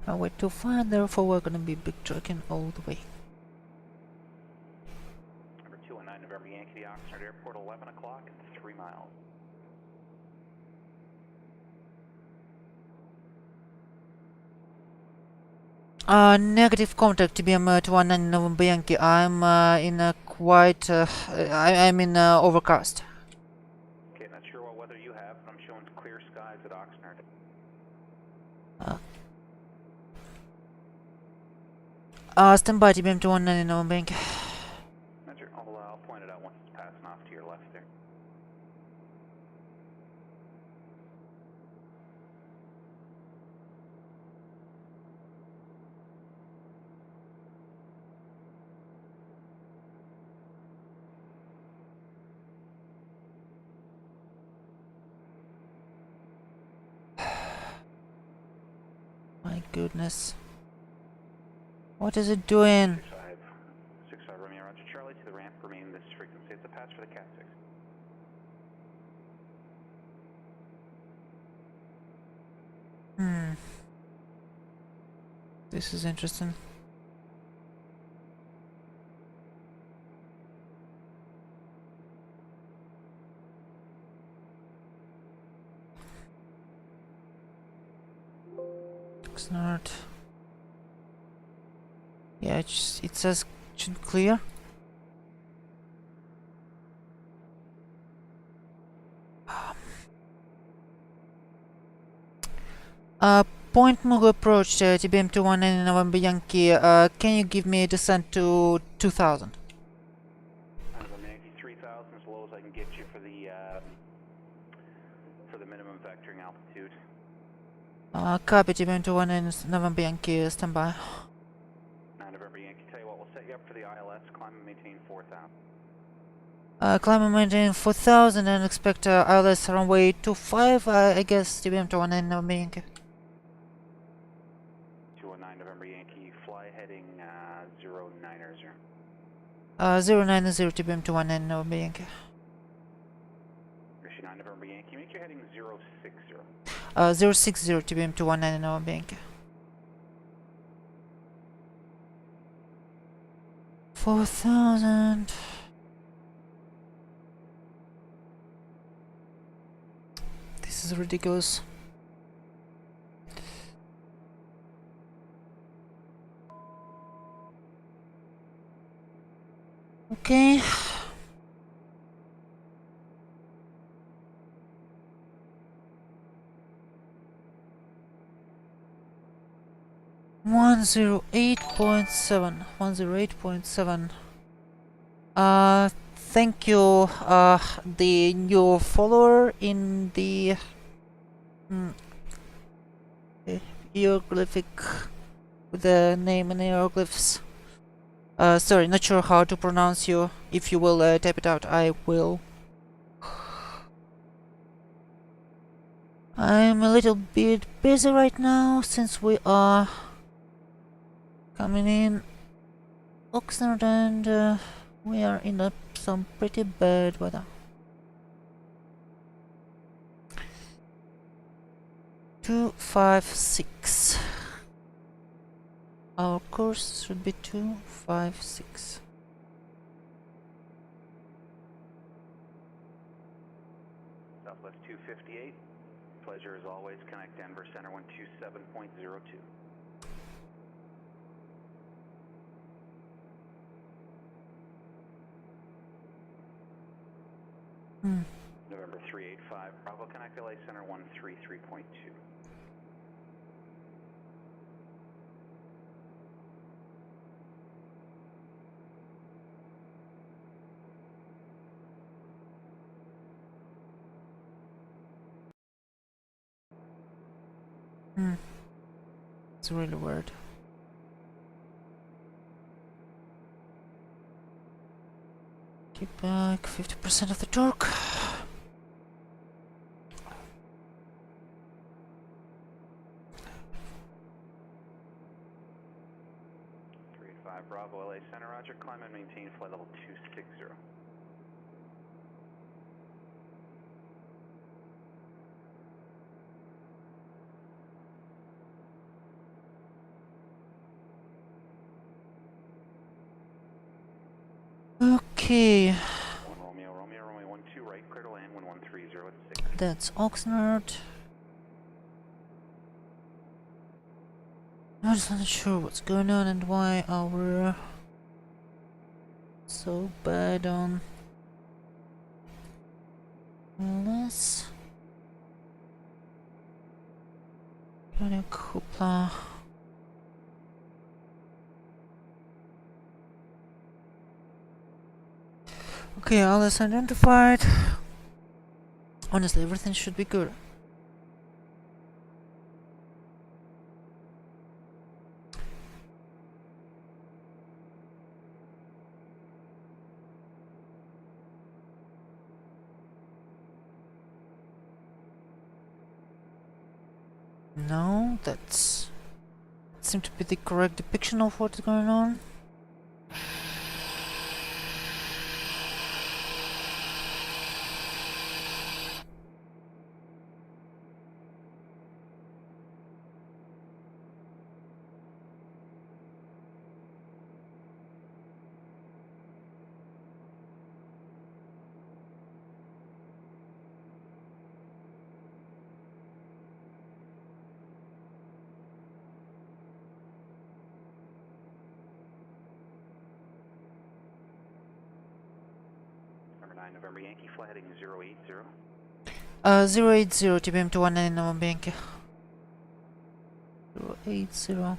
Way too far, therefore we're gonna be big trucking all the way. Number 219 November Yankee, the Oxnard Airport, 11 o'clock, 3 miles. Negative contact TBM-219 November Yankee. I'm in a quite. I'm in overcast. Okay, not sure what weather you have, but I'm showing clear skies at Oxnard. Standby TBM-219 November Yankee. Roger. I'll point it out once it's passing off to your left there. My goodness. What is it doing? 6-5 Romeo, Roger Charlie, to the ramp, remain this frequency. It's a patch for the Cat 6. This is interesting. Oxnard. Yeah, it says should clear. Point Mugu approach TBM-219 November Yankee. Can you give me a descent to 2000? November Yankee 3000 as low as I can get you for the minimum vectoring altitude. Copy TBM-219 November Yankee, standby. 9 November Yankee, tell you what, we'll set you up for the ILS, climb and maintain 4000. Climb and maintain 4000 and expect ILS runway 25, I guess TBM-219 November Yankee. 219 November Yankee, fly heading 090. 090 TBM-219 November Yankee. 9 November Yankee, make your heading 060. 060 TBM-219 November Yankee. 4000. This is ridiculous. Okay. One 108.7. Thank you, the new follower in the hieroglyphic with the name and hieroglyphs. Sorry, not sure how to pronounce you. If you will type it out, I will. I'm a little bit busy right now since we are coming in Oxnard and we are in some pretty bad weather. 256. Our course should be 256. Southwest 258. Pleasure as always. Connect Denver Center 127.02. November 385. Bravo Connect LA Center 133.2. It's really weird. Keep back 50% of the torque. 385 Bravo LA Center, roger. Climb and maintain flight level 260. Okay. 1 Romeo, Romeo, Romeo 12 right, clear to land 1130 at 6. That's Oxnard. I'm just not sure what's going on and why our so bad on this. Hoopla. Okay, all is identified. Honestly, everything should be good. No, that seemed to be the correct depiction of what's going on. Number 9, November Yankee, fly heading 080. 080 TBM-900 November Yankee. 080.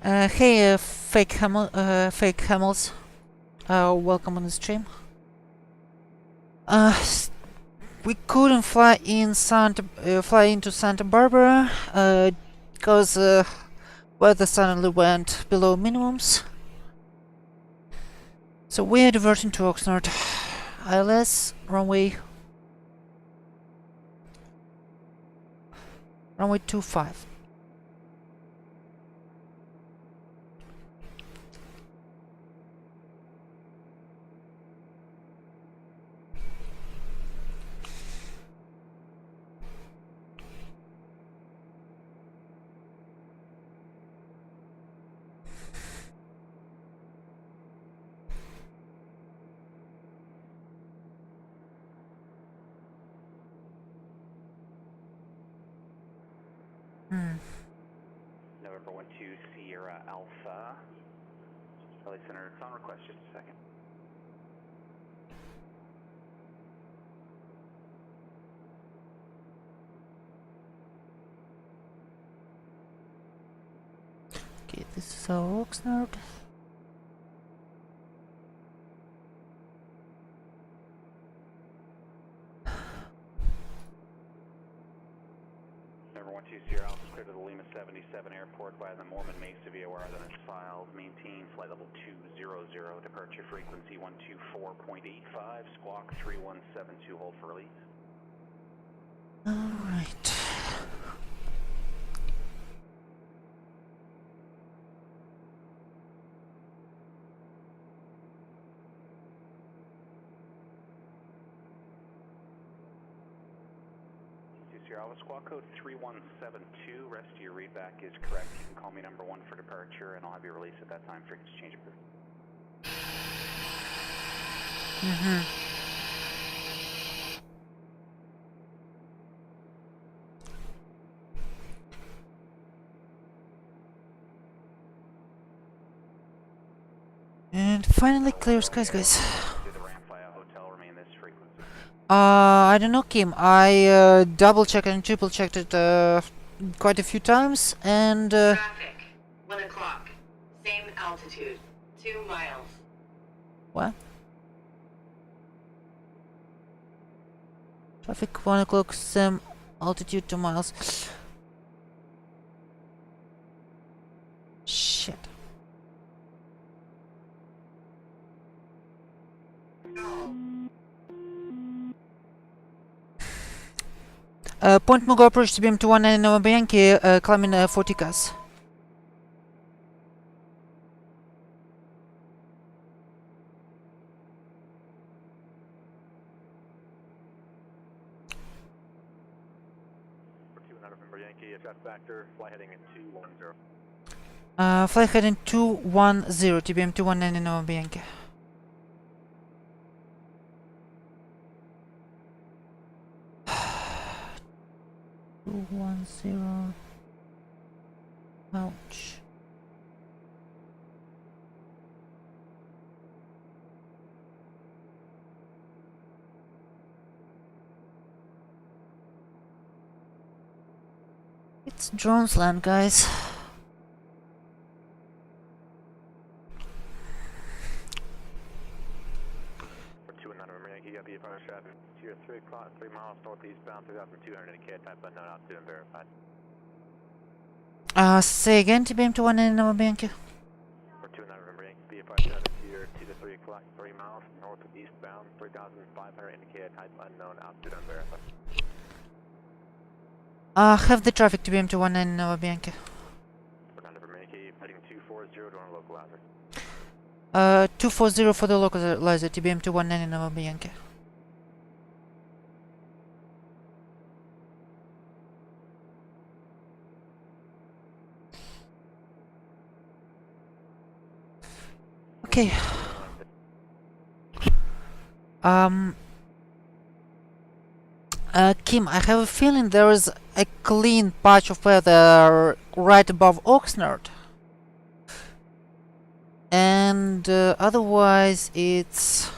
Hey, fake Hamels. Welcome on the stream. We couldn't fly into Santa Barbara, because weather suddenly went below minimums. So we are diverting to Oxnard. ILS, runway 25. November 12 Sierra Alpha. Relay Center, it's on request, just a second. Okay, this is our Oxnard. Number 12 Sierra Alpha, clear to the Lima 77 airport via the Mormon Mesa VOR, then it's filed. Maintain flight level 200, departure frequency 124.85, squawk 3172, hold for release. Alright. Alpha, squawk code 3172, rest of your readback is correct. You can call me number 1 for departure and I'll have you release at that time. Frequency change approved. And finally clear skies, guys. I don't know, Kim. I double checked and triple checked it quite a few times, and Traffic, 1 o'clock, same altitude, 2 miles. What? Traffic 1 o'clock, same altitude, 2 miles. Shit. Point Mugo approach TBM to 190 November Yankee, climbing 40 gas. November Yankee, jet factor, fly heading at 210. Fly heading 210 TBM 219 November Yankee. 0. Ouch. It's drones land, guys. For 2 and 9 over Yankee, be approach traffic. You're 3 o'clock, 3 miles northeastbound, 3,200 indicated type unknown, altitude and verified. Say again, TBM to 1 in November Yankee. For 2 and 9 over Yankee, be approach traffic. You're 2 to 3 o'clock, 3 miles northeastbound, 3,500 indicated type unknown, altitude unverified. Have the traffic TBM to 1 in November Yankee. For 9 over Yankee, heading 240 to our localizer. 240 for the localizer, TBM to 1 in November Yankee. Okay. Kim, I have a feeling there is a clean patch of weather right above Oxnard. And otherwise it's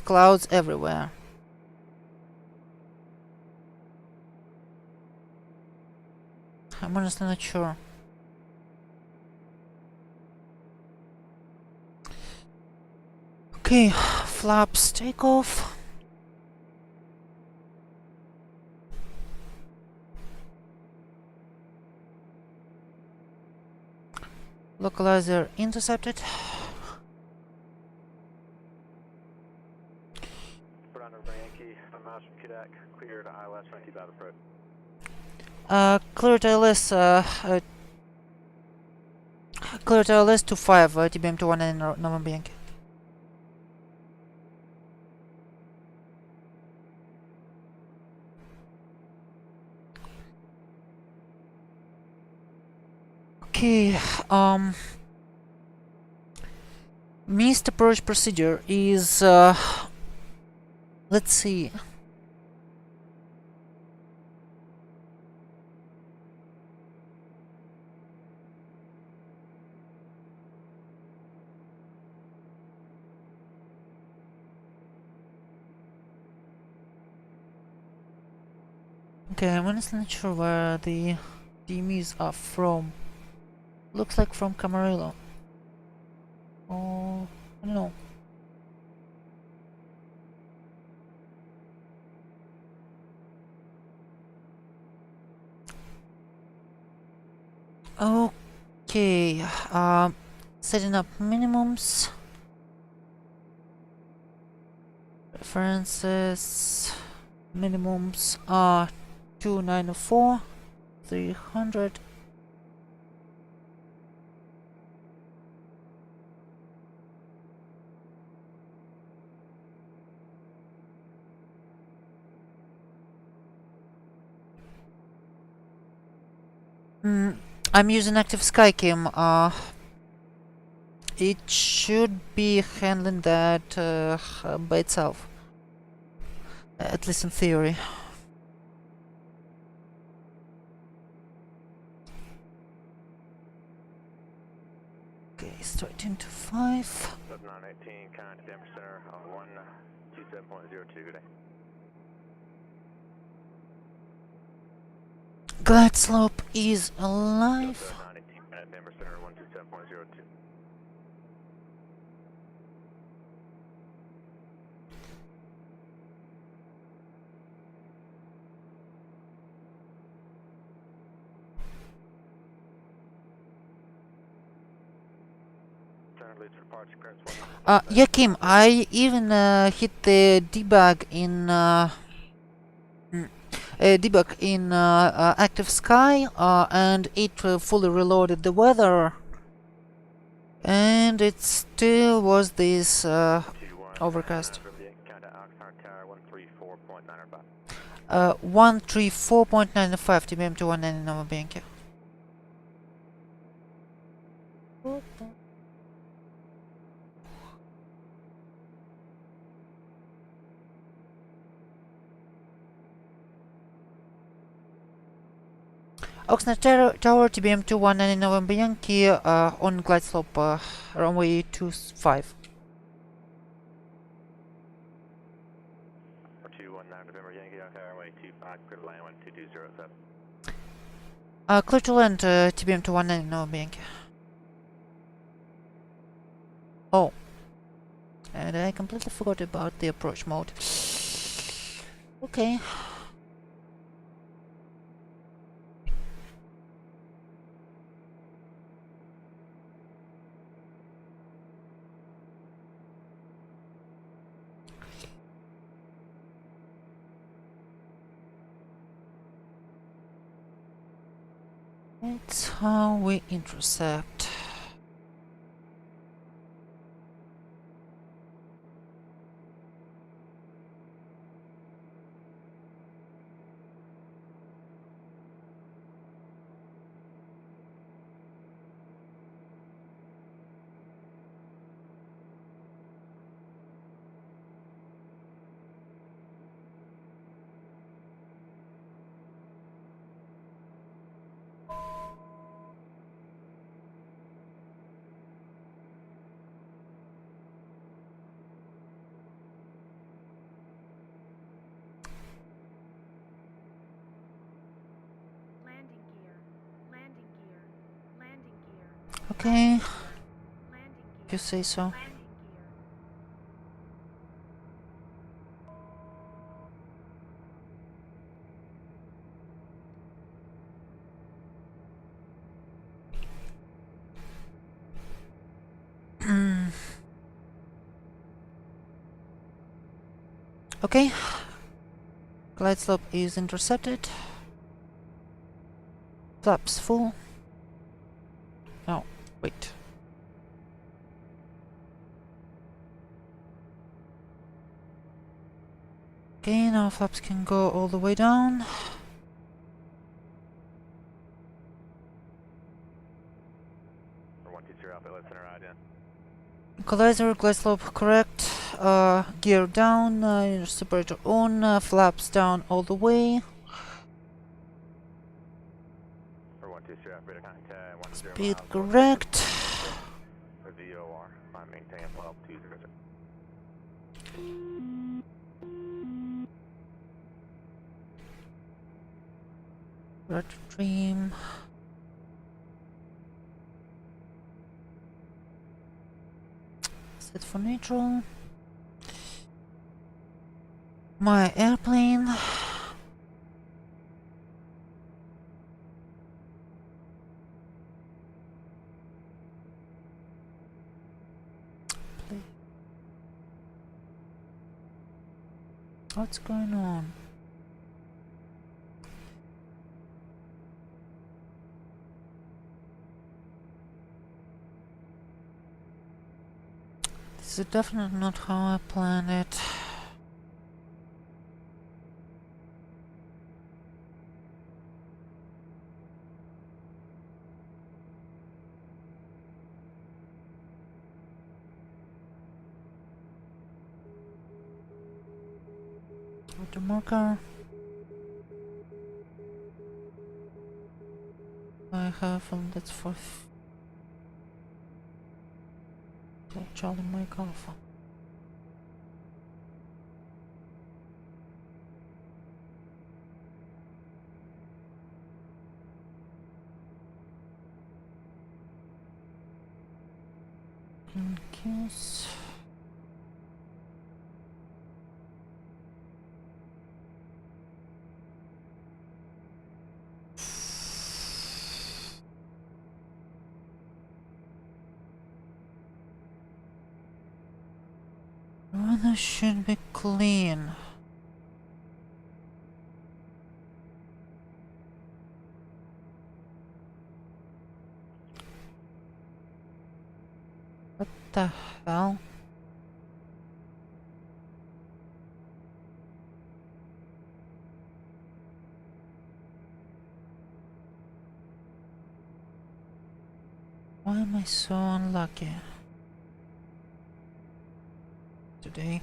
clouds everywhere. I'm honestly not sure. Okay, flaps takeoff. Localizer intercepted. For 9 over Yankee, 5 miles from Kudak, cleared ILS 20 about approach. Cleared ILS, cleared ILS to 5, TBM to 1 in November Yankee. Okay, missed approach procedure is, let's see. Okay, I'm honestly not sure where the DMEs are from. Looks like from Camarillo. Oh, I don't know. Okay, setting up minimums. References. Minimums are 294, 300. I'm using Active SkyCam. It should be handling that by itself, at least in theory. Okay, starting to 5. 918, contact Denver Center on 127.02 today. Glide slope is alive. 918, contact Denver Center 127.02. Yeah, Kim, I even hit the debug in Active Sky, and it fully reloaded the weather, and it still was this overcast. 134.95 TBM to 1 in November Yankee. Oxnard Tower, TBM-900 November Yankee, on glide slope, runway 25. 219 November Yankee, okay, runway 25, clear to land 12207. Clear to land, TBM-900 November Yankee. Oh, and I completely forgot about the approach mode. Okay. That's how we intersect. Landing gear. Landing gear. Landing gear. Okay, Landing gear. if you say so. Landing gear. Okay, glide slope is intercepted. Flaps full. Oh, wait. Okay, now flaps can go all the way down. For 120 Alpha, let's center ride in. Equalizer, glide slope correct. Gear down, separator on, flaps down all the way. For 120 Alpha, Beta contact 10 Speed miles. correct. For VOR, I'm maintaining 12200. Red Dream. Set for neutral. My airplane. What's going on? This is definitely not how I planned it. Auto marker. I have, and that's for Charlie Mike Alpha. In case. Weather should be clean. What the hell? Why am I so unlucky today?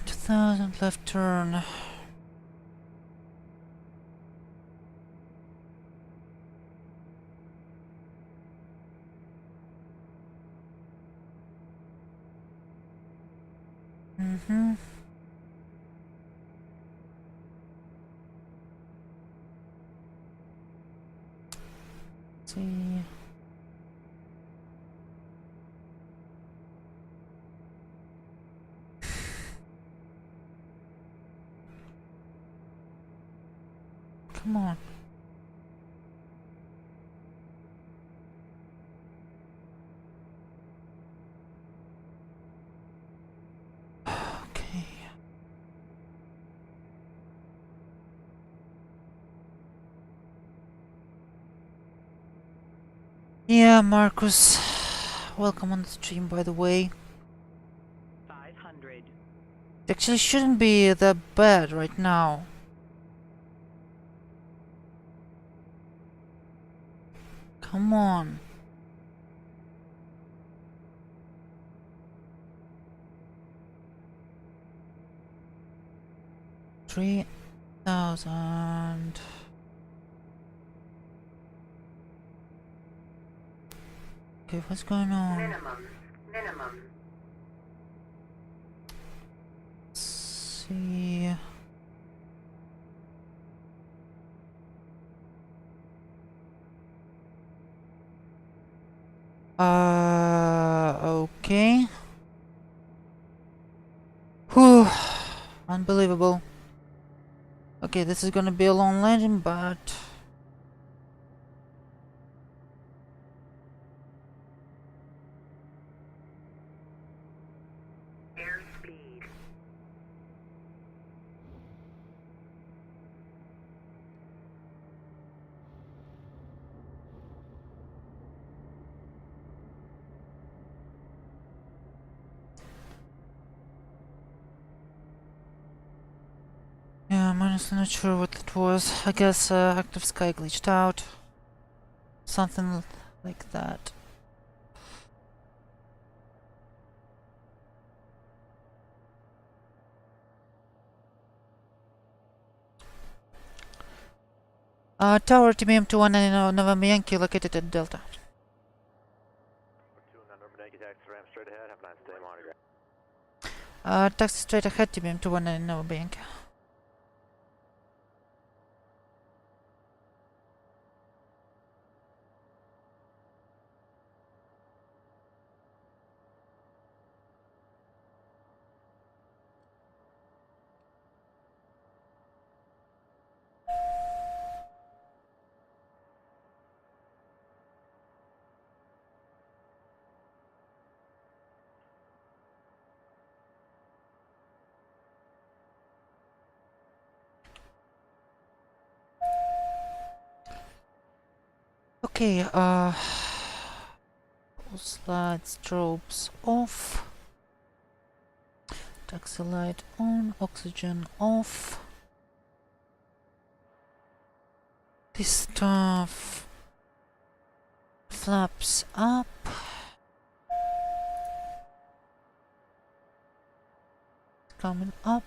2000 left turn. Mm-hmm. See. Come on. Okay. Yeah, Marcus. Welcome on the stream, by the way. 500. It actually shouldn't be that bad right now. Come on. $3,000. Okay, what's going on? Minimum. Let's see. Okay. Whew. Unbelievable. Okay, this is gonna be a long landing, but... Airspeed. Yeah, I'm honestly not sure what it was. I guess Active Sky glitched out. Something like that. Tower TBM-900 November Yankee located at Delta. 2 November Yankee taxi ramp straight ahead. Have a nice day, monitor. Taxi straight ahead TBM-900 November Yankee. Okay, slide strobes off. Taxi light on, oxygen off. This stuff flaps up. Coming up.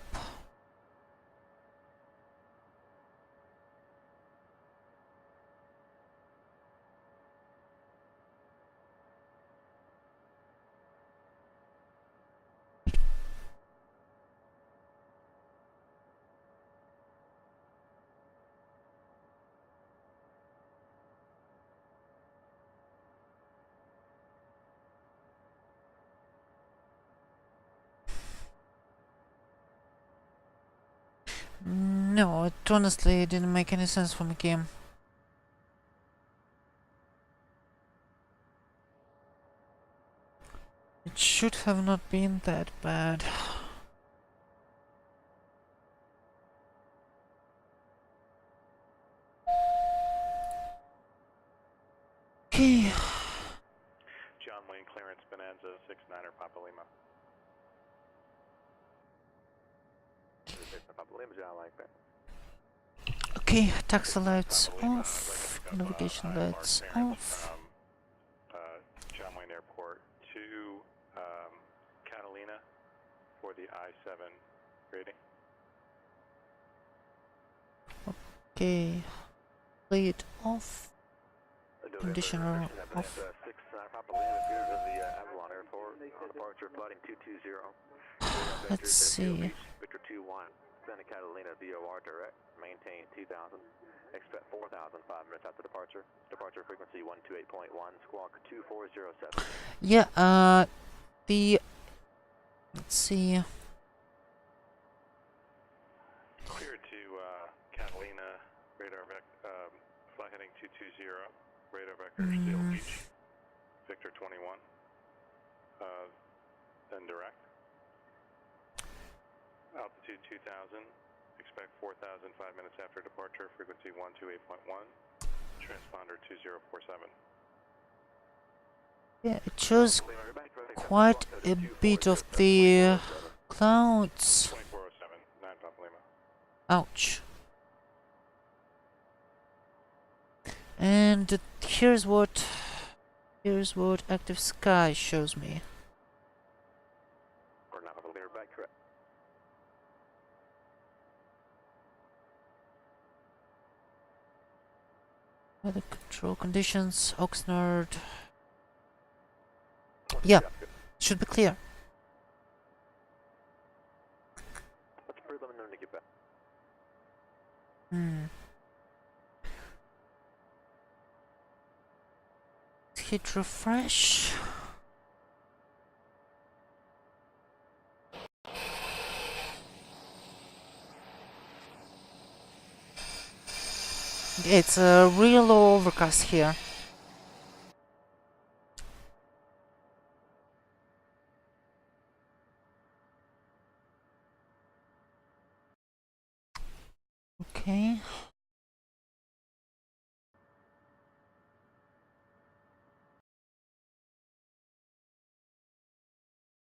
No, it honestly didn't make any sense for me, game. It should have not been that bad. Okay. John Wayne clearance Bonanza 69er Papa Lima. Papa Lima, John like that. Okay, taxi lights off, navigation lights off. John Wayne Airport to Catalina for the I-7 rating. Okay, lead off, conditioner off. 69 Papa Lima, appears in the Avalon Airport on departure flighting 220. let's see. Victor 2-1, Santa Catalina VOR direct, maintain 2000, expect 4000 5 minutes after departure. Departure frequency 128.1, squawk 2407. Yeah, let's see. Clear to Catalina, radar flight heading 220, radar vector Seal Beach, Victor 21, then direct. Altitude 2000, expect 4000 5 minutes after departure, frequency 128.1, transponder 2047. Yeah, it shows quite a bit of the clouds. 2407, 9 Papa Lima. Ouch. And here's what active sky shows me. We're not a clear back correct. Weather control conditions, Oxnard. Yeah, should be clear. Let's preliminary to get back. Hit refresh. It's a real overcast here. Okay.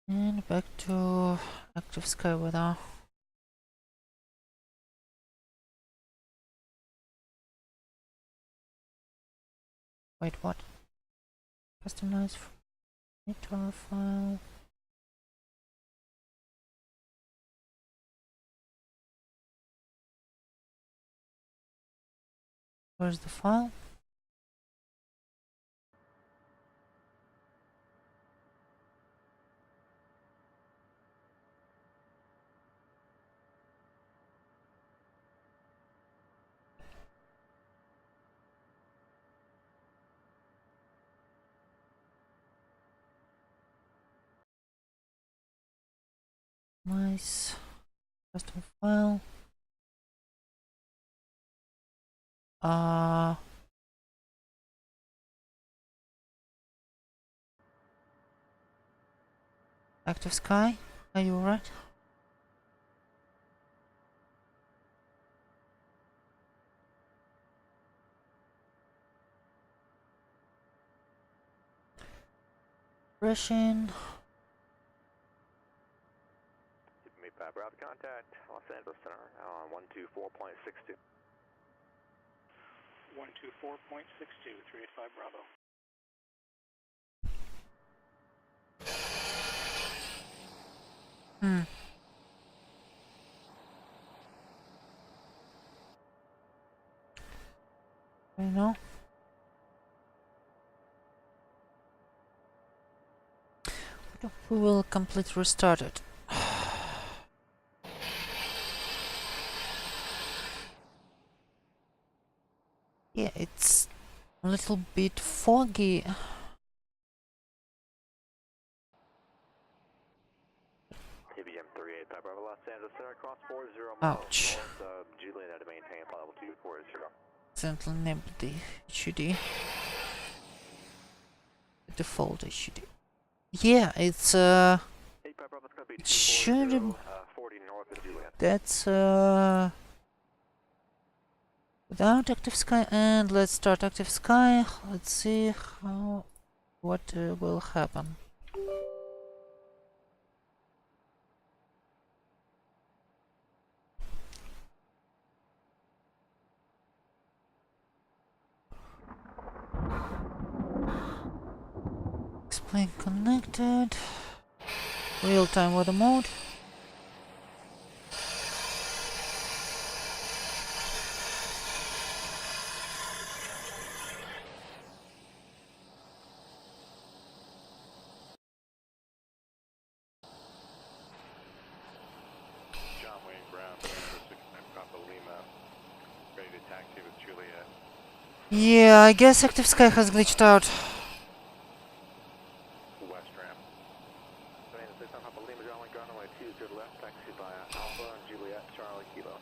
And back to active sky weather. Wait, what? Customize monitor file. Where's the file? Nice. Custom file. Active sky. Are you alright? Refreshing. Keep me Papa out of contact, Los Angeles Center, on 124.62. 124.62, 385 Bravo. I know. We will complete restart it. Yeah, it's a little bit foggy. TBM-38, Papa Bravo, Los Angeles Center, cross 40 Ouch. miles, Juliet to maintain level 240. Accidentally enabled the HUD. Default HUD. Yeah, it's Hey, Papa Bravo, it's gonna be it should 40 north of Juliet. that's without active sky, and let's start active sky. Let's see what will happen. Explain connected. Real-time weather mode. active with Juliet. Yeah, I guess Active Sky has glitched out. West ramp. Savannah 6 on Papa Lima, John Link, runway 20 left, taxi via Alpha and Juliet, Charlie Kilo.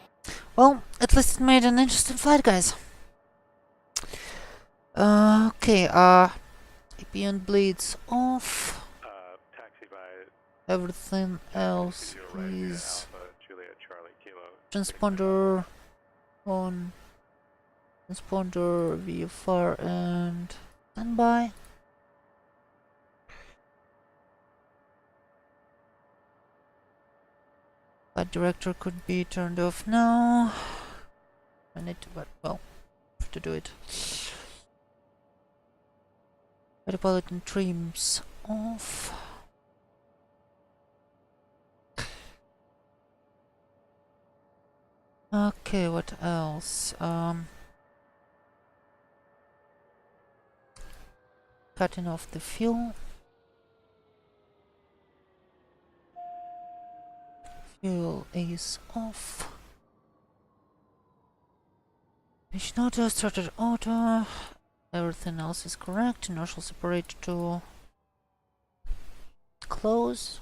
Well, at least it made an interesting flight, guys. Okay, APN bleeds off. Taxi via Everything else is Alpha, Juliet, Charlie Kilo. transponder on, transponder VFR and standby. Flight director could be turned off now. I need to, but well, have to do it. Autopilot and trims off. Okay, what else? Cutting off the fuel. Fuel is off. Mission auto started auto. Everything else is correct. Inertial separator to close.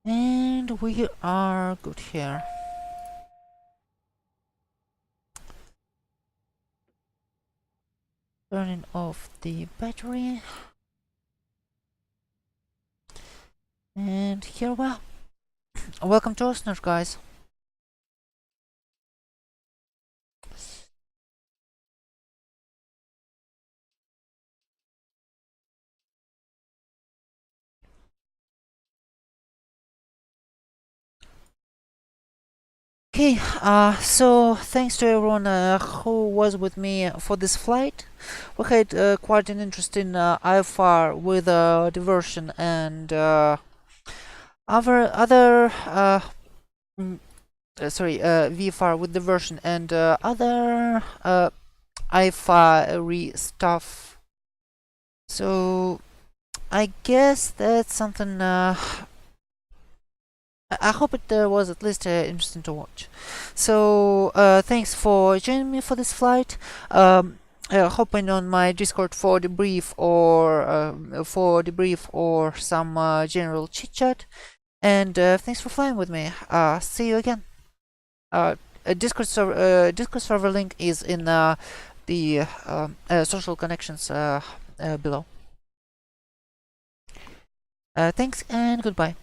And we are good here. Turning off the battery. And here we are. Welcome to HotStart, guys. Okay, so thanks to everyone who was with me for this flight. We had quite an interesting IFR with diversion and VFR with diversion and other IFR stuff. So I guess that's something. I hope it was at least interesting to watch. So thanks for joining me for this flight. Hopping on my Discord for debrief or some general chit chat. And thanks for flying with me. See you again. Discord server link is in the social connections below. Thanks and goodbye.